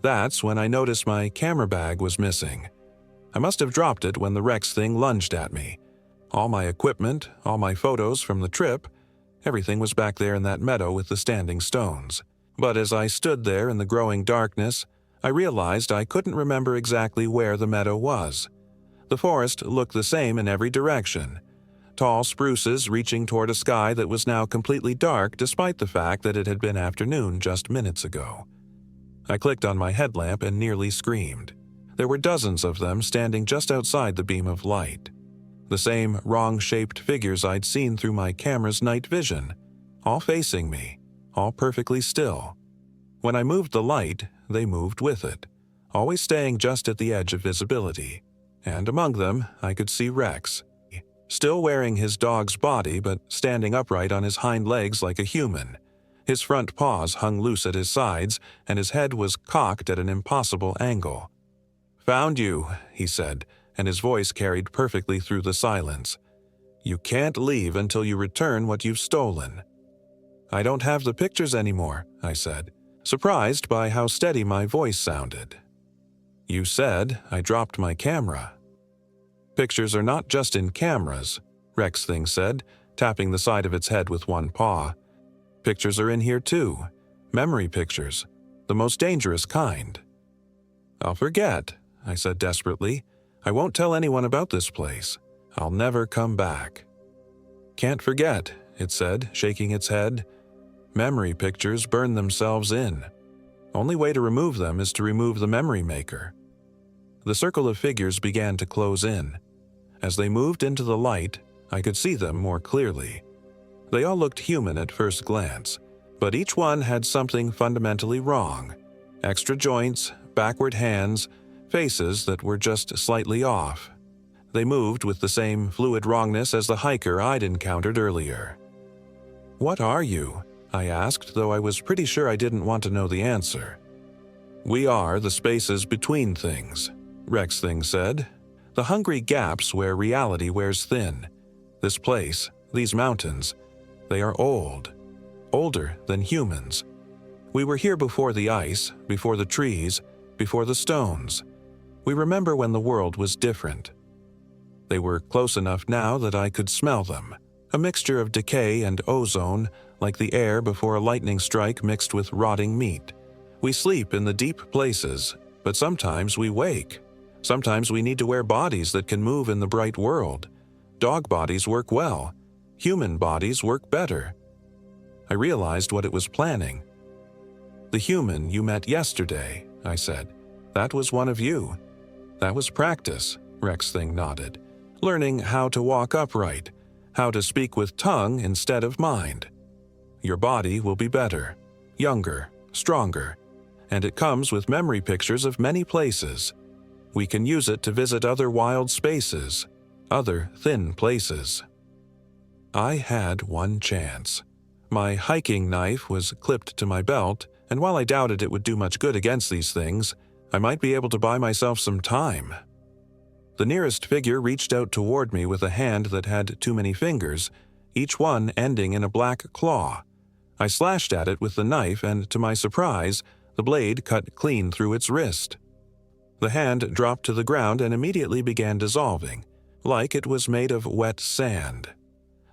That's when I noticed my camera bag was missing. I must have dropped it when the Rex thing lunged at me. All my equipment, all my photos from the trip, everything was back there in that meadow with the standing stones. But as I stood there in the growing darkness, I realized I couldn't remember exactly where the meadow was. The forest looked the same in every direction. Tall spruces reaching toward a sky that was now completely dark despite the fact that it had been afternoon just minutes ago. I clicked on my headlamp and nearly screamed. There were dozens of them standing just outside the beam of light. The same wrong-shaped figures I'd seen through my camera's night vision, all facing me, all perfectly still. When I moved the light, they moved with it, always staying just at the edge of visibility. And among them, I could see Rex, still wearing his dog's body but standing upright on his hind legs like a human. His front paws hung loose at his sides, and his head was cocked at an impossible angle. "Found you," he said, and his voice carried perfectly through the silence. "You can't leave until you return what you've stolen." "I don't have the pictures anymore," I said, surprised by how steady my voice sounded. "You said I dropped my camera." "Pictures are not just in cameras," Rex Thing said, tapping the side of its head with one paw. "Pictures are in here too. Memory pictures. The most dangerous kind." "I'll forget," I said desperately. "I won't tell anyone about this place. I'll never come back." "Can't forget," it said, shaking its head. "Memory pictures burn themselves in. Only way to remove them is to remove the memory maker." The circle of figures began to close in. As they moved into the light, I could see them more clearly. They all looked human at first glance, but each one had something fundamentally wrong. Extra joints, backward hands, faces that were just slightly off. They moved with the same fluid wrongness as the hiker I'd encountered earlier. "What are you?" I asked, though I was pretty sure I didn't want to know the answer. "We are the spaces between things," Rex Thing said. "The hungry gaps where reality wears thin. This place, these mountains, they are old. Older than humans. We were here before the ice, before the trees, before the stones. We remember when the world was different." They were close enough now that I could smell them. A mixture of decay and ozone, like the air before a lightning strike mixed with rotting meat. We sleep in the deep places, but sometimes we wake. Sometimes we need to wear bodies that can move in the bright world. Dog bodies work well. Human bodies work better. I realized what it was planning. "The human you met yesterday," I said. "That was one of you." "That was practice," Rex Thing nodded. "Learning how to walk upright, how to speak with tongue instead of mind. Your body will be better, younger, stronger, and it comes with memory pictures of many places. We can use it to visit other wild spaces, other thin places." I had one chance. My hiking knife was clipped to my belt, and while I doubted it would do much good against these things, I might be able to buy myself some time. The nearest figure reached out toward me with a hand that had too many fingers, each one ending in a black claw. I slashed at it with the knife, and to my surprise, the blade cut clean through its wrist. The hand dropped to the ground and immediately began dissolving, like it was made of wet sand.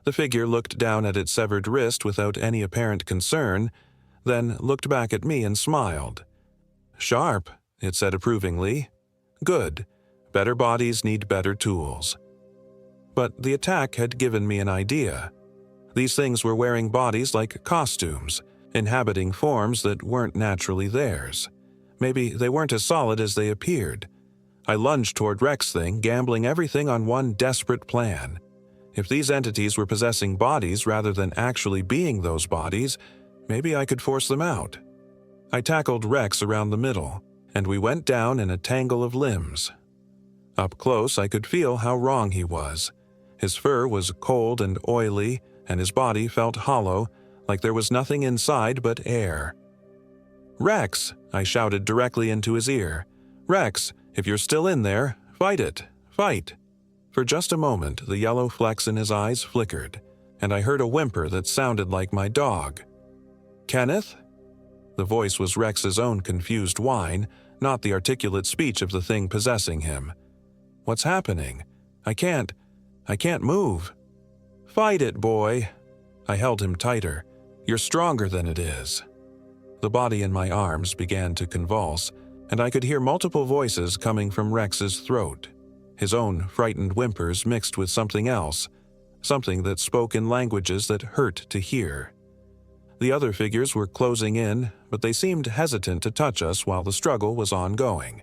The figure looked down at its severed wrist without any apparent concern, then looked back at me and smiled. "Sharp," it said approvingly. "Good. Better bodies need better tools." But the attack had given me an idea. These things were wearing bodies like costumes, inhabiting forms that weren't naturally theirs. Maybe they weren't as solid as they appeared. I lunged toward Rex Thing, gambling everything on one desperate plan. If these entities were possessing bodies rather than actually being those bodies, maybe I could force them out. I tackled Rex around the middle, and we went down in a tangle of limbs. Up close, I could feel how wrong he was. His fur was cold and oily, and his body felt hollow, like there was nothing inside but air. "Rex!" I shouted directly into his ear. Rex, if you're still in there, fight it, fight." For just a moment, the yellow flecks in his eyes flickered, and I heard a whimper that sounded like my dog. "Kenneth?" The voice was Rex's own confused whine, not the articulate speech of the thing possessing him. "What's happening? I can't move." "Fight it, boy." I held him tighter. "You're stronger than it is." The body in my arms began to convulse, and I could hear multiple voices coming from Rex's throat. His own frightened whimpers mixed with something else, something that spoke in languages that hurt to hear. The other figures were closing in, but they seemed hesitant to touch us while the struggle was ongoing.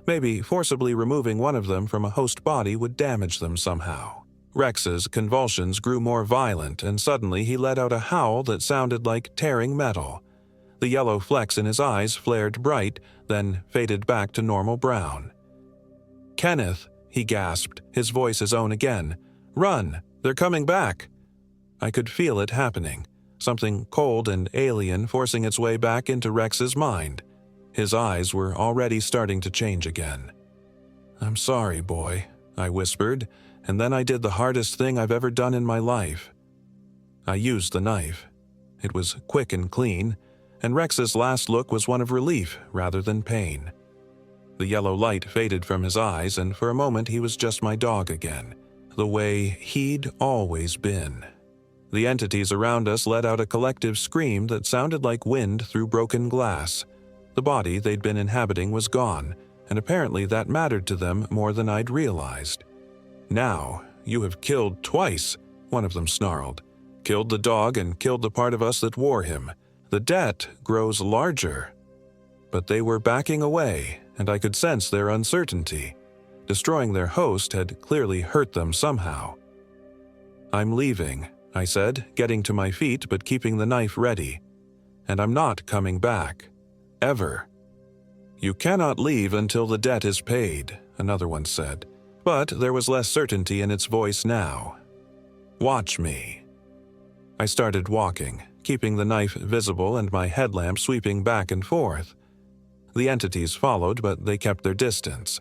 Maybe forcibly removing one of them from a host body would damage them somehow. Rex's convulsions grew more violent, and suddenly he let out a howl that sounded like tearing metal. The yellow flecks in his eyes flared bright, then faded back to normal brown. "Kenneth," he gasped, his voice his own again. "Run! They're coming back!" I could feel it happening. Something cold and alien forcing its way back into Rex's mind. His eyes were already starting to change again. "I'm sorry, boy," I whispered, and then I did the hardest thing I've ever done in my life. I used the knife. It was quick and clean, and Rex's last look was one of relief rather than pain. The yellow light faded from his eyes, and for a moment he was just my dog again, the way he'd always been. The entities around us let out a collective scream that sounded like wind through broken glass. The body they'd been inhabiting was gone, and apparently that mattered to them more than I'd realized. "Now, you have killed twice," one of them snarled. "Killed the dog and killed the part of us that wore him. The debt grows larger." But they were backing away, and I could sense their uncertainty. Destroying their host had clearly hurt them somehow. "I'm leaving," I said, getting to my feet but keeping the knife ready. "And I'm not coming back. Ever." "You cannot leave until the debt is paid," another one said, but there was less certainty in its voice now. "Watch me." I started walking, keeping the knife visible and my headlamp sweeping back and forth. The entities followed, but they kept their distance.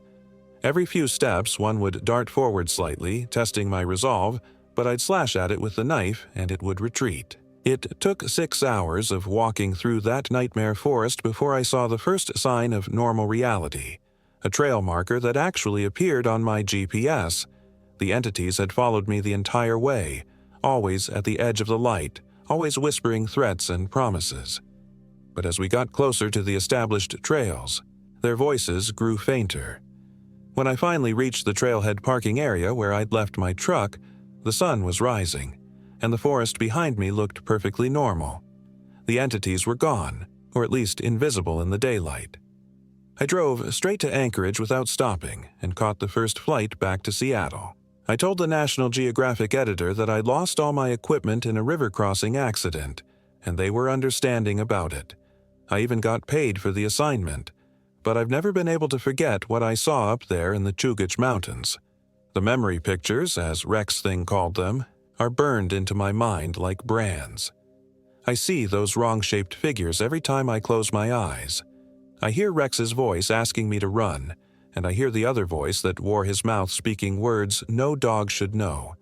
Every few steps one would dart forward slightly, testing my resolve, but I'd slash at it with the knife and it would retreat. It took 6 hours of walking through that nightmare forest before I saw the first sign of normal reality, a trail marker that actually appeared on my GPS. The entities had followed me the entire way, always at the edge of the light, always whispering threats and promises. But as we got closer to the established trails, their voices grew fainter. When I finally reached the trailhead parking area where I'd left my truck, the sun was rising, and the forest behind me looked perfectly normal. The entities were gone, or at least invisible in the daylight. I drove straight to Anchorage without stopping and caught the first flight back to Seattle. I told the National Geographic editor that I'd lost all my equipment in a river crossing accident, and they were understanding about it. I even got paid for the assignment, but I've never been able to forget what I saw up there in the Chugach Mountains. The memory pictures, as Rex Thing called them, are burned into my mind like brands. I see those wrong-shaped figures every time I close my eyes. I hear Rex's voice asking me to run, and I hear the other voice that wore his mouth speaking words no dog should know.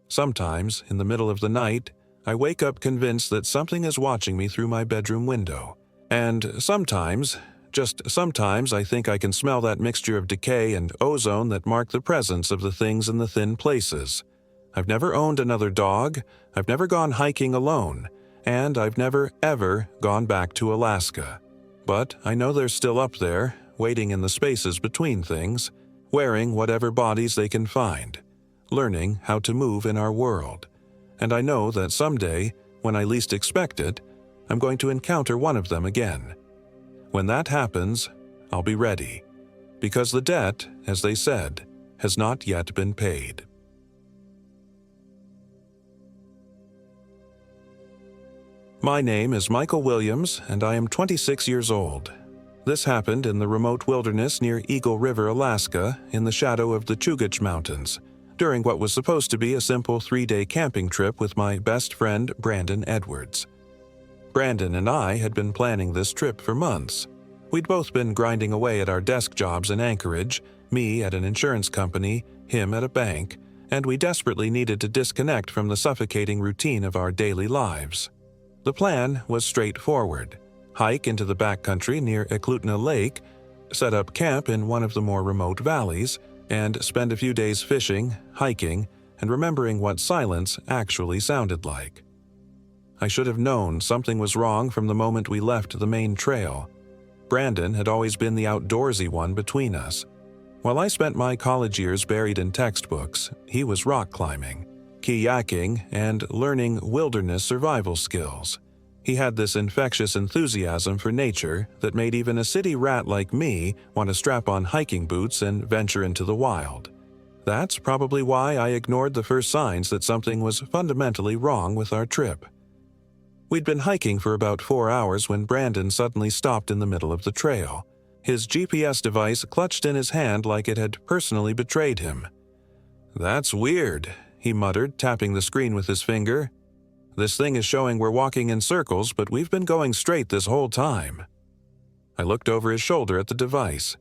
Sometimes, in the middle of the night, I wake up convinced that something is watching me through my bedroom window. And sometimes, just sometimes, I think I can smell that mixture of decay and ozone that mark the presence of the things in the thin places. I've never owned another dog, I've never gone hiking alone, and I've never, ever gone back to Alaska. But I know they're still up there, waiting in the spaces between things, wearing whatever bodies they can find, learning how to move in our world. And I know that someday, when I least expect it, I'm going to encounter one of them again. When that happens, I'll be ready, because the debt, as they said, has not yet been paid. My name is Michael Williams, and I am 26 years old. This happened in the remote wilderness near Eagle River, Alaska, in the shadow of the Chugach Mountains, during what was supposed to be a simple 3-day camping trip with my best friend, Brandon Edwards. Brandon and I had been planning this trip for months. We'd both been grinding away at our desk jobs in Anchorage, me at an insurance company, him at a bank, and we desperately needed to disconnect from the suffocating routine of our daily lives. The plan was straightforward: hike into the backcountry near Eklutna Lake, set up camp in one of the more remote valleys, and spend a few days fishing, hiking, and remembering what silence actually sounded like. I should have known something was wrong from the moment we left the main trail. Brandon had always been the outdoorsy one between us. While I spent my college years buried in textbooks, he was rock climbing, kayaking, and learning wilderness survival skills. He had this infectious enthusiasm for nature that made even a city rat like me want to strap on hiking boots and venture into the wild. That's probably why I ignored the first signs that something was fundamentally wrong with our trip. We'd been hiking for about 4 hours when Brandon suddenly stopped in the middle of the trail. His GPS device clutched in his hand like it had personally betrayed him. "That's weird," he muttered, tapping the screen with his finger. "This thing is showing we're walking in circles, but we've been going straight this whole time." I looked over his shoulder at the device.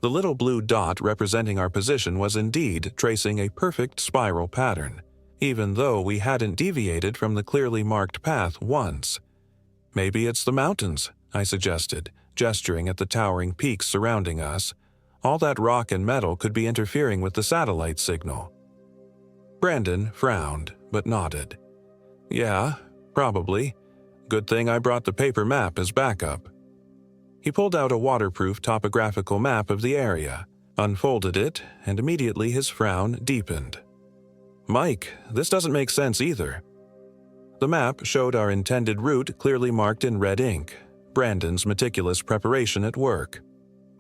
The little blue dot representing our position was indeed tracing a perfect spiral pattern, even though we hadn't deviated from the clearly marked path once. "Maybe it's the mountains," I suggested, gesturing at the towering peaks surrounding us. All that rock and metal could be interfering with the satellite signal. Brandon frowned, but nodded. "Yeah, probably. Good thing I brought the paper map as backup." He pulled out a waterproof topographical map of the area, unfolded it, and immediately his frown deepened. "Mike, this doesn't make sense either." The map showed our intended route clearly marked in red ink, Brandon's meticulous preparation at work.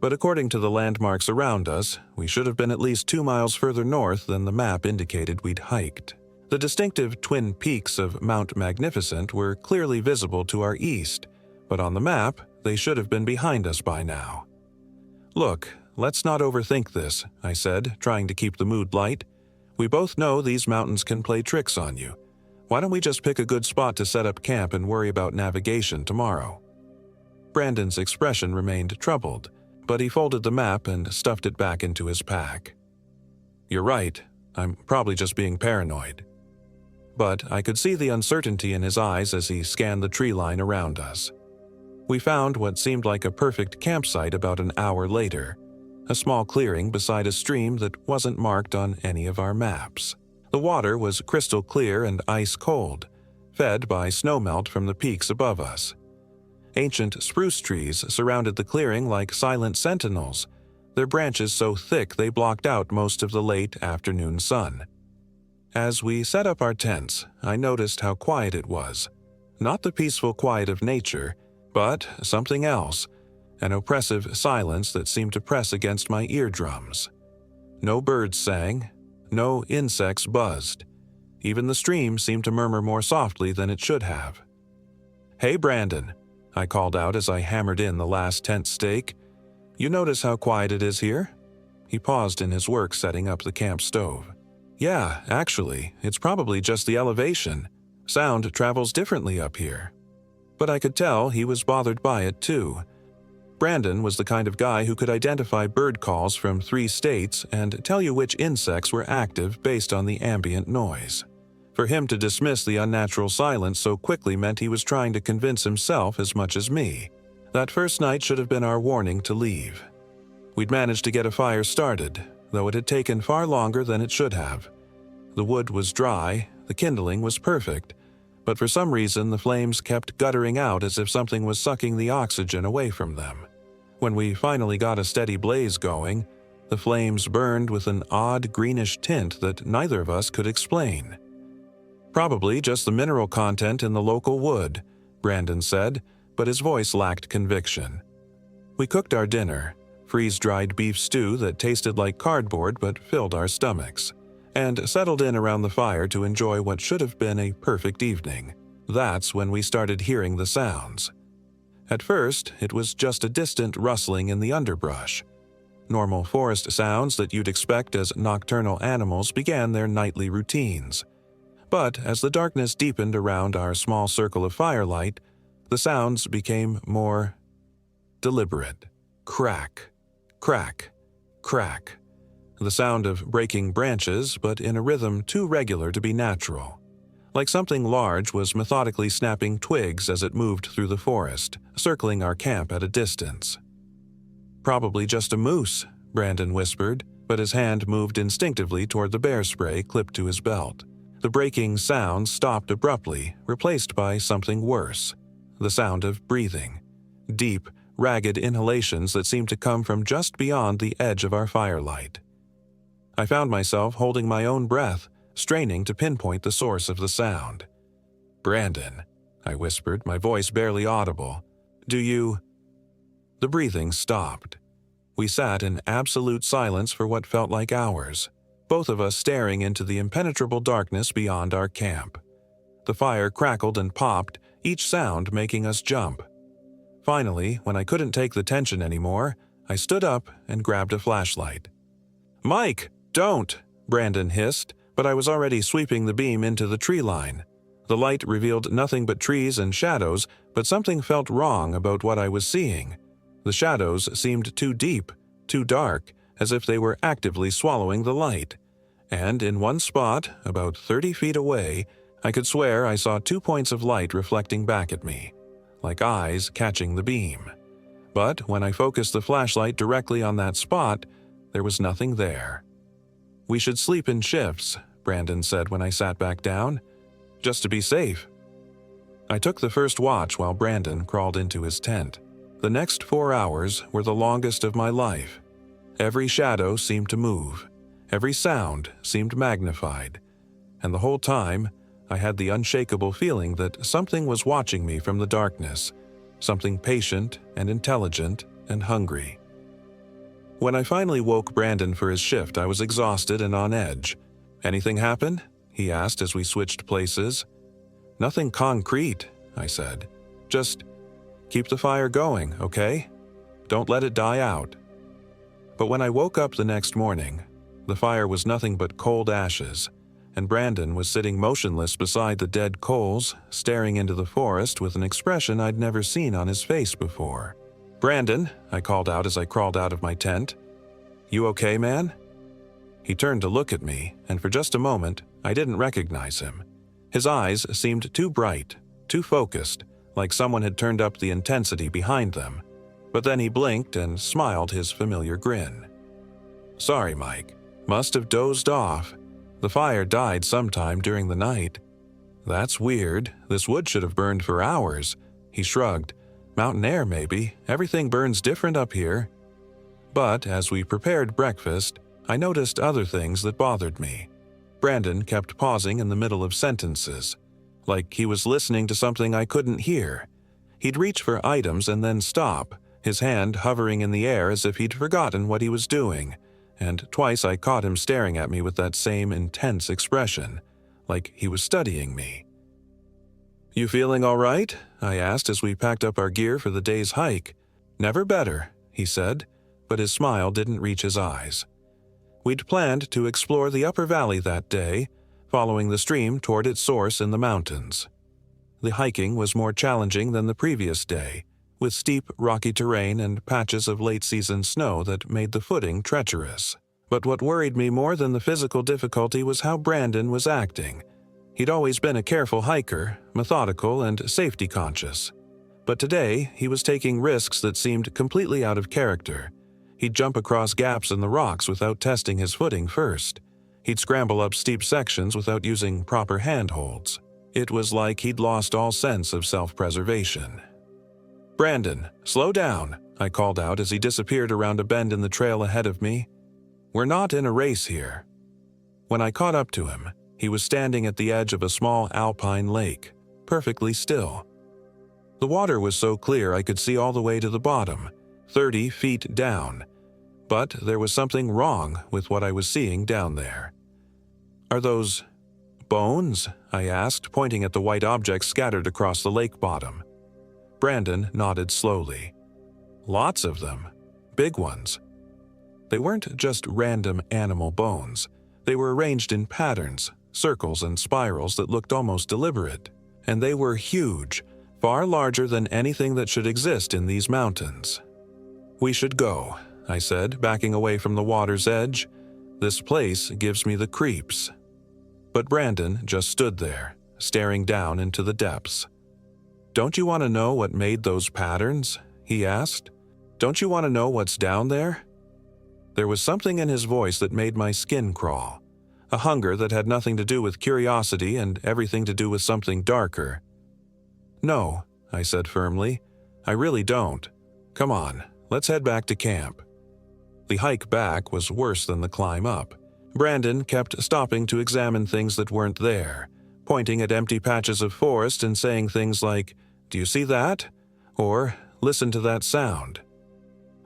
But according to the landmarks around us, we should have been at least 2 miles further north than the map indicated we'd hiked. The distinctive twin peaks of Mount Magnificent were clearly visible to our east, but on the map, they should have been behind us by now. "Look, let's not overthink this," I said, trying to keep the mood light. "We both know these mountains can play tricks on you. Why don't we just pick a good spot to set up camp and worry about navigation tomorrow?" Brandon's expression remained troubled, but he folded the map and stuffed it back into his pack. "You're right. I'm probably just being paranoid." But I could see the uncertainty in his eyes as he scanned the tree line around us. We found what seemed like a perfect campsite about an hour later, a small clearing beside a stream that wasn't marked on any of our maps. The water was crystal clear and ice cold, fed by snowmelt from the peaks above us. Ancient spruce trees surrounded the clearing like silent sentinels, their branches so thick they blocked out most of the late afternoon sun. As we set up our tents, I noticed how quiet it was. Not the peaceful quiet of nature, but something else, an oppressive silence that seemed to press against my eardrums. No birds sang, no insects buzzed. Even the stream seemed to murmur more softly than it should have. "Hey, Brandon," I called out as I hammered in the last tent stake. "You notice how quiet it is here?" He paused in his work setting up the camp stove. "Yeah, actually, it's probably just the elevation. Sound travels differently up here." But I could tell he was bothered by it too. Brandon was the kind of guy who could identify bird calls from 3 states and tell you which insects were active based on the ambient noise. For him to dismiss the unnatural silence so quickly meant he was trying to convince himself as much as me. That first night should have been our warning to leave. We'd managed to get a fire started, though it had taken far longer than it should have. The wood was dry, the kindling was perfect, but for some reason the flames kept guttering out as if something was sucking the oxygen away from them. When we finally got a steady blaze going, the flames burned with an odd greenish tint that neither of us could explain. "Probably just the mineral content in the local wood," Brandon said, but his voice lacked conviction. We cooked our dinner, freeze-dried beef stew that tasted like cardboard but filled our stomachs, and settled in around the fire to enjoy what should have been a perfect evening. That's when we started hearing the sounds. At first, it was just a distant rustling in the underbrush. Normal forest sounds that you'd expect as nocturnal animals began their nightly routines. But as the darkness deepened around our small circle of firelight, the sounds became more deliberate. Crack, crack, crack. The sound of breaking branches, but in a rhythm too regular to be natural. Like something large was methodically snapping twigs as it moved through the forest, circling our camp at a distance. "Probably just a moose," Brandon whispered, but his hand moved instinctively toward the bear spray clipped to his belt. The breaking sound stopped abruptly, replaced by something worse. The sound of breathing. Deep, ragged inhalations that seemed to come from just beyond the edge of our firelight. I found myself holding my own breath, straining to pinpoint the source of the sound. "Brandon," I whispered, my voice barely audible. "Do you—" The breathing stopped. We sat in absolute silence for what felt like hours, both of us staring into the impenetrable darkness beyond our camp. The fire crackled and popped, each sound making us jump. Finally, when I couldn't take the tension anymore, I stood up and grabbed a flashlight. "Mike, don't!" Brandon hissed, but I was already sweeping the beam into the tree line. The light revealed nothing but trees and shadows, but something felt wrong about what I was seeing. The shadows seemed too deep, too dark, as if they were actively swallowing the light. And in one spot, about 30 feet away, I could swear I saw 2 points of light reflecting back at me, like eyes catching the beam. But when I focused the flashlight directly on that spot, there was nothing there. "We should sleep in shifts," Brandon said when I sat back down, "just to be safe." I took the first watch while Brandon crawled into his tent. The next 4 hours were the longest of my life. Every shadow seemed to move. Every sound seemed magnified. And the whole time, I had the unshakable feeling that something was watching me from the darkness, something patient and intelligent and hungry. When I finally woke Brandon for his shift, I was exhausted and on edge. "Anything happen?" he asked as we switched places. "Nothing concrete," I said. "Just keep the fire going, okay? Don't let it die out." But when I woke up the next morning, the fire was nothing but cold ashes, and Brandon was sitting motionless beside the dead coals, staring into the forest with an expression I'd never seen on his face before. "Brandon," I called out as I crawled out of my tent. "You okay, man?" He turned to look at me, and for just a moment, I didn't recognize him. His eyes seemed too bright, too focused, like someone had turned up the intensity behind them. But then he blinked and smiled his familiar grin. "Sorry, Mike. Must have dozed off. The fire died sometime during the night." "That's weird. This wood should have burned for hours." He shrugged. "Mountain air, maybe. Everything burns different up here." But as we prepared breakfast, I noticed other things that bothered me. Brandon kept pausing in the middle of sentences, like he was listening to something I couldn't hear. He'd reach for items and then stop, his hand hovering in the air as if he'd forgotten what he was doing, and twice I caught him staring at me with that same intense expression, like he was studying me. "You feeling all right?" I asked as we packed up our gear for the day's hike. "Never better," he said, but his smile didn't reach his eyes. We'd planned to explore the upper valley that day, following the stream toward its source in the mountains. The hiking was more challenging than the previous day, with steep, rocky terrain and patches of late-season snow that made the footing treacherous. But what worried me more than the physical difficulty was how Brandon was acting. He'd always been a careful hiker, methodical and safety-conscious. But today, he was taking risks that seemed completely out of character. He'd jump across gaps in the rocks without testing his footing first. He'd scramble up steep sections without using proper handholds. It was like he'd lost all sense of self-preservation. "Brandon, slow down," I called out as he disappeared around a bend in the trail ahead of me. "We're not in a race here." When I caught up to him, he was standing at the edge of a small alpine lake, perfectly still. The water was so clear I could see all the way to the bottom, 30 feet down. But there was something wrong with what I was seeing down there. "Are those bones?" I asked, pointing at the white objects scattered across the lake bottom. Brandon nodded slowly. "Lots of them. Big ones." They weren't just random animal bones. They were arranged in patterns, circles and spirals that looked almost deliberate. And they were huge, far larger than anything that should exist in these mountains. "We should go," I said, backing away from the water's edge. "This place gives me the creeps." But Brandon just stood there, staring down into the depths. "Don't you want to know what made those patterns?" he asked. "Don't you want to know what's down there?" There was something in his voice that made my skin crawl, a hunger that had nothing to do with curiosity and everything to do with something darker. "No," I said firmly, "I really don't. Come on, let's head back to camp." The hike back was worse than the climb up. Brandon kept stopping to examine things that weren't there, pointing at empty patches of forest and saying things like, "Do you see that?" or "Listen to that sound."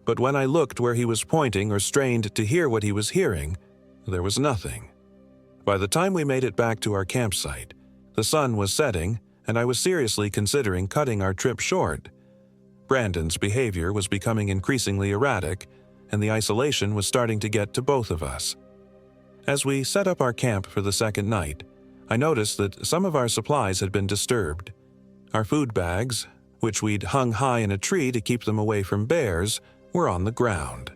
But when I looked where he was pointing or strained to hear what he was hearing, there was nothing. By the time we made it back to our campsite, the sun was setting, and I was seriously considering cutting our trip short. Brandon's behavior was becoming increasingly erratic, and the isolation was starting to get to both of us. As we set up our camp for the second night, I noticed that some of our supplies had been disturbed. Our food bags, which we'd hung high in a tree to keep them away from bears, were on the ground.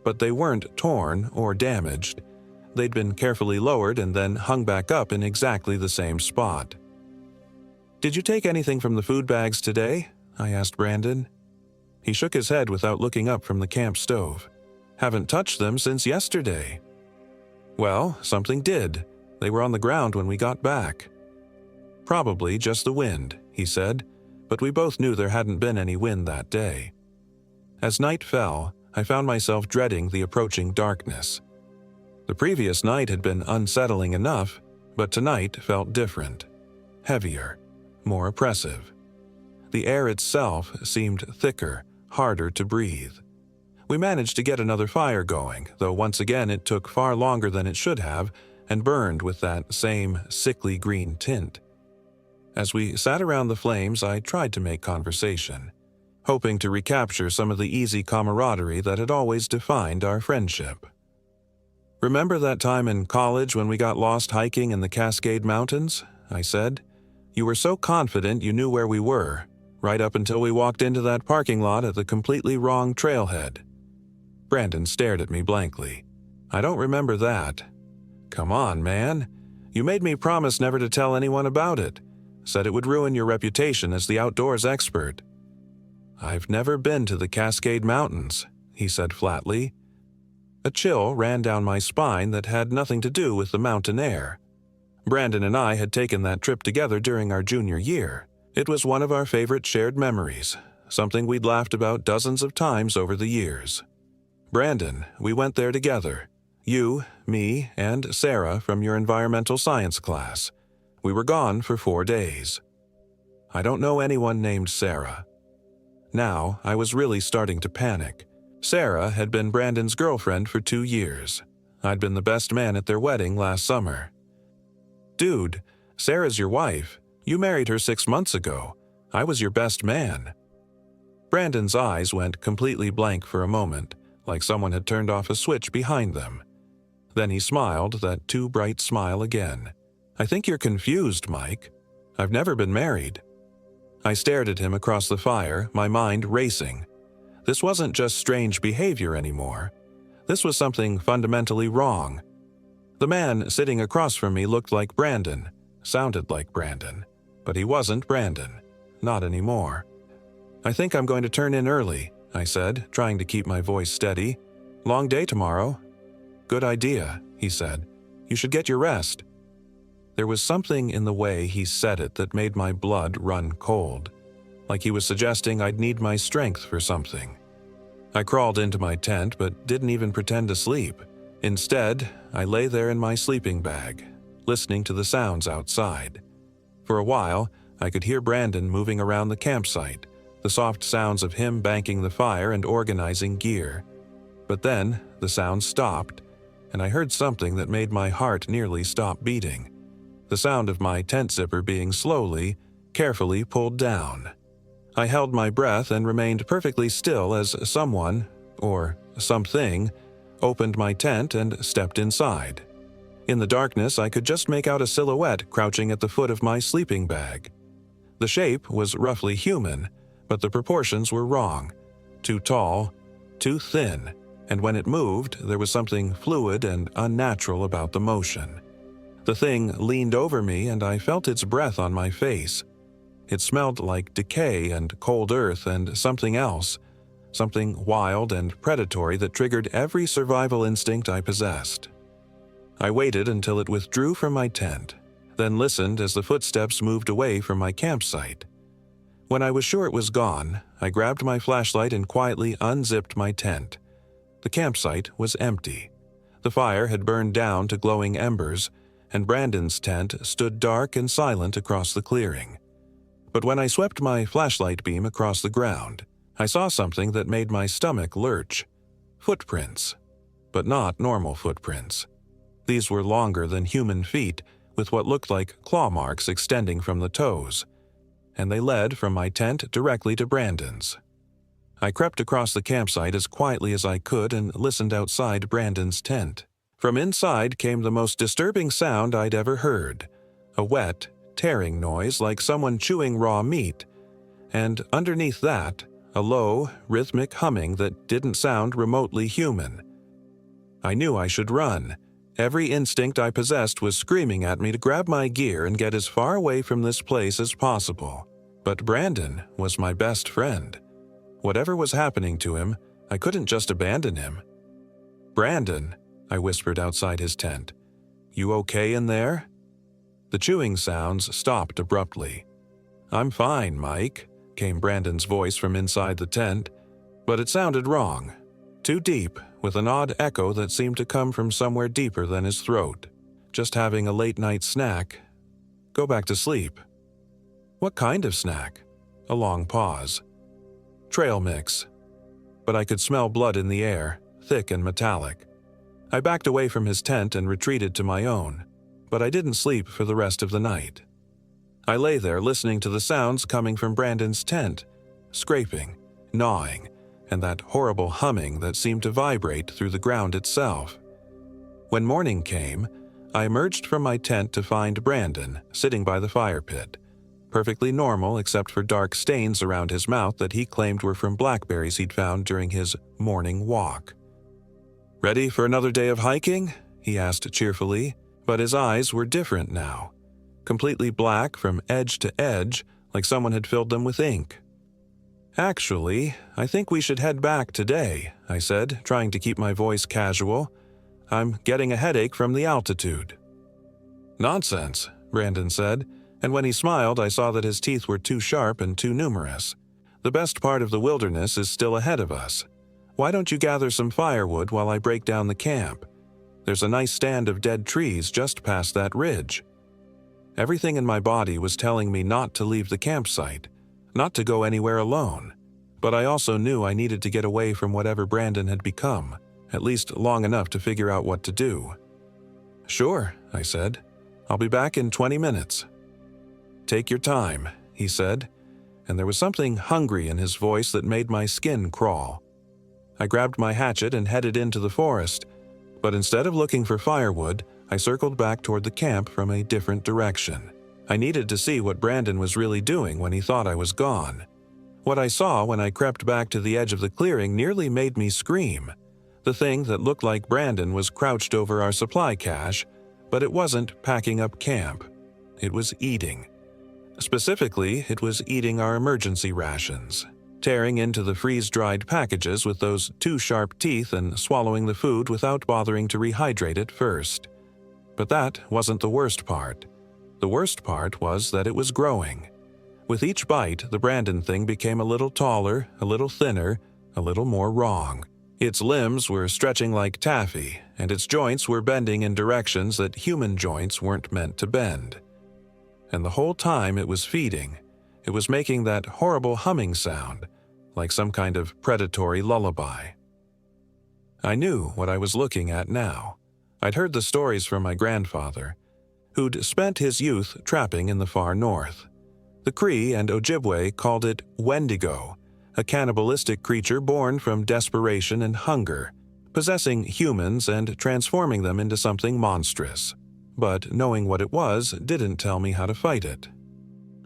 But they weren't torn or damaged. They'd been carefully lowered and then hung back up in exactly the same spot. "Did you take anything from the food bags today?" I asked Brandon. He shook his head without looking up from the camp stove. "Haven't touched them since yesterday." "Well, something did. They were on the ground when we got back." "Probably just the wind," he said, but we both knew there hadn't been any wind that day. As night fell, I found myself dreading the approaching darkness. The previous night had been unsettling enough, but tonight felt different. Heavier, more oppressive. The air itself seemed thicker, harder to breathe. We managed to get another fire going, though once again it took far longer than it should have and burned with that same sickly green tint. As we sat around the flames, I tried to make conversation, hoping to recapture some of the easy camaraderie that had always defined our friendship. "Remember that time in college when we got lost hiking in the Cascade Mountains?" I said. "You were so confident you knew where we were, right up until we walked into that parking lot at the completely wrong trailhead." Brandon stared at me blankly. "I don't remember that." "Come on, man. You made me promise never to tell anyone about it. Said it would ruin your reputation as the outdoors expert." "I've never been to the Cascade Mountains," he said flatly. A chill ran down my spine that had nothing to do with the mountain air. Brandon and I had taken that trip together during our junior year. It was one of our favorite shared memories, something we'd laughed about dozens of times over the years. "Brandon, we went there together. You, me, and Sarah from your environmental science class. We were gone for 4 days." I don't know anyone named Sarah. Now, I was really starting to panic. Sarah had been Brandon's girlfriend for 2 years. I'd been the best man at their wedding last summer. "Dude, Sarah's your wife. You married her 6 months ago. I was your best man." Brandon's eyes went completely blank for a moment, like someone had turned off a switch behind them. Then he smiled that too bright smile again. "I think you're confused, Mike. I've never been married." I stared at him across the fire, my mind racing. This wasn't just strange behavior anymore. This was something fundamentally wrong. The man sitting across from me looked like Brandon, sounded like Brandon, but he wasn't Brandon. Not anymore. "I think I'm going to turn in early," I said, trying to keep my voice steady. "Long day tomorrow." "Good idea," he said. "You should get your rest." There was something in the way he said it that made my blood run cold, like he was suggesting I'd need my strength for something. I crawled into my tent but didn't even pretend to sleep. Instead, I lay there in my sleeping bag, listening to the sounds outside. For a while, I could hear Brandon moving around the campsite, the soft sounds of him banking the fire and organizing gear. But then, the sounds stopped, and I heard something that made my heart nearly stop beating. The sound of my tent zipper being slowly, carefully pulled down. I held my breath and remained perfectly still as someone, or something, opened my tent and stepped inside. In the darkness, I could just make out a silhouette crouching at the foot of my sleeping bag. The shape was roughly human, but the proportions were wrong. Too tall, too thin, and when it moved, there was something fluid and unnatural about the motion. The thing leaned over me and I felt its breath on my face. It smelled like decay and cold earth and something else, something wild and predatory that triggered every survival instinct I possessed. I waited until it withdrew from my tent, then listened as the footsteps moved away from my campsite. When I was sure it was gone, I grabbed my flashlight and quietly unzipped my tent. The campsite was empty. The fire had burned down to glowing embers, and Brandon's tent stood dark and silent across the clearing. But when I swept my flashlight beam across the ground, I saw something that made my stomach lurch. Footprints. But not normal footprints. These were longer than human feet, with what looked like claw marks extending from the toes, and they led from my tent directly to Brandon's. I crept across the campsite as quietly as I could and listened outside Brandon's tent. From inside came the most disturbing sound I'd ever heard, a wet, tearing noise like someone chewing raw meat, and underneath that, a low, rhythmic humming that didn't sound remotely human. I knew I should run. Every instinct I possessed was screaming at me to grab my gear and get as far away from this place as possible. But Brandon was my best friend. Whatever was happening to him, I couldn't just abandon him. "Brandon," I whispered outside his tent. "You okay in there?" The chewing sounds stopped abruptly. "I'm fine, Mike," came Brandon's voice from inside the tent, but it sounded wrong. Too deep, with an odd echo that seemed to come from somewhere deeper than his throat. "Just having a late-night snack. Go back to sleep." "What kind of snack?" A long pause. "Trail mix." But I could smell blood in the air, thick and metallic. I backed away from his tent and retreated to my own, but I didn't sleep for the rest of the night. I lay there listening to the sounds coming from Brandon's tent, scraping, gnawing, and that horrible humming that seemed to vibrate through the ground itself. When morning came, I emerged from my tent to find Brandon sitting by the fire pit, perfectly normal except for dark stains around his mouth that he claimed were from blackberries he'd found during his morning walk. "Ready for another day of hiking?" he asked cheerfully, but his eyes were different now, completely black from edge to edge, like someone had filled them with ink. "Actually, I think we should head back today," I said, trying to keep my voice casual. "I'm getting a headache from the altitude." "Nonsense," Brandon said, and when he smiled I saw that his teeth were too sharp and too numerous. "The best part of the wilderness is still ahead of us. Why don't you gather some firewood while I break down the camp? There's a nice stand of dead trees just past that ridge." Everything in my body was telling me not to leave the campsite, not to go anywhere alone, but I also knew I needed to get away from whatever Brandon had become, at least long enough to figure out what to do. "Sure," I said. "I'll be back in 20 minutes. "Take your time," he said, and there was something hungry in his voice that made my skin crawl. I grabbed my hatchet and headed into the forest, but instead of looking for firewood, I circled back toward the camp from a different direction. I needed to see what Brandon was really doing when he thought I was gone. What I saw when I crept back to the edge of the clearing nearly made me scream. The thing that looked like Brandon was crouched over our supply cache, but it wasn't packing up camp. It was eating. Specifically, it was eating our emergency rations, tearing into the freeze-dried packages with those too sharp teeth and swallowing the food without bothering to rehydrate it first. But that wasn't the worst part. The worst part was that it was growing. With each bite, the Brandon thing became a little taller, a little thinner, a little more wrong. Its limbs were stretching like taffy, and its joints were bending in directions that human joints weren't meant to bend. And the whole time it was feeding, it was making that horrible humming sound, like some kind of predatory lullaby. I knew what I was looking at now. I'd heard the stories from my grandfather, who'd spent his youth trapping in the far north. The Cree and Ojibwe called it Wendigo, a cannibalistic creature born from desperation and hunger, possessing humans and transforming them into something monstrous. But knowing what it was didn't tell me how to fight it.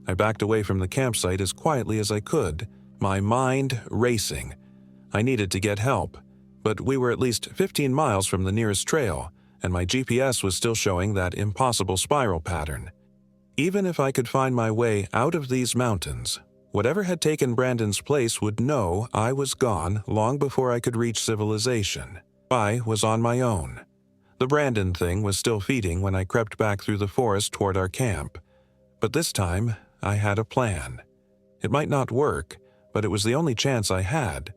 I backed away from the campsite as quietly as I could, my mind racing. I needed to get help, but we were at least 15 miles from the nearest trail, and my GPS was still showing that impossible spiral pattern. Even if I could find my way out of these mountains, whatever had taken Brandon's place would know I was gone long before I could reach civilization. I was on my own. The Brandon thing was still feeding when I crept back through the forest toward our camp. But this time, I had a plan. It might not work, but it was the only chance I had.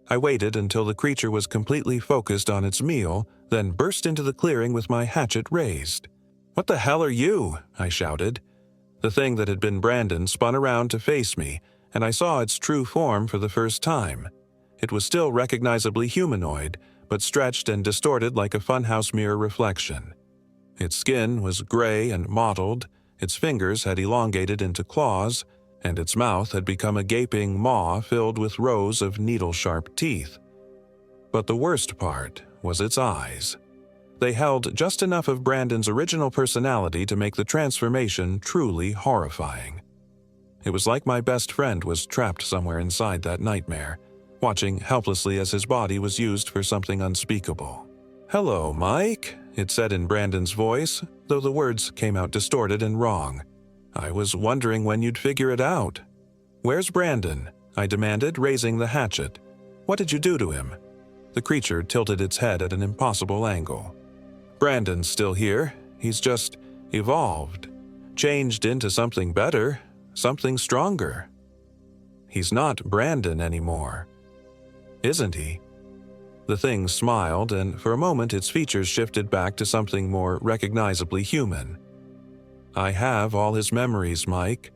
I waited until the creature was completely focused on its meal, then burst into the clearing with my hatchet raised. "What the hell are you?" I shouted. The thing that had been Brandon spun around to face me, and I saw its true form for the first time. It was still recognizably humanoid, but stretched and distorted like a funhouse mirror reflection. Its skin was gray and mottled, its fingers had elongated into claws, and its mouth had become a gaping maw filled with rows of needle-sharp teeth. But the worst part was its eyes. They held just enough of Brandon's original personality to make the transformation truly horrifying. It was like my best friend was trapped somewhere inside that nightmare, watching helplessly as his body was used for something unspeakable. "Hello, Mike," it said in Brandon's voice, though the words came out distorted and wrong. "I was wondering when you'd figure it out." "Where's Brandon?" I demanded, raising the hatchet. "What did you do to him?" The creature tilted its head at an impossible angle. "Brandon's still here. He's just evolved, changed into something better, something stronger. He's not Brandon anymore. Isn't he?" The thing smiled, and for a moment its features shifted back to something more recognizably human. "I have all his memories, Mike.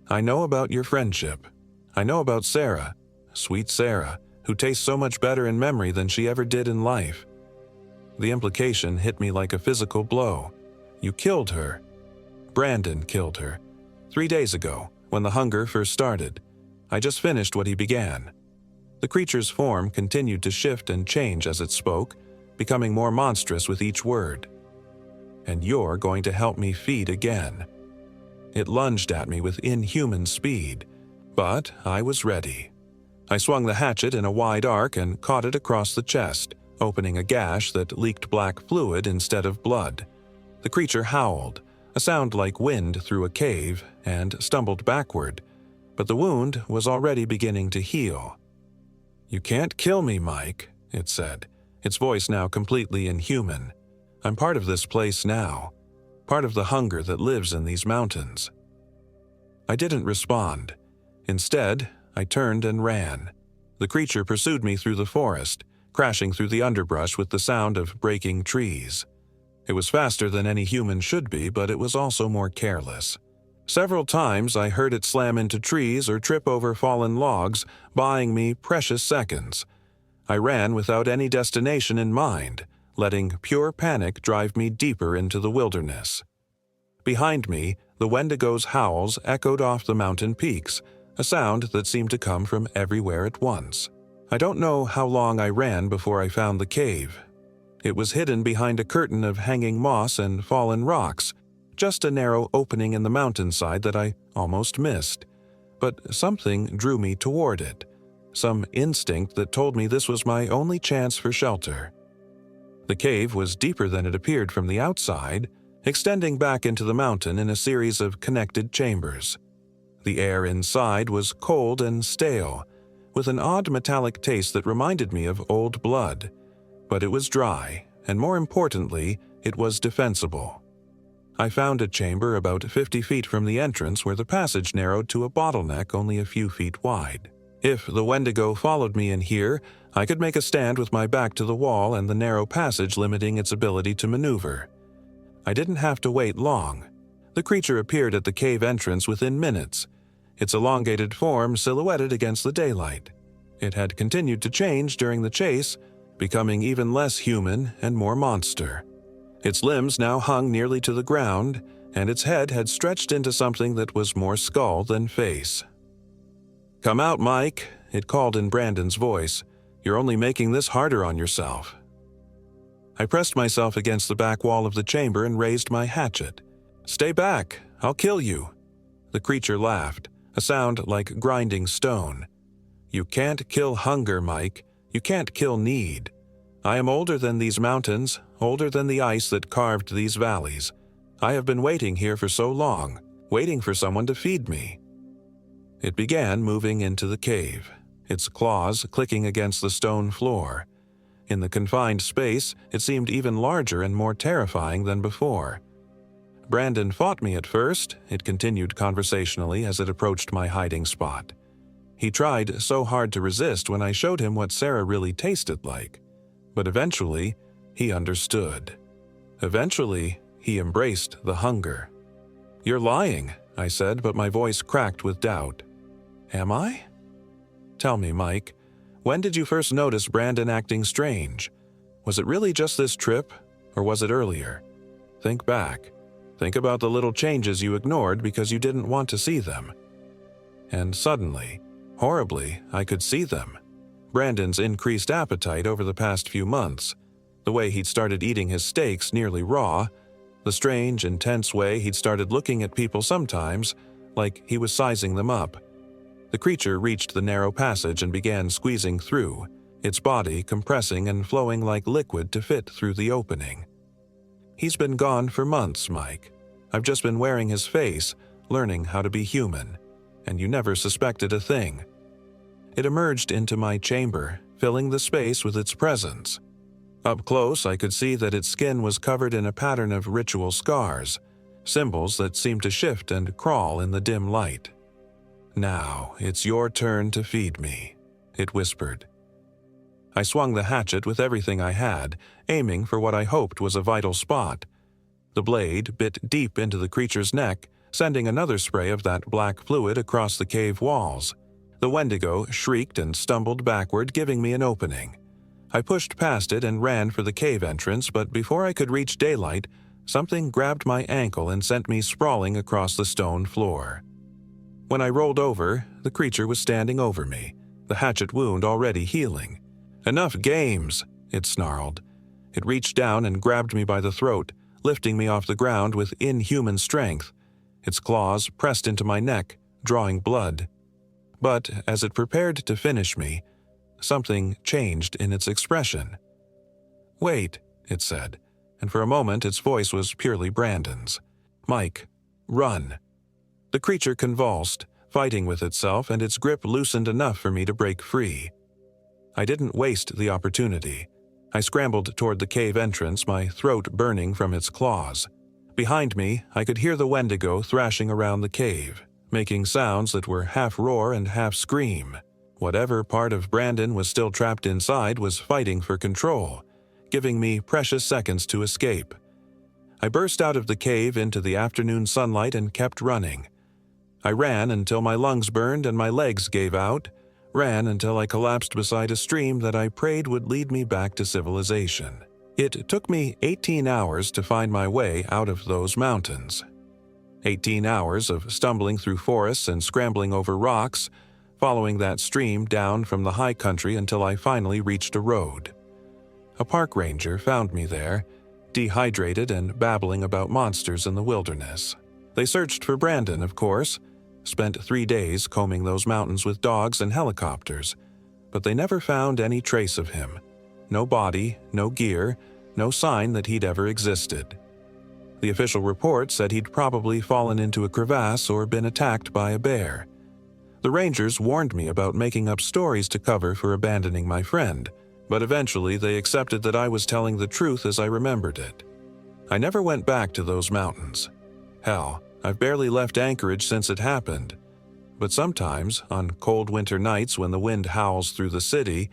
I know about your friendship. I know about Sarah, sweet Sarah, who tastes so much better in memory than she ever did in life." The implication hit me like a physical blow. "You killed her." "Brandon killed her. 3 days ago, when the hunger first started. I just finished what he began." The creature's form continued to shift and change as it spoke, becoming more monstrous with each word. "And you're going to help me feed again." It lunged at me with inhuman speed, but I was ready. I swung the hatchet in a wide arc and caught it across the chest, opening a gash that leaked black fluid instead of blood. The creature howled, a sound like wind through a cave, and stumbled backward, but the wound was already beginning to heal. "You can't kill me, Mike," it said, its voice now completely inhuman. "I'm part of this place now, part of the hunger that lives in these mountains." I didn't respond. Instead, I turned and ran. The creature pursued me through the forest, crashing through the underbrush with the sound of breaking trees. It was faster than any human should be, but it was also more careless. Several times I heard it slam into trees or trip over fallen logs, buying me precious seconds. I ran without any destination in mind, letting pure panic drive me deeper into the wilderness. Behind me, the Wendigo's howls echoed off the mountain peaks, a sound that seemed to come from everywhere at once. I don't know how long I ran before I found the cave. It was hidden behind a curtain of hanging moss and fallen rocks, just a narrow opening in the mountainside that I almost missed. But something drew me toward it, some instinct that told me this was my only chance for shelter. The cave was deeper than it appeared from the outside, extending back into the mountain in a series of connected chambers. The air inside was cold and stale, with an odd metallic taste that reminded me of old blood. But it was dry, and more importantly, it was defensible. I found a chamber about 50 feet from the entrance where the passage narrowed to a bottleneck only a few feet wide. If the Wendigo followed me in here, I could make a stand with my back to the wall and the narrow passage limiting its ability to maneuver. I didn't have to wait long. The creature appeared at the cave entrance within minutes, its elongated form silhouetted against the daylight. It had continued to change during the chase, becoming even less human and more monster. Its limbs now hung nearly to the ground, and its head had stretched into something that was more skull than face. "Come out, Mike," it called in Brandon's voice. "You're only making this harder on yourself." I pressed myself against the back wall of the chamber and raised my hatchet. "Stay back, I'll kill you." The creature laughed, a sound like grinding stone. You can't kill hunger, Mike. You can't kill need. I am older than these mountains, older than the ice that carved these valleys. I have been waiting here for so long, waiting for someone to feed me." It began moving into the cave, its claws clicking against the stone floor. In the confined space, it seemed even larger and more terrifying than before. "Brandon fought me at first," it continued conversationally as it approached my hiding spot. "He tried so hard to resist when I showed him what Sarah really tasted like. But eventually, he understood. Eventually, he embraced the hunger." "You're lying," I said, but my voice cracked with doubt. "Am I?" "Tell me, Mike, when did you first notice Brandon acting strange? Was it really just this trip, or was it earlier? Think back. Think about the little changes you ignored because you didn't want to see them." And suddenly, horribly, I could see them. Brandon's increased appetite over the past few months, the way he'd started eating his steaks nearly raw, the strange, intense way he'd started looking at people sometimes, like he was sizing them up. The creature reached the narrow passage and began squeezing through, its body compressing and flowing like liquid to fit through the opening. "He's been gone for months, Mike. I've just been wearing his face, learning how to be human, and you never suspected a thing. It emerged into my chamber, filling the space with its presence. Up close, I could see that its skin was covered in a pattern of ritual scars, symbols that seemed to shift and crawl in the dim light. "Now, it's your turn to feed me," it whispered. I swung the hatchet with everything I had, aiming for what I hoped was a vital spot. The blade bit deep into the creature's neck, sending another spray of that black fluid across the cave walls. The Wendigo shrieked and stumbled backward, giving me an opening. I pushed past it and ran for the cave entrance, but before I could reach daylight, something grabbed my ankle and sent me sprawling across the stone floor. When I rolled over, the creature was standing over me, the hatchet wound already healing. "Enough games," it snarled. It reached down and grabbed me by the throat, lifting me off the ground with inhuman strength. Its claws pressed into my neck, drawing blood. But as it prepared to finish me, something changed in its expression. "Wait," it said, and for a moment its voice was purely Brandon's. "Mike, run." The creature convulsed, fighting with itself, and its grip loosened enough for me to break free. I didn't waste the opportunity. I scrambled toward the cave entrance, my throat burning from its claws. Behind me, I could hear the Wendigo thrashing around the cave, making sounds that were half roar and half scream. Whatever part of Brandon was still trapped inside was fighting for control, giving me precious seconds to escape. I burst out of the cave into the afternoon sunlight and kept running. I ran until my lungs burned and my legs gave out, ran until I collapsed beside a stream that I prayed would lead me back to civilization. It took me 18 hours to find my way out of those mountains. 18 hours of stumbling through forests and scrambling over rocks, following that stream down from the high country until I finally reached a road. A park ranger found me there, dehydrated and babbling about monsters in the wilderness. They searched for Brandon, of course, spent 3 days combing those mountains with dogs and helicopters, but they never found any trace of him. No body, no gear, no sign that he'd ever existed. The official report said he'd probably fallen into a crevasse or been attacked by a bear. The rangers warned me about making up stories to cover for abandoning my friend, but eventually they accepted that I was telling the truth as I remembered it. I never went back to those mountains. Hell, I've barely left Anchorage since it happened. But sometimes, on cold winter nights when the wind howls through the city,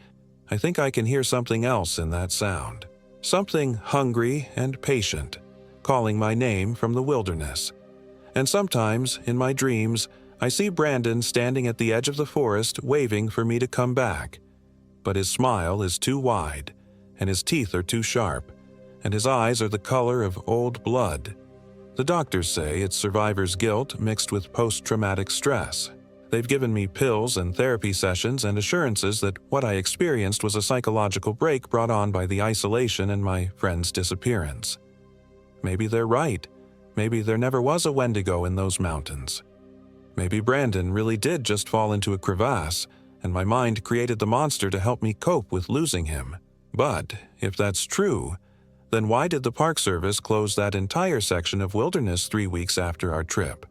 I think I can hear something else in that sound. Something hungry and patient, calling my name from the wilderness. And sometimes, in my dreams, I see Brandon standing at the edge of the forest waving for me to come back. But his smile is too wide, and his teeth are too sharp, and his eyes are the color of old blood. The doctors say it's survivor's guilt mixed with post-traumatic stress. They've given me pills and therapy sessions and assurances that what I experienced was a psychological break brought on by the isolation and my friend's disappearance. Maybe they're right. Maybe there never was a Wendigo in those mountains. Maybe Brandon really did just fall into a crevasse, and my mind created the monster to help me cope with losing him. But if that's true, then why did the Park Service close that entire section of wilderness 3 weeks after our trip?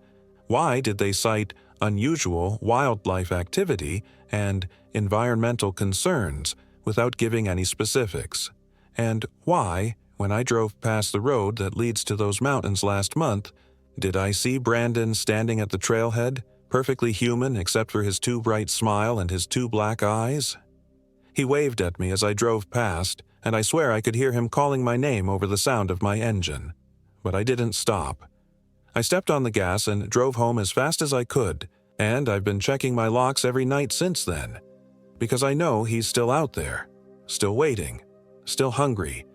Why did they cite unusual wildlife activity and environmental concerns without giving any specifics? And why, when I drove past the road that leads to those mountains last month, did I see Brandon standing at the trailhead, perfectly human except for his too bright smile and his 2 black eyes? He waved at me as I drove past, and I swear I could hear him calling my name over the sound of my engine. But I didn't stop. I stepped on the gas and drove home as fast as I could, and I've been checking my locks every night since then. Because I know he's still out there, still waiting, still hungry,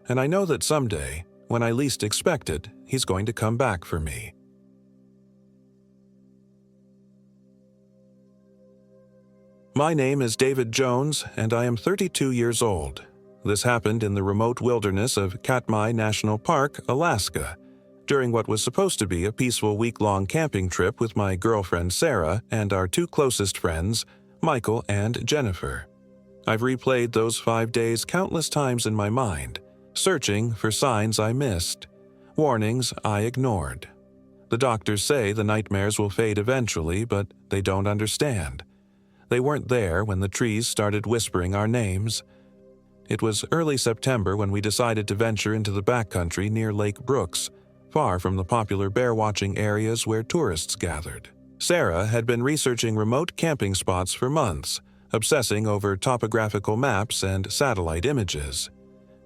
and I know that someday, when I least expect it, he's going to come back for me. My name is David Jones, and I am 32 years old. This happened in the remote wilderness of Katmai National Park, Alaska, during what was supposed to be a peaceful week-long camping trip with my girlfriend Sarah and our 2 closest friends, Michael and Jennifer. I've replayed those 5 days countless times in my mind, searching for signs I missed, warnings I ignored. The doctors say the nightmares will fade eventually, but they don't understand. They weren't there when the trees started whispering our names. It was early September when we decided to venture into the backcountry near Lake Brooks, far from the popular bear-watching areas where tourists gathered. Sarah had been researching remote camping spots for months, obsessing over topographical maps and satellite images.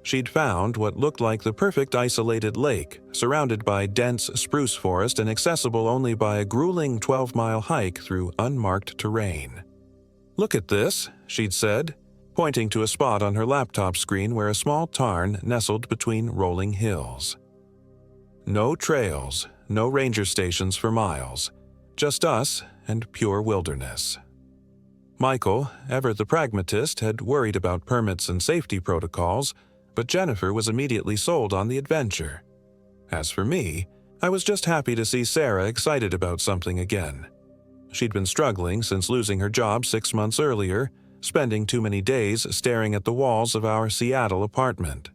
She'd found what looked like the perfect isolated lake, surrounded by dense spruce forest and accessible only by a grueling 12-mile hike through unmarked terrain. "Look at this," she'd said, pointing to a spot on her laptop screen where a small tarn nestled between rolling hills. No trails, no ranger stations for miles, just us and pure wilderness. Michael, ever the pragmatist, had worried about permits and safety protocols, but Jennifer was immediately sold on the adventure. As for me, I was just happy to see Sarah excited about something again. She'd been struggling since losing her job 6 months earlier, spending too many days staring at the walls of our Seattle apartment.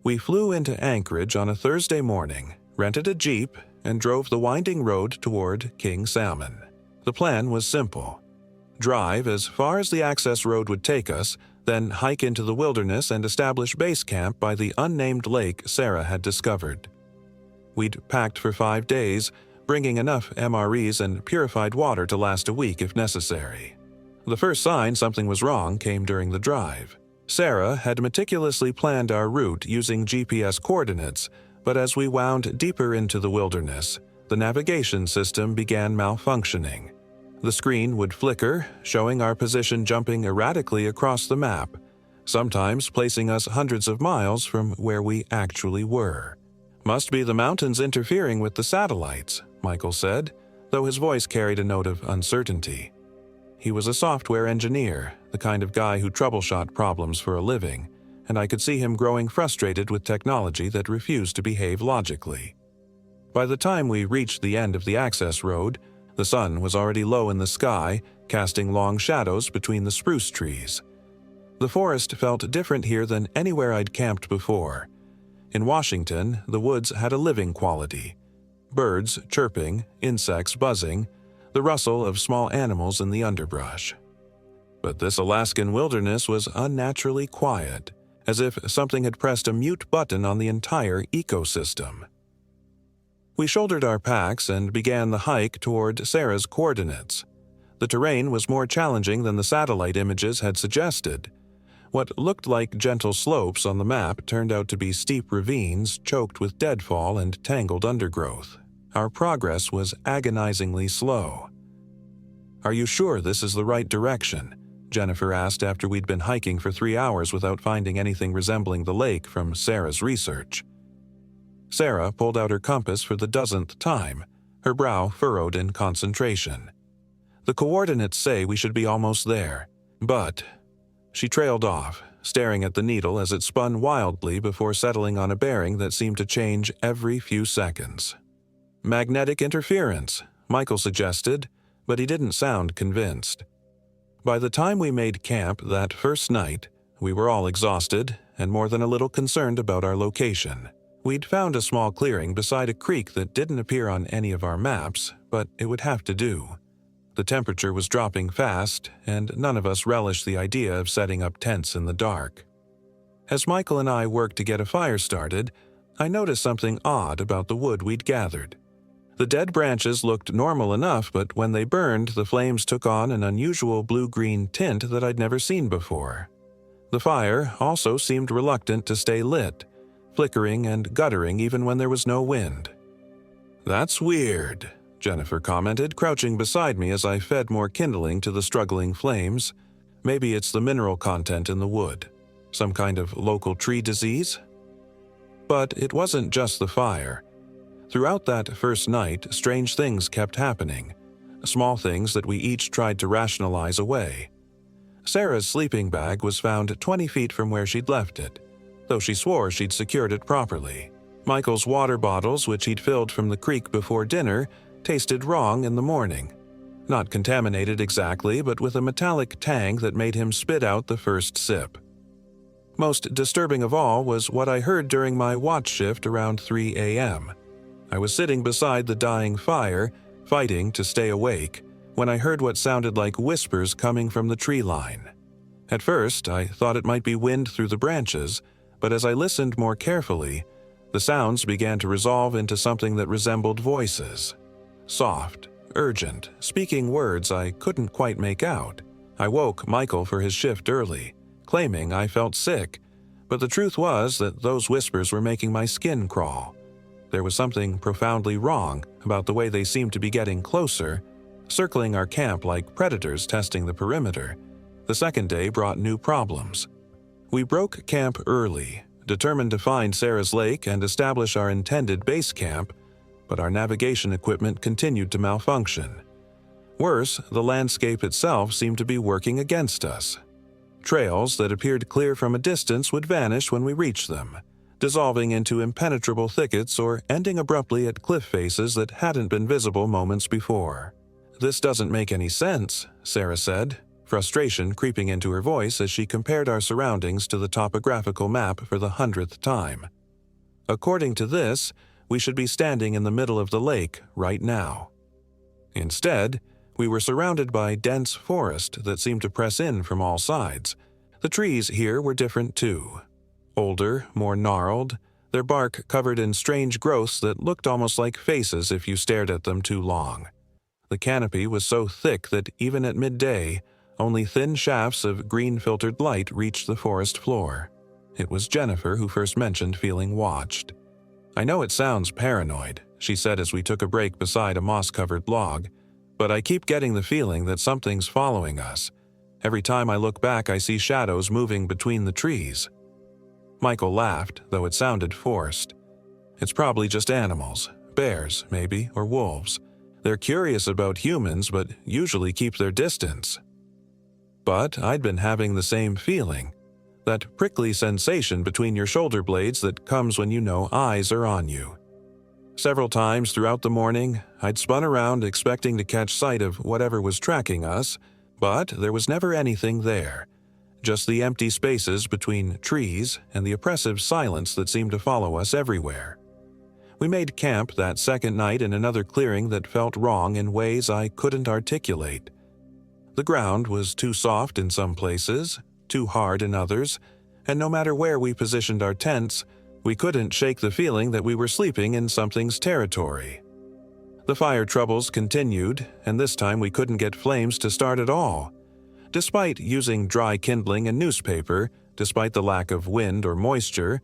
We flew into Anchorage on a Thursday morning, rented a Jeep, and drove the winding road toward King Salmon. The plan was simple. Drive as far as the access road would take us, then hike into the wilderness and establish base camp by the unnamed lake Sarah had discovered. We'd packed for 5 days, bringing enough MREs and purified water to last a week if necessary. The first sign something was wrong came during the drive. Sarah had meticulously planned our route using GPS coordinates, but as we wound deeper into the wilderness, the navigation system began malfunctioning. The screen would flicker, showing our position jumping erratically across the map, sometimes placing us hundreds of miles from where we actually were. "Must be the mountains interfering with the satellites," Michael said, though his voice carried a note of uncertainty. He was a software engineer, the kind of guy who troubleshot problems for a living, and I could see him growing frustrated with technology that refused to behave logically. By the time we reached the end of the access road, the sun was already low in the sky, casting long shadows between the spruce trees. The forest felt different here than anywhere I'd camped before. In Washington, the woods had a living quality. Birds chirping, insects buzzing, the rustle of small animals in the underbrush. But this Alaskan wilderness was unnaturally quiet, as if something had pressed a mute button on the entire ecosystem. We shouldered our packs and began the hike toward Sarah's coordinates. The terrain was more challenging than the satellite images had suggested. What looked like gentle slopes on the map turned out to be steep ravines choked with deadfall and tangled undergrowth. Our progress was agonizingly slow. "Are you sure this is the right direction?" Jennifer asked after we'd been hiking for 3 hours without finding anything resembling the lake from Sarah's research. Sarah pulled out her compass for the dozenth time, her brow furrowed in concentration. "The coordinates say we should be almost there, but..." She trailed off, staring at the needle as it spun wildly before settling on a bearing that seemed to change every few seconds. "Magnetic interference," Michael suggested, but he didn't sound convinced. By the time we made camp that first night, we were all exhausted and more than a little concerned about our location. We'd found a small clearing beside a creek that didn't appear on any of our maps, but it would have to do. The temperature was dropping fast, and none of us relished the idea of setting up tents in the dark. As Michael and I worked to get a fire started, I noticed something odd about the wood we'd gathered. The dead branches looked normal enough, but when they burned, the flames took on an unusual blue-green tint that I'd never seen before. The fire also seemed reluctant to stay lit, flickering and guttering even when there was no wind. "That's weird," Jennifer commented, crouching beside me as I fed more kindling to the struggling flames. "Maybe it's the mineral content in the wood. Some kind of local tree disease?" But it wasn't just the fire. Throughout that first night, strange things kept happening, small things that we each tried to rationalize away. Sarah's sleeping bag was found 20 feet from where she'd left it, though she swore she'd secured it properly. Michael's water bottles, which he'd filled from the creek before dinner, tasted wrong in the morning. Not contaminated exactly, but with a metallic tang that made him spit out the first sip. Most disturbing of all was what I heard during my watch shift around 3 a.m. I was sitting beside the dying fire, fighting to stay awake, when I heard what sounded like whispers coming from the tree line. At first, I thought it might be wind through the branches, but as I listened more carefully, the sounds began to resolve into something that resembled voices. Soft, urgent, speaking words I couldn't quite make out. I woke Michael for his shift early, claiming I felt sick, but the truth was that those whispers were making my skin crawl. There was something profoundly wrong about the way they seemed to be getting closer, circling our camp like predators testing the perimeter. The second day brought new problems. We broke camp early, determined to find Sarah's Lake and establish our intended base camp, but our navigation equipment continued to malfunction. Worse, the landscape itself seemed to be working against us. Trails that appeared clear from a distance would vanish when we reached them, dissolving into impenetrable thickets or ending abruptly at cliff faces that hadn't been visible moments before. "This doesn't make any sense," Sarah said, frustration creeping into her voice as she compared our surroundings to the topographical map for the 100th time. "According to this, we should be standing in the middle of the lake right now." Instead, we were surrounded by dense forest that seemed to press in from all sides. The trees here were different too. Older, more gnarled, their bark covered in strange growths that looked almost like faces if you stared at them too long. The canopy was so thick that even at midday, only thin shafts of green-filtered light reached the forest floor. It was Jennifer who first mentioned feeling watched. "I know it sounds paranoid," she said as we took a break beside a moss-covered log, "but I keep getting the feeling that something's following us. Every time I look back, I see shadows moving between the trees." Michael laughed, though it sounded forced. "It's probably just animals, bears, maybe, or wolves. They're curious about humans, but usually keep their distance." But I'd been having the same feeling, that prickly sensation between your shoulder blades that comes when you know eyes are on you. Several times throughout the morning, I'd spun around expecting to catch sight of whatever was tracking us, but there was never anything there. Just the empty spaces between trees and the oppressive silence that seemed to follow us everywhere. We made camp that second night in another clearing that felt wrong in ways I couldn't articulate. The ground was too soft in some places, too hard in others, and no matter where we positioned our tents, we couldn't shake the feeling that we were sleeping in something's territory. The fire troubles continued, and this time we couldn't get flames to start at all. Despite using dry kindling and newspaper, despite the lack of wind or moisture,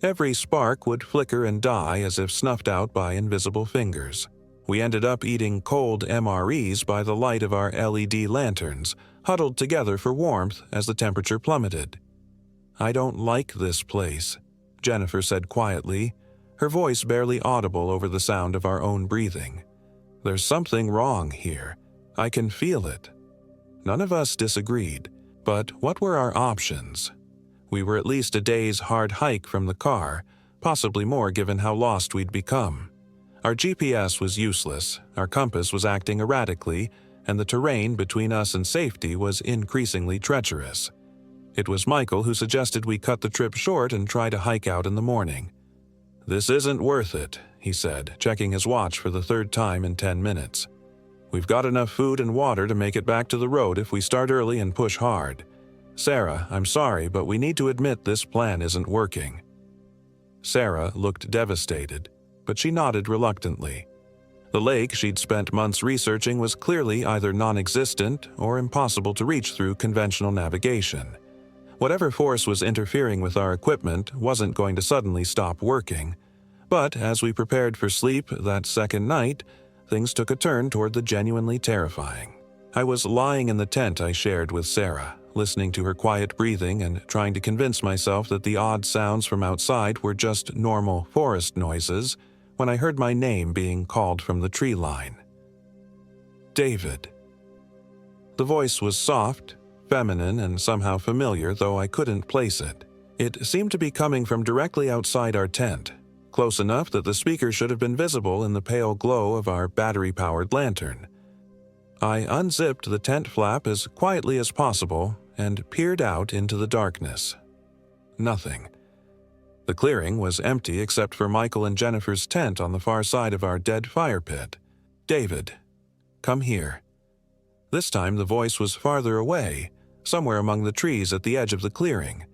every spark would flicker and die as if snuffed out by invisible fingers. We ended up eating cold MREs by the light of our LED lanterns, huddled together for warmth as the temperature plummeted. "I don't like this place," Jennifer said quietly, her voice barely audible over the sound of our own breathing. "There's something wrong here. I can feel it." None of us disagreed, but what were our options? We were at least a day's hard hike from the car, possibly more given how lost we'd become. Our GPS was useless, our compass was acting erratically, and the terrain between us and safety was increasingly treacherous. It was Michael who suggested we cut the trip short and try to hike out in the morning. "This isn't worth it," he said, checking his watch for the third time in 10 minutes. "We've got enough food and water to make it back to the road if we start early and push hard. Sarah, I'm sorry, but we need to admit this plan isn't working." Sarah looked devastated, but she nodded reluctantly. The lake she'd spent months researching was clearly either non-existent or impossible to reach through conventional navigation. Whatever force was interfering with our equipment wasn't going to suddenly stop working. But as we prepared for sleep that second night, things took a turn toward the genuinely terrifying. I was lying in the tent I shared with Sarah, listening to her quiet breathing and trying to convince myself that the odd sounds from outside were just normal forest noises, when I heard my name being called from the tree line. "David." The voice was soft, feminine, and somehow familiar, though I couldn't place it. It seemed to be coming from directly outside our tent, close enough that the speaker should have been visible in the pale glow of our battery-powered lantern. I unzipped the tent flap as quietly as possible and peered out into the darkness. Nothing. The clearing was empty except for Michael and Jennifer's tent on the far side of our dead fire pit. "David, come here." This time the voice was farther away, somewhere among the trees at the edge of the clearing.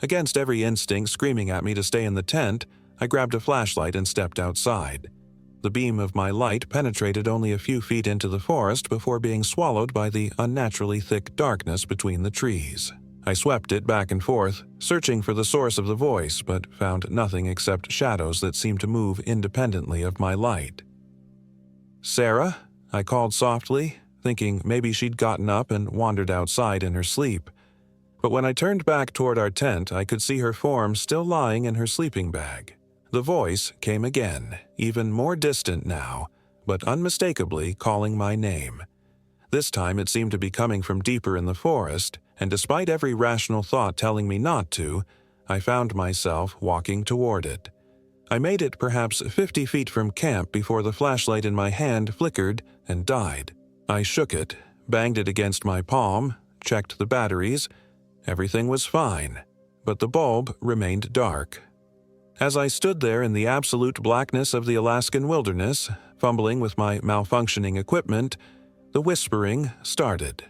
Against every instinct screaming at me to stay in the tent, I grabbed a flashlight and stepped outside. The beam of my light penetrated only a few feet into the forest before being swallowed by the unnaturally thick darkness between the trees. I swept it back and forth, searching for the source of the voice, but found nothing except shadows that seemed to move independently of my light. "Sarah?" I called softly, thinking maybe she'd gotten up and wandered outside in her sleep. But when I turned back toward our tent, I could see her form still lying in her sleeping bag. The voice came again, even more distant now, but unmistakably calling my name. This time it seemed to be coming from deeper in the forest, and despite every rational thought telling me not to, I found myself walking toward it. I made it perhaps 50 feet from camp before the flashlight in my hand flickered and died. I shook it, banged it against my palm, checked the batteries. Everything was fine, but the bulb remained dark. As I stood there in the absolute blackness of the Alaskan wilderness, fumbling with my malfunctioning equipment, the whispering started.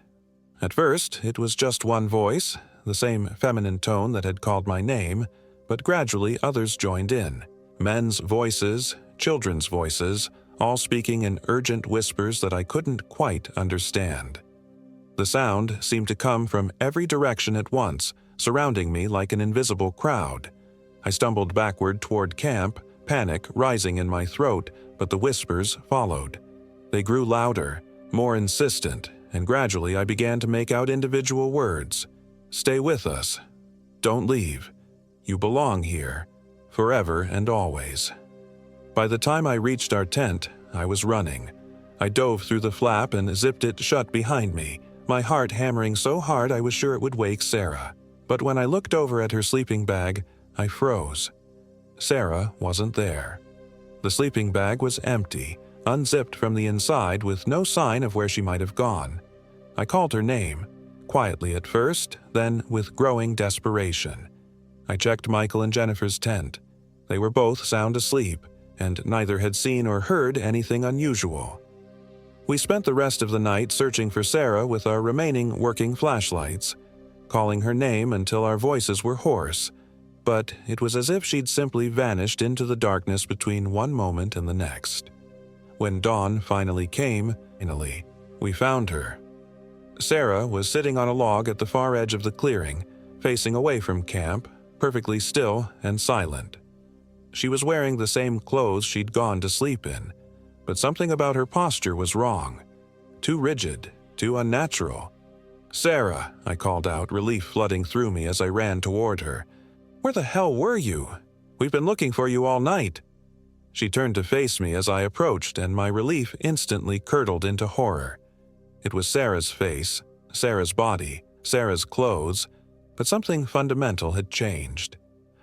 At first, it was just one voice, the same feminine tone that had called my name, but gradually others joined in. Men's voices, children's voices, all speaking in urgent whispers that I couldn't quite understand. The sound seemed to come from every direction at once, surrounding me like an invisible crowd. I stumbled backward toward camp, panic rising in my throat, but the whispers followed. They grew louder, more insistent, and gradually I began to make out individual words. "Stay with us. Don't leave. You belong here. Forever and always." By the time I reached our tent, I was running. I dove through the flap and zipped it shut behind me, my heart hammering so hard I was sure it would wake Sarah. But when I looked over at her sleeping bag, I froze. Sarah wasn't there. The sleeping bag was empty, unzipped from the inside with no sign of where she might have gone. I called her name, quietly at first, then with growing desperation. I checked Michael and Jennifer's tent. They were both sound asleep, and neither had seen or heard anything unusual. We spent the rest of the night searching for Sarah with our remaining working flashlights, calling her name until our voices were hoarse, but it was as if she'd simply vanished into the darkness between one moment and the next. When dawn finally came, we found her. Sarah was sitting on a log at the far edge of the clearing, facing away from camp, perfectly still and silent. She was wearing the same clothes she'd gone to sleep in, but something about her posture was wrong. Too rigid, too unnatural. "Sarah," I called out, relief flooding through me as I ran toward her. "Where the hell were you? We've been looking for you all night." She turned to face me as I approached, and my relief instantly curdled into horror. It was Sarah's face, Sarah's body, Sarah's clothes, but something fundamental had changed.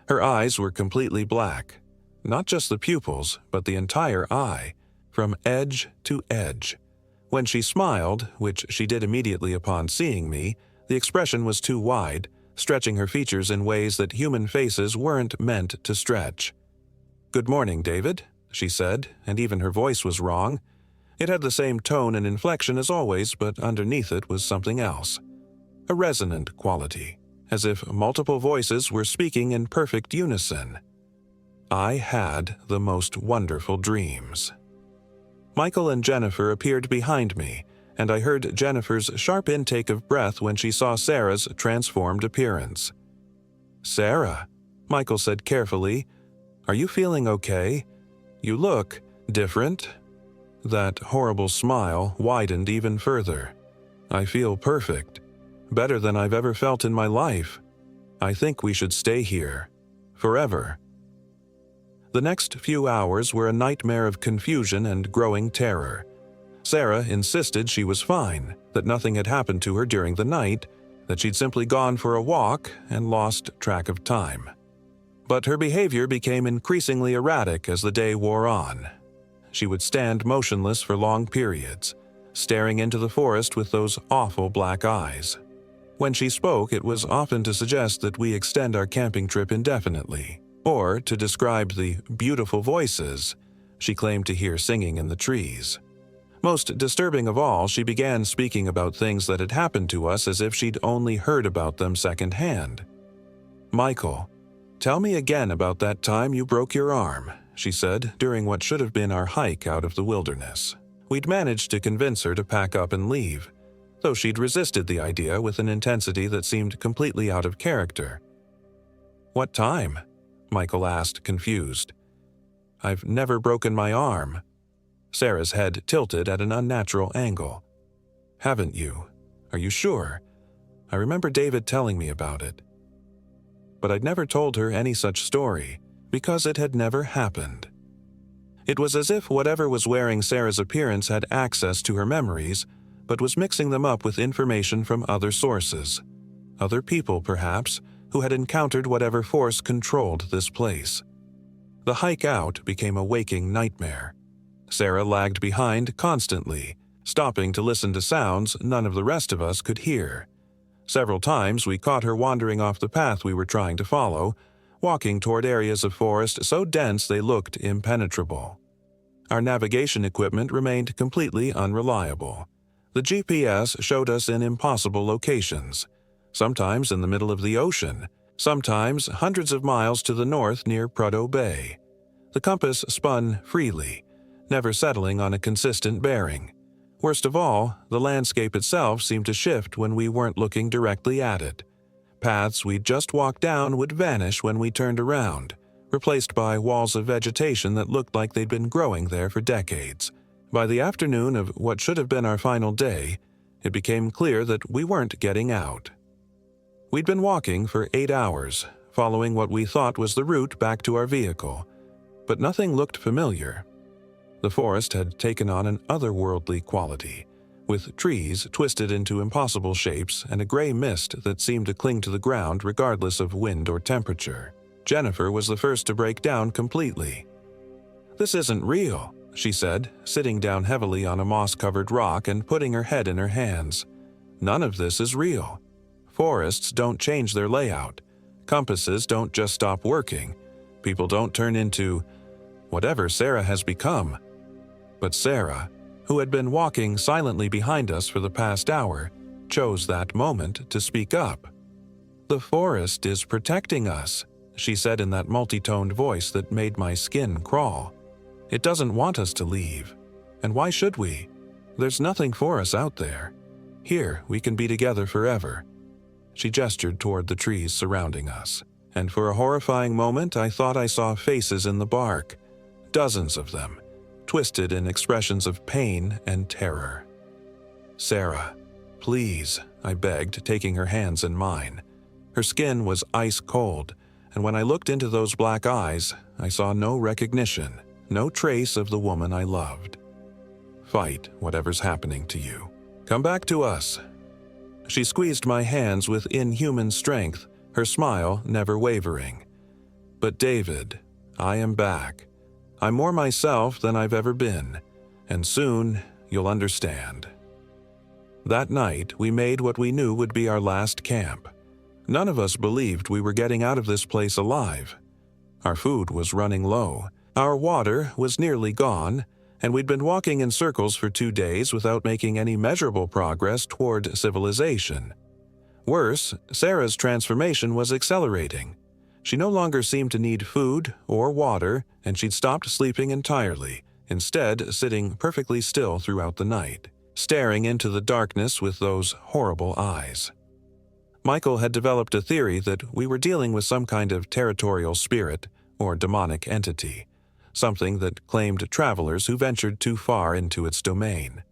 Her eyes were completely black, not just the pupils, but the entire eye, from edge to edge. When she smiled, which she did immediately upon seeing me, the expression was too wide, stretching her features in ways that human faces weren't meant to stretch. "Good morning, David," she said, and even her voice was wrong. It had the same tone and inflection as always, but underneath it was something else. A resonant quality, as if multiple voices were speaking in perfect unison. I had the most wonderful dreams. Michael and Jennifer appeared behind me, and I heard Jennifer's sharp intake of breath when she saw Sarah's transformed appearance. "Sarah," Michael said carefully, "are you feeling okay? You look different." That horrible smile widened even further. "I feel perfect. Better than I've ever felt in my life. I think we should stay here. Forever." The next few hours were a nightmare of confusion and growing terror. Sarah insisted she was fine, that nothing had happened to her during the night, that she'd simply gone for a walk and lost track of time. But her behavior became increasingly erratic as the day wore on. She would stand motionless for long periods, staring into the forest with those awful black eyes. When she spoke, it was often to suggest that we extend our camping trip indefinitely, or to describe the beautiful voices she claimed to hear singing in the trees. Most disturbing of all, she began speaking about things that had happened to us as if she'd only heard about them secondhand. "Michael, tell me again about that time you broke your arm," she said during what should have been our hike out of the wilderness. We'd managed to convince her to pack up and leave, though she'd resisted the idea with an intensity that seemed completely out of character. "What time?" Michael asked, confused. "I've never broken my arm." Sarah's head tilted at an unnatural angle. "Haven't you? Are you sure? I remember David telling me about it." But I'd never told her any such story, because it had never happened. It was as if whatever was wearing Sarah's appearance had access to her memories, but was mixing them up with information from other sources. Other people, perhaps, who had encountered whatever force controlled this place. The hike out became a waking nightmare. Sarah lagged behind constantly, stopping to listen to sounds none of the rest of us could hear. Several times we caught her wandering off the path we were trying to follow, walking toward areas of forest so dense they looked impenetrable. Our navigation equipment remained completely unreliable. The GPS showed us in impossible locations, sometimes in the middle of the ocean, sometimes hundreds of miles to the north near Prudhoe Bay. The compass spun freely, never settling on a consistent bearing. Worst of all, the landscape itself seemed to shift when we weren't looking directly at it. Paths we'd just walked down would vanish when we turned around, replaced by walls of vegetation that looked like they'd been growing there for decades. By the afternoon of what should have been our final day, it became clear that we weren't getting out. We'd been walking for 8 hours, following what we thought was the route back to our vehicle, but nothing looked familiar. The forest had taken on an otherworldly quality, with trees twisted into impossible shapes and a gray mist that seemed to cling to the ground regardless of wind or temperature. Jennifer was the first to break down completely. "This isn't real," she said, sitting down heavily on a moss-covered rock and putting her head in her hands. "None of this is real. Forests don't change their layout. Compasses don't just stop working. People don't turn into whatever Sarah has become." But Sarah, who had been walking silently behind us for the past hour, chose that moment to speak up. "The forest is protecting us," she said in that multi-toned voice that made my skin crawl. "It doesn't want us to leave. And why should we? There's nothing for us out there. Here, we can be together forever." She gestured toward the trees surrounding us, and for a horrifying moment I thought I saw faces in the bark, dozens of them, twisted in expressions of pain and terror. "Sarah, please," I begged, taking her hands in mine. Her skin was ice cold, and when I looked into those black eyes, I saw no recognition, no trace of the woman I loved. "Fight whatever's happening to you. Come back to us." She squeezed my hands with inhuman strength, her smile never wavering. "But David, I am back. I'm more myself than I've ever been, and soon you'll understand." That night, we made what we knew would be our last camp. None of us believed we were getting out of this place alive. Our food was running low, our water was nearly gone, and we'd been walking in circles for 2 days without making any measurable progress toward civilization. Worse, Sarah's transformation was accelerating. She no longer seemed to need food or water, and she'd stopped sleeping entirely, instead sitting perfectly still throughout the night, staring into the darkness with those horrible eyes. Michael had developed a theory that we were dealing with some kind of territorial spirit or demonic entity, something that claimed travelers who ventured too far into its domain.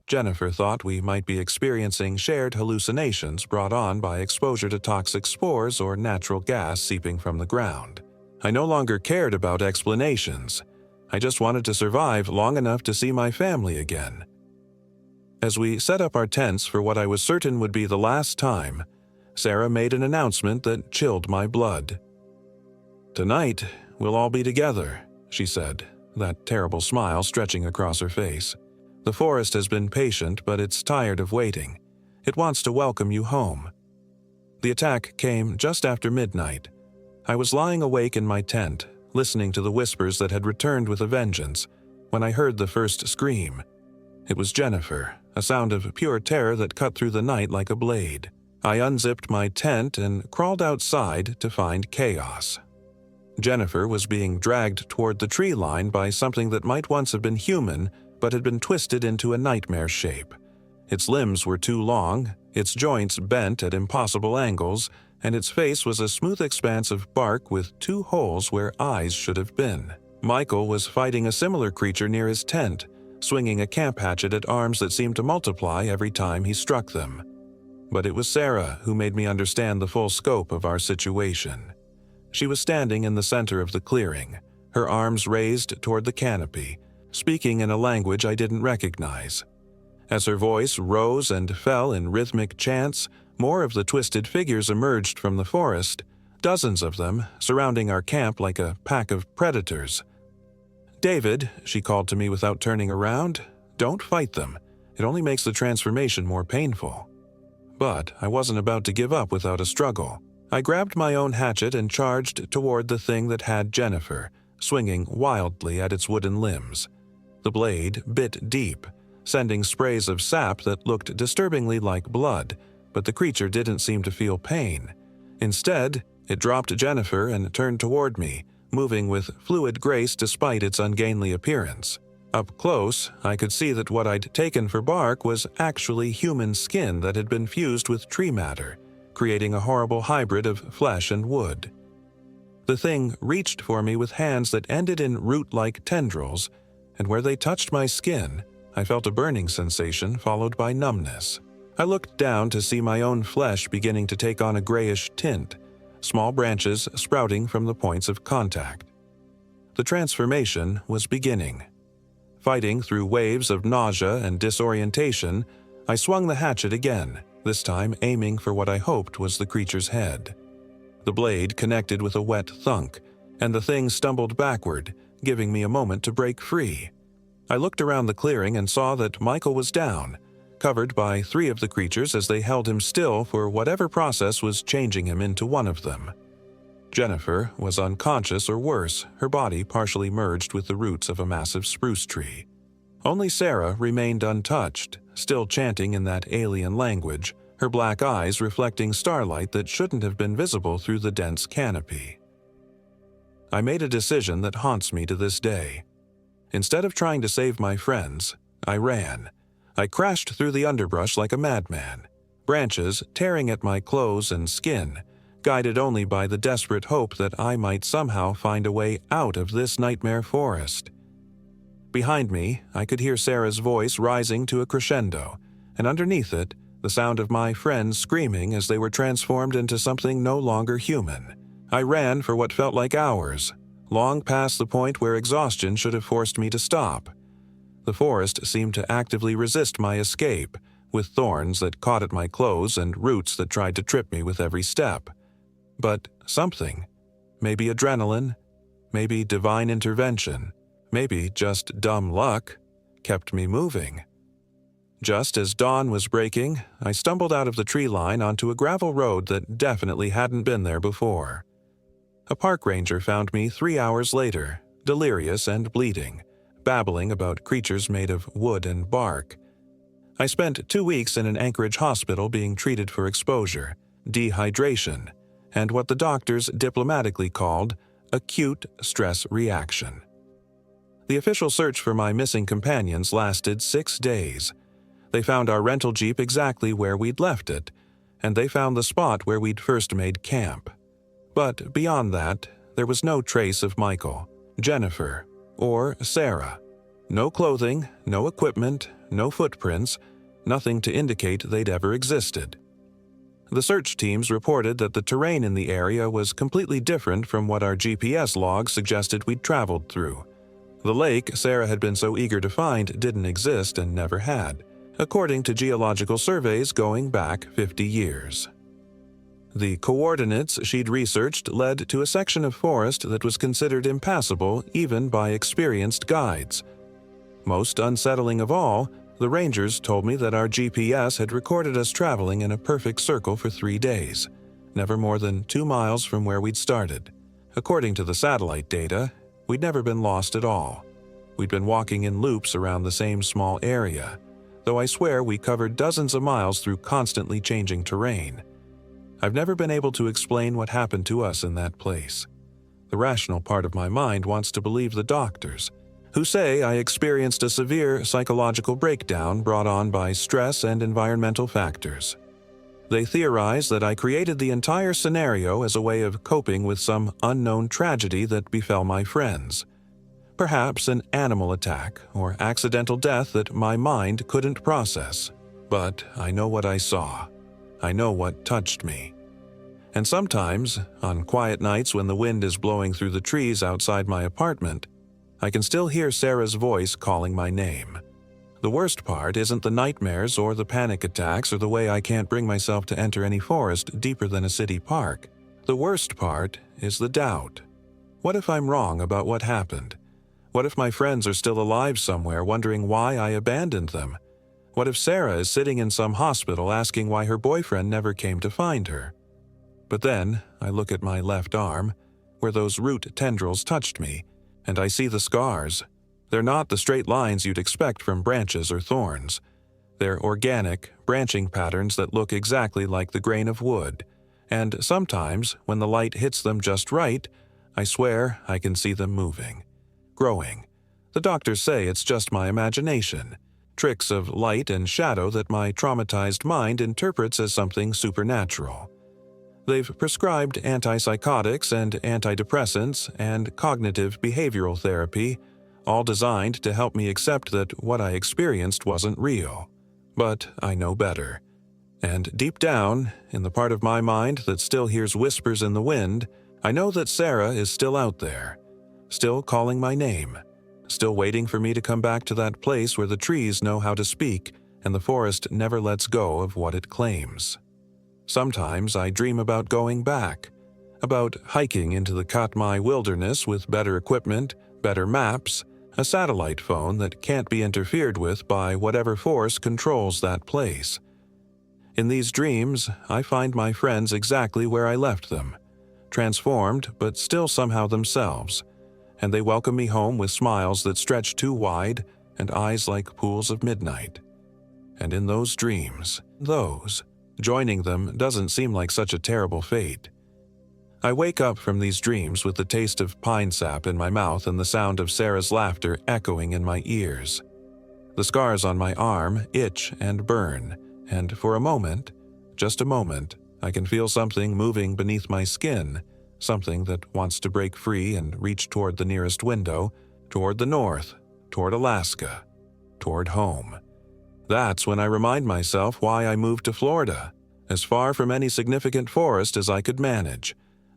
Jennifer thought we might be experiencing shared hallucinations brought on by exposure to toxic spores or natural gas seeping from the ground. I no longer cared about explanations. I just wanted to survive long enough to see my family again. As we set up our tents for what I was certain would be the last time, Sarah made an announcement that chilled my blood. "Tonight, we'll all be together," she said, that terrible smile stretching across her face. "The forest has been patient, but it's tired of waiting. It wants to welcome you home." The attack came just after midnight. I was lying awake in my tent, listening to the whispers that had returned with a vengeance, when I heard the first scream. It was Jennifer, a sound of pure terror that cut through the night like a blade. I unzipped my tent and crawled outside to find chaos. Jennifer was being dragged toward the tree line by something that might once have been human, but had been twisted into a nightmare shape. Its limbs were too long, its joints bent at impossible angles, and its face was a smooth expanse of bark with 2 holes where eyes should have been. Michael was fighting a similar creature near his tent, swinging a camp hatchet at arms that seemed to multiply every time he struck them. But it was Sarah who made me understand the full scope of our situation. She was standing in the center of the clearing, her arms raised toward the canopy, speaking in a language I didn't recognize. As her voice rose and fell in rhythmic chants, more of the twisted figures emerged from the forest, dozens of them, surrounding our camp like a pack of predators. "David," she called to me without turning around, "don't fight them. It only makes the transformation more painful." But I wasn't about to give up without a struggle. I grabbed my own hatchet and charged toward the thing that had Jennifer, swinging wildly at its wooden limbs. The blade bit deep, sending sprays of sap that looked disturbingly like blood, but the creature didn't seem to feel pain. Instead, it dropped Jennifer and turned toward me, moving with fluid grace despite its ungainly appearance. Up close, I could see that what I'd taken for bark was actually human skin that had been fused with tree matter, creating a horrible hybrid of flesh and wood. The thing reached for me with hands that ended in root-like tendrils, and where they touched my skin, I felt a burning sensation followed by numbness. I looked down to see my own flesh beginning to take on a grayish tint, small branches sprouting from the points of contact. The transformation was beginning. Fighting through waves of nausea and disorientation, I swung the hatchet again, this time aiming for what I hoped was the creature's head. The blade connected with a wet thunk, and the thing stumbled backward, giving me a moment to break free. I looked around the clearing and saw that Michael was down, covered by 3 of the creatures as they held him still for whatever process was changing him into one of them. Jennifer was unconscious or worse, her body partially merged with the roots of a massive spruce tree. Only Sarah remained untouched, still chanting in that alien language, her black eyes reflecting starlight that shouldn't have been visible through the dense canopy. I made a decision that haunts me to this day. Instead of trying to save my friends, I ran. I crashed through the underbrush like a madman, branches tearing at my clothes and skin, guided only by the desperate hope that I might somehow find a way out of this nightmare forest. Behind me, I could hear Sarah's voice rising to a crescendo, and underneath it, the sound of my friends screaming as they were transformed into something no longer human. I ran for what felt like hours, long past the point where exhaustion should have forced me to stop. The forest seemed to actively resist my escape, with thorns that caught at my clothes and roots that tried to trip me with every step. But something, maybe adrenaline, maybe divine intervention, maybe just dumb luck, kept me moving. Just as dawn was breaking, I stumbled out of the tree line onto a gravel road that definitely hadn't been there before. A park ranger found me 3 hours later, delirious and bleeding, babbling about creatures made of wood and bark. I spent 2 weeks in an Anchorage hospital being treated for exposure, dehydration, and what the doctors diplomatically called acute stress reaction. The official search for my missing companions lasted 6 days. They found our rental Jeep exactly where we'd left it, and they found the spot where we'd first made camp. But beyond that, there was no trace of Michael, Jennifer, or Sarah. No clothing, no equipment, no footprints, nothing to indicate they'd ever existed. The search teams reported that the terrain in the area was completely different from what our GPS logs suggested we'd traveled through. The lake Sarah had been so eager to find didn't exist and never had, according to geological surveys going back 50 years. The coordinates she'd researched led to a section of forest that was considered impassable even by experienced guides. Most unsettling of all, the rangers told me that our GPS had recorded us traveling in a perfect circle for 3 days, never more than 2 miles from where we'd started. According to the satellite data, we'd never been lost at all. We'd been walking in loops around the same small area, though I swear we covered dozens of miles through constantly changing terrain. I've never been able to explain what happened to us in that place. The rational part of my mind wants to believe the doctors, who say I experienced a severe psychological breakdown brought on by stress and environmental factors. They theorize that I created the entire scenario as a way of coping with some unknown tragedy that befell my friends. Perhaps an animal attack or accidental death that my mind couldn't process. But I know what I saw. I know what touched me. And sometimes, on quiet nights when the wind is blowing through the trees outside my apartment, I can still hear Sarah's voice calling my name. The worst part isn't the nightmares or the panic attacks or the way I can't bring myself to enter any forest deeper than a city park. The worst part is the doubt. What if I'm wrong about what happened? What if my friends are still alive somewhere wondering why I abandoned them? What if Sarah is sitting in some hospital asking why her boyfriend never came to find her? But then I look at my left arm, where those root tendrils touched me, and I see the scars. They're not the straight lines you'd expect from branches or thorns. They're organic, branching patterns that look exactly like the grain of wood, and sometimes, when the light hits them just right, I swear I can see them moving, growing. The doctors say it's just my imagination, tricks of light and shadow that my traumatized mind interprets as something supernatural. They've prescribed antipsychotics and antidepressants and cognitive behavioral therapy, all designed to help me accept that what I experienced wasn't real. But I know better. And deep down, in the part of my mind that still hears whispers in the wind, I know that Sarah is still out there, still calling my name, still waiting for me to come back to that place where the trees know how to speak and the forest never lets go of what it claims. Sometimes I dream about going back, about hiking into the Katmai wilderness with better equipment, better maps, a satellite phone that can't be interfered with by whatever force controls that place. In these dreams, I find my friends exactly where I left them, transformed but still somehow themselves, and they welcome me home with smiles that stretch too wide and eyes like pools of midnight. And in those dreams, joining them doesn't seem like such a terrible fate. I wake up from these dreams with the taste of pine sap in my mouth and the sound of Sarah's laughter echoing in my ears. The scars on my arm itch and burn, and for a moment, just a moment, I can feel something moving beneath my skin, something that wants to break free and reach toward the nearest window, toward the north, toward Alaska, toward home. That's when I remind myself why I moved to Florida, as far from any significant forest as I could manage.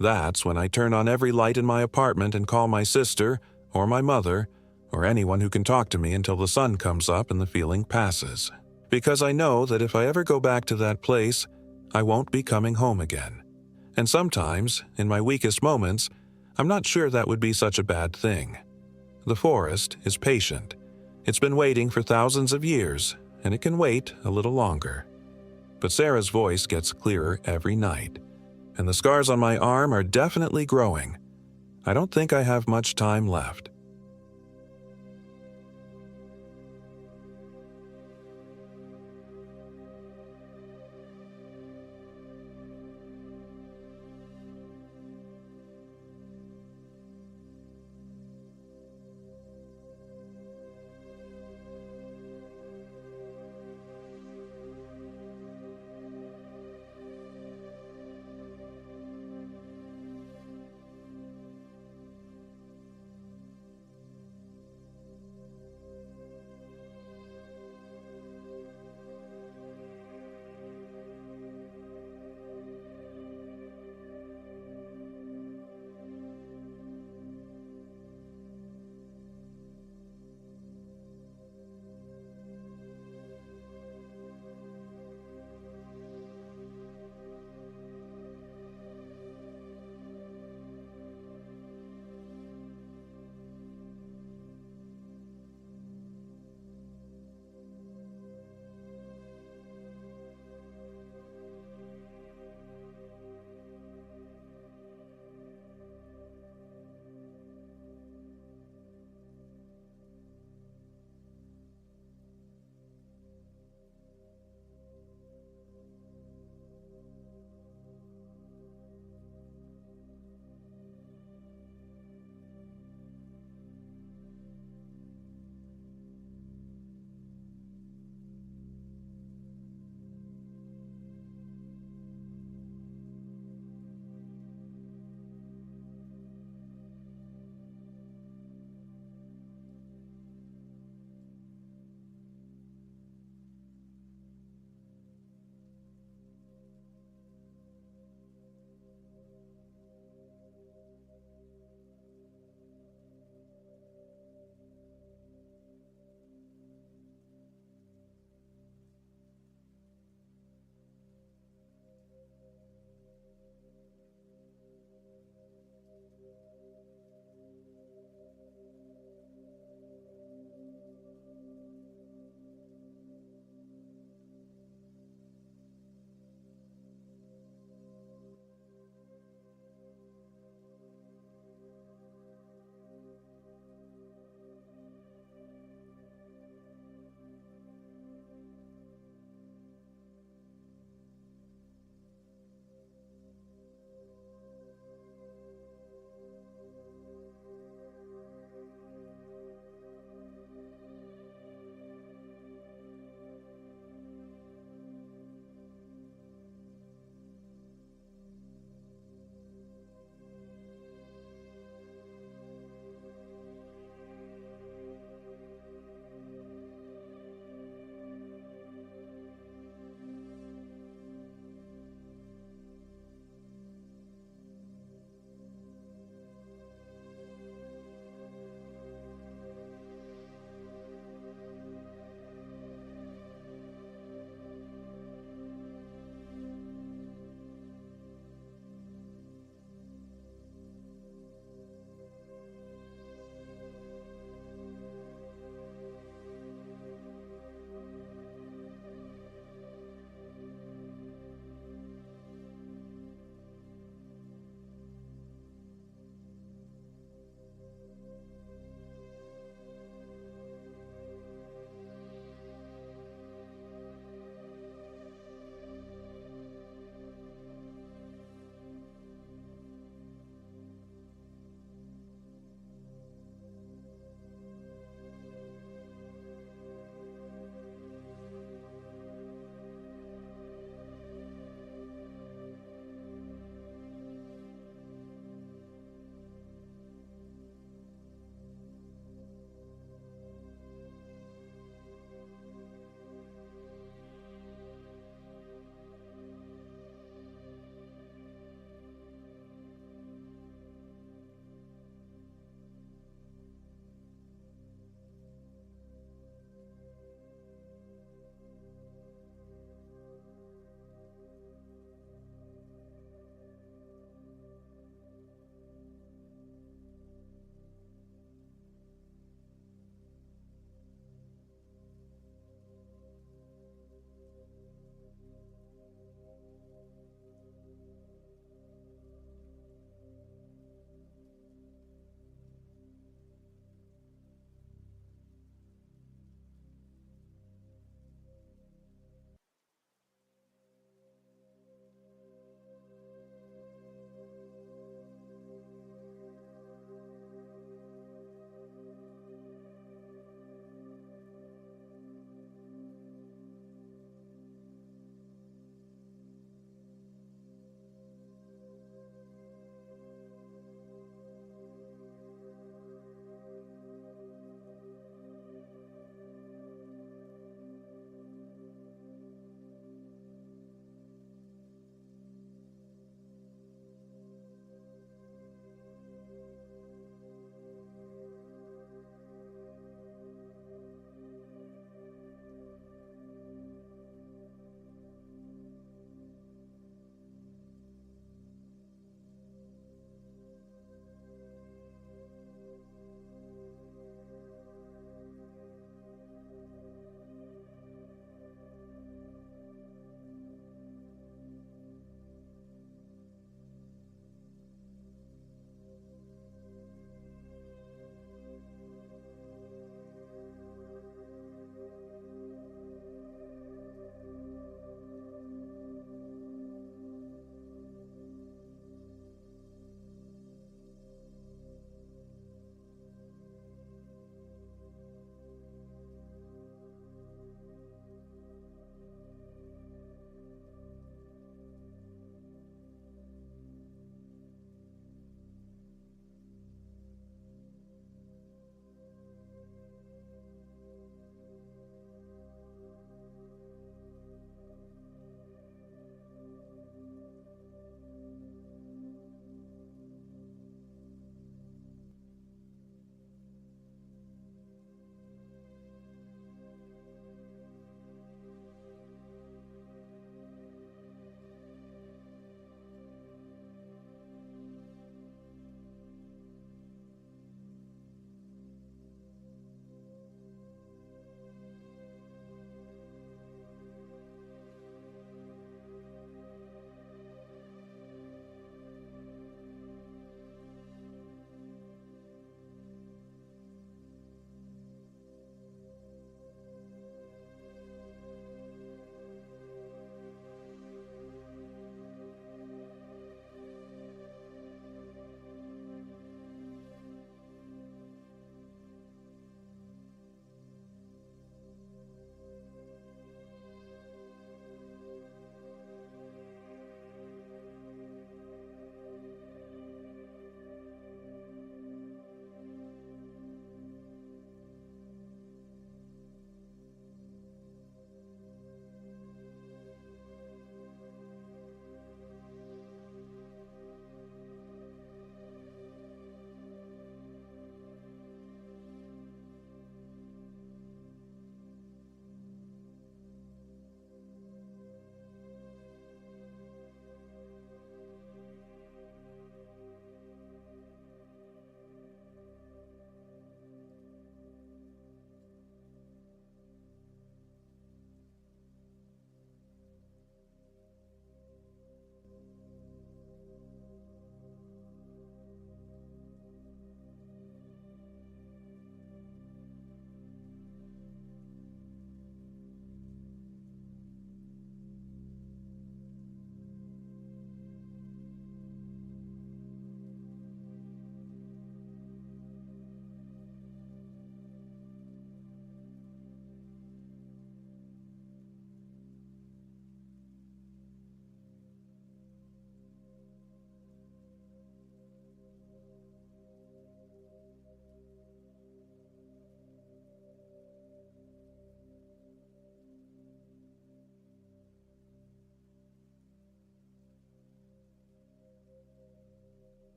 That's when I turn on every light in my apartment and call my sister, or my mother, or anyone who can talk to me until the sun comes up and the feeling passes. Because I know that if I ever go back to that place, I won't be coming home again. And sometimes, in my weakest moments, I'm not sure that would be such a bad thing. The forest is patient, It's been waiting for thousands of years, and it can wait a little longer. But Sarah's voice gets clearer every night, and the scars on my arm are definitely growing. I don't think I have much time left.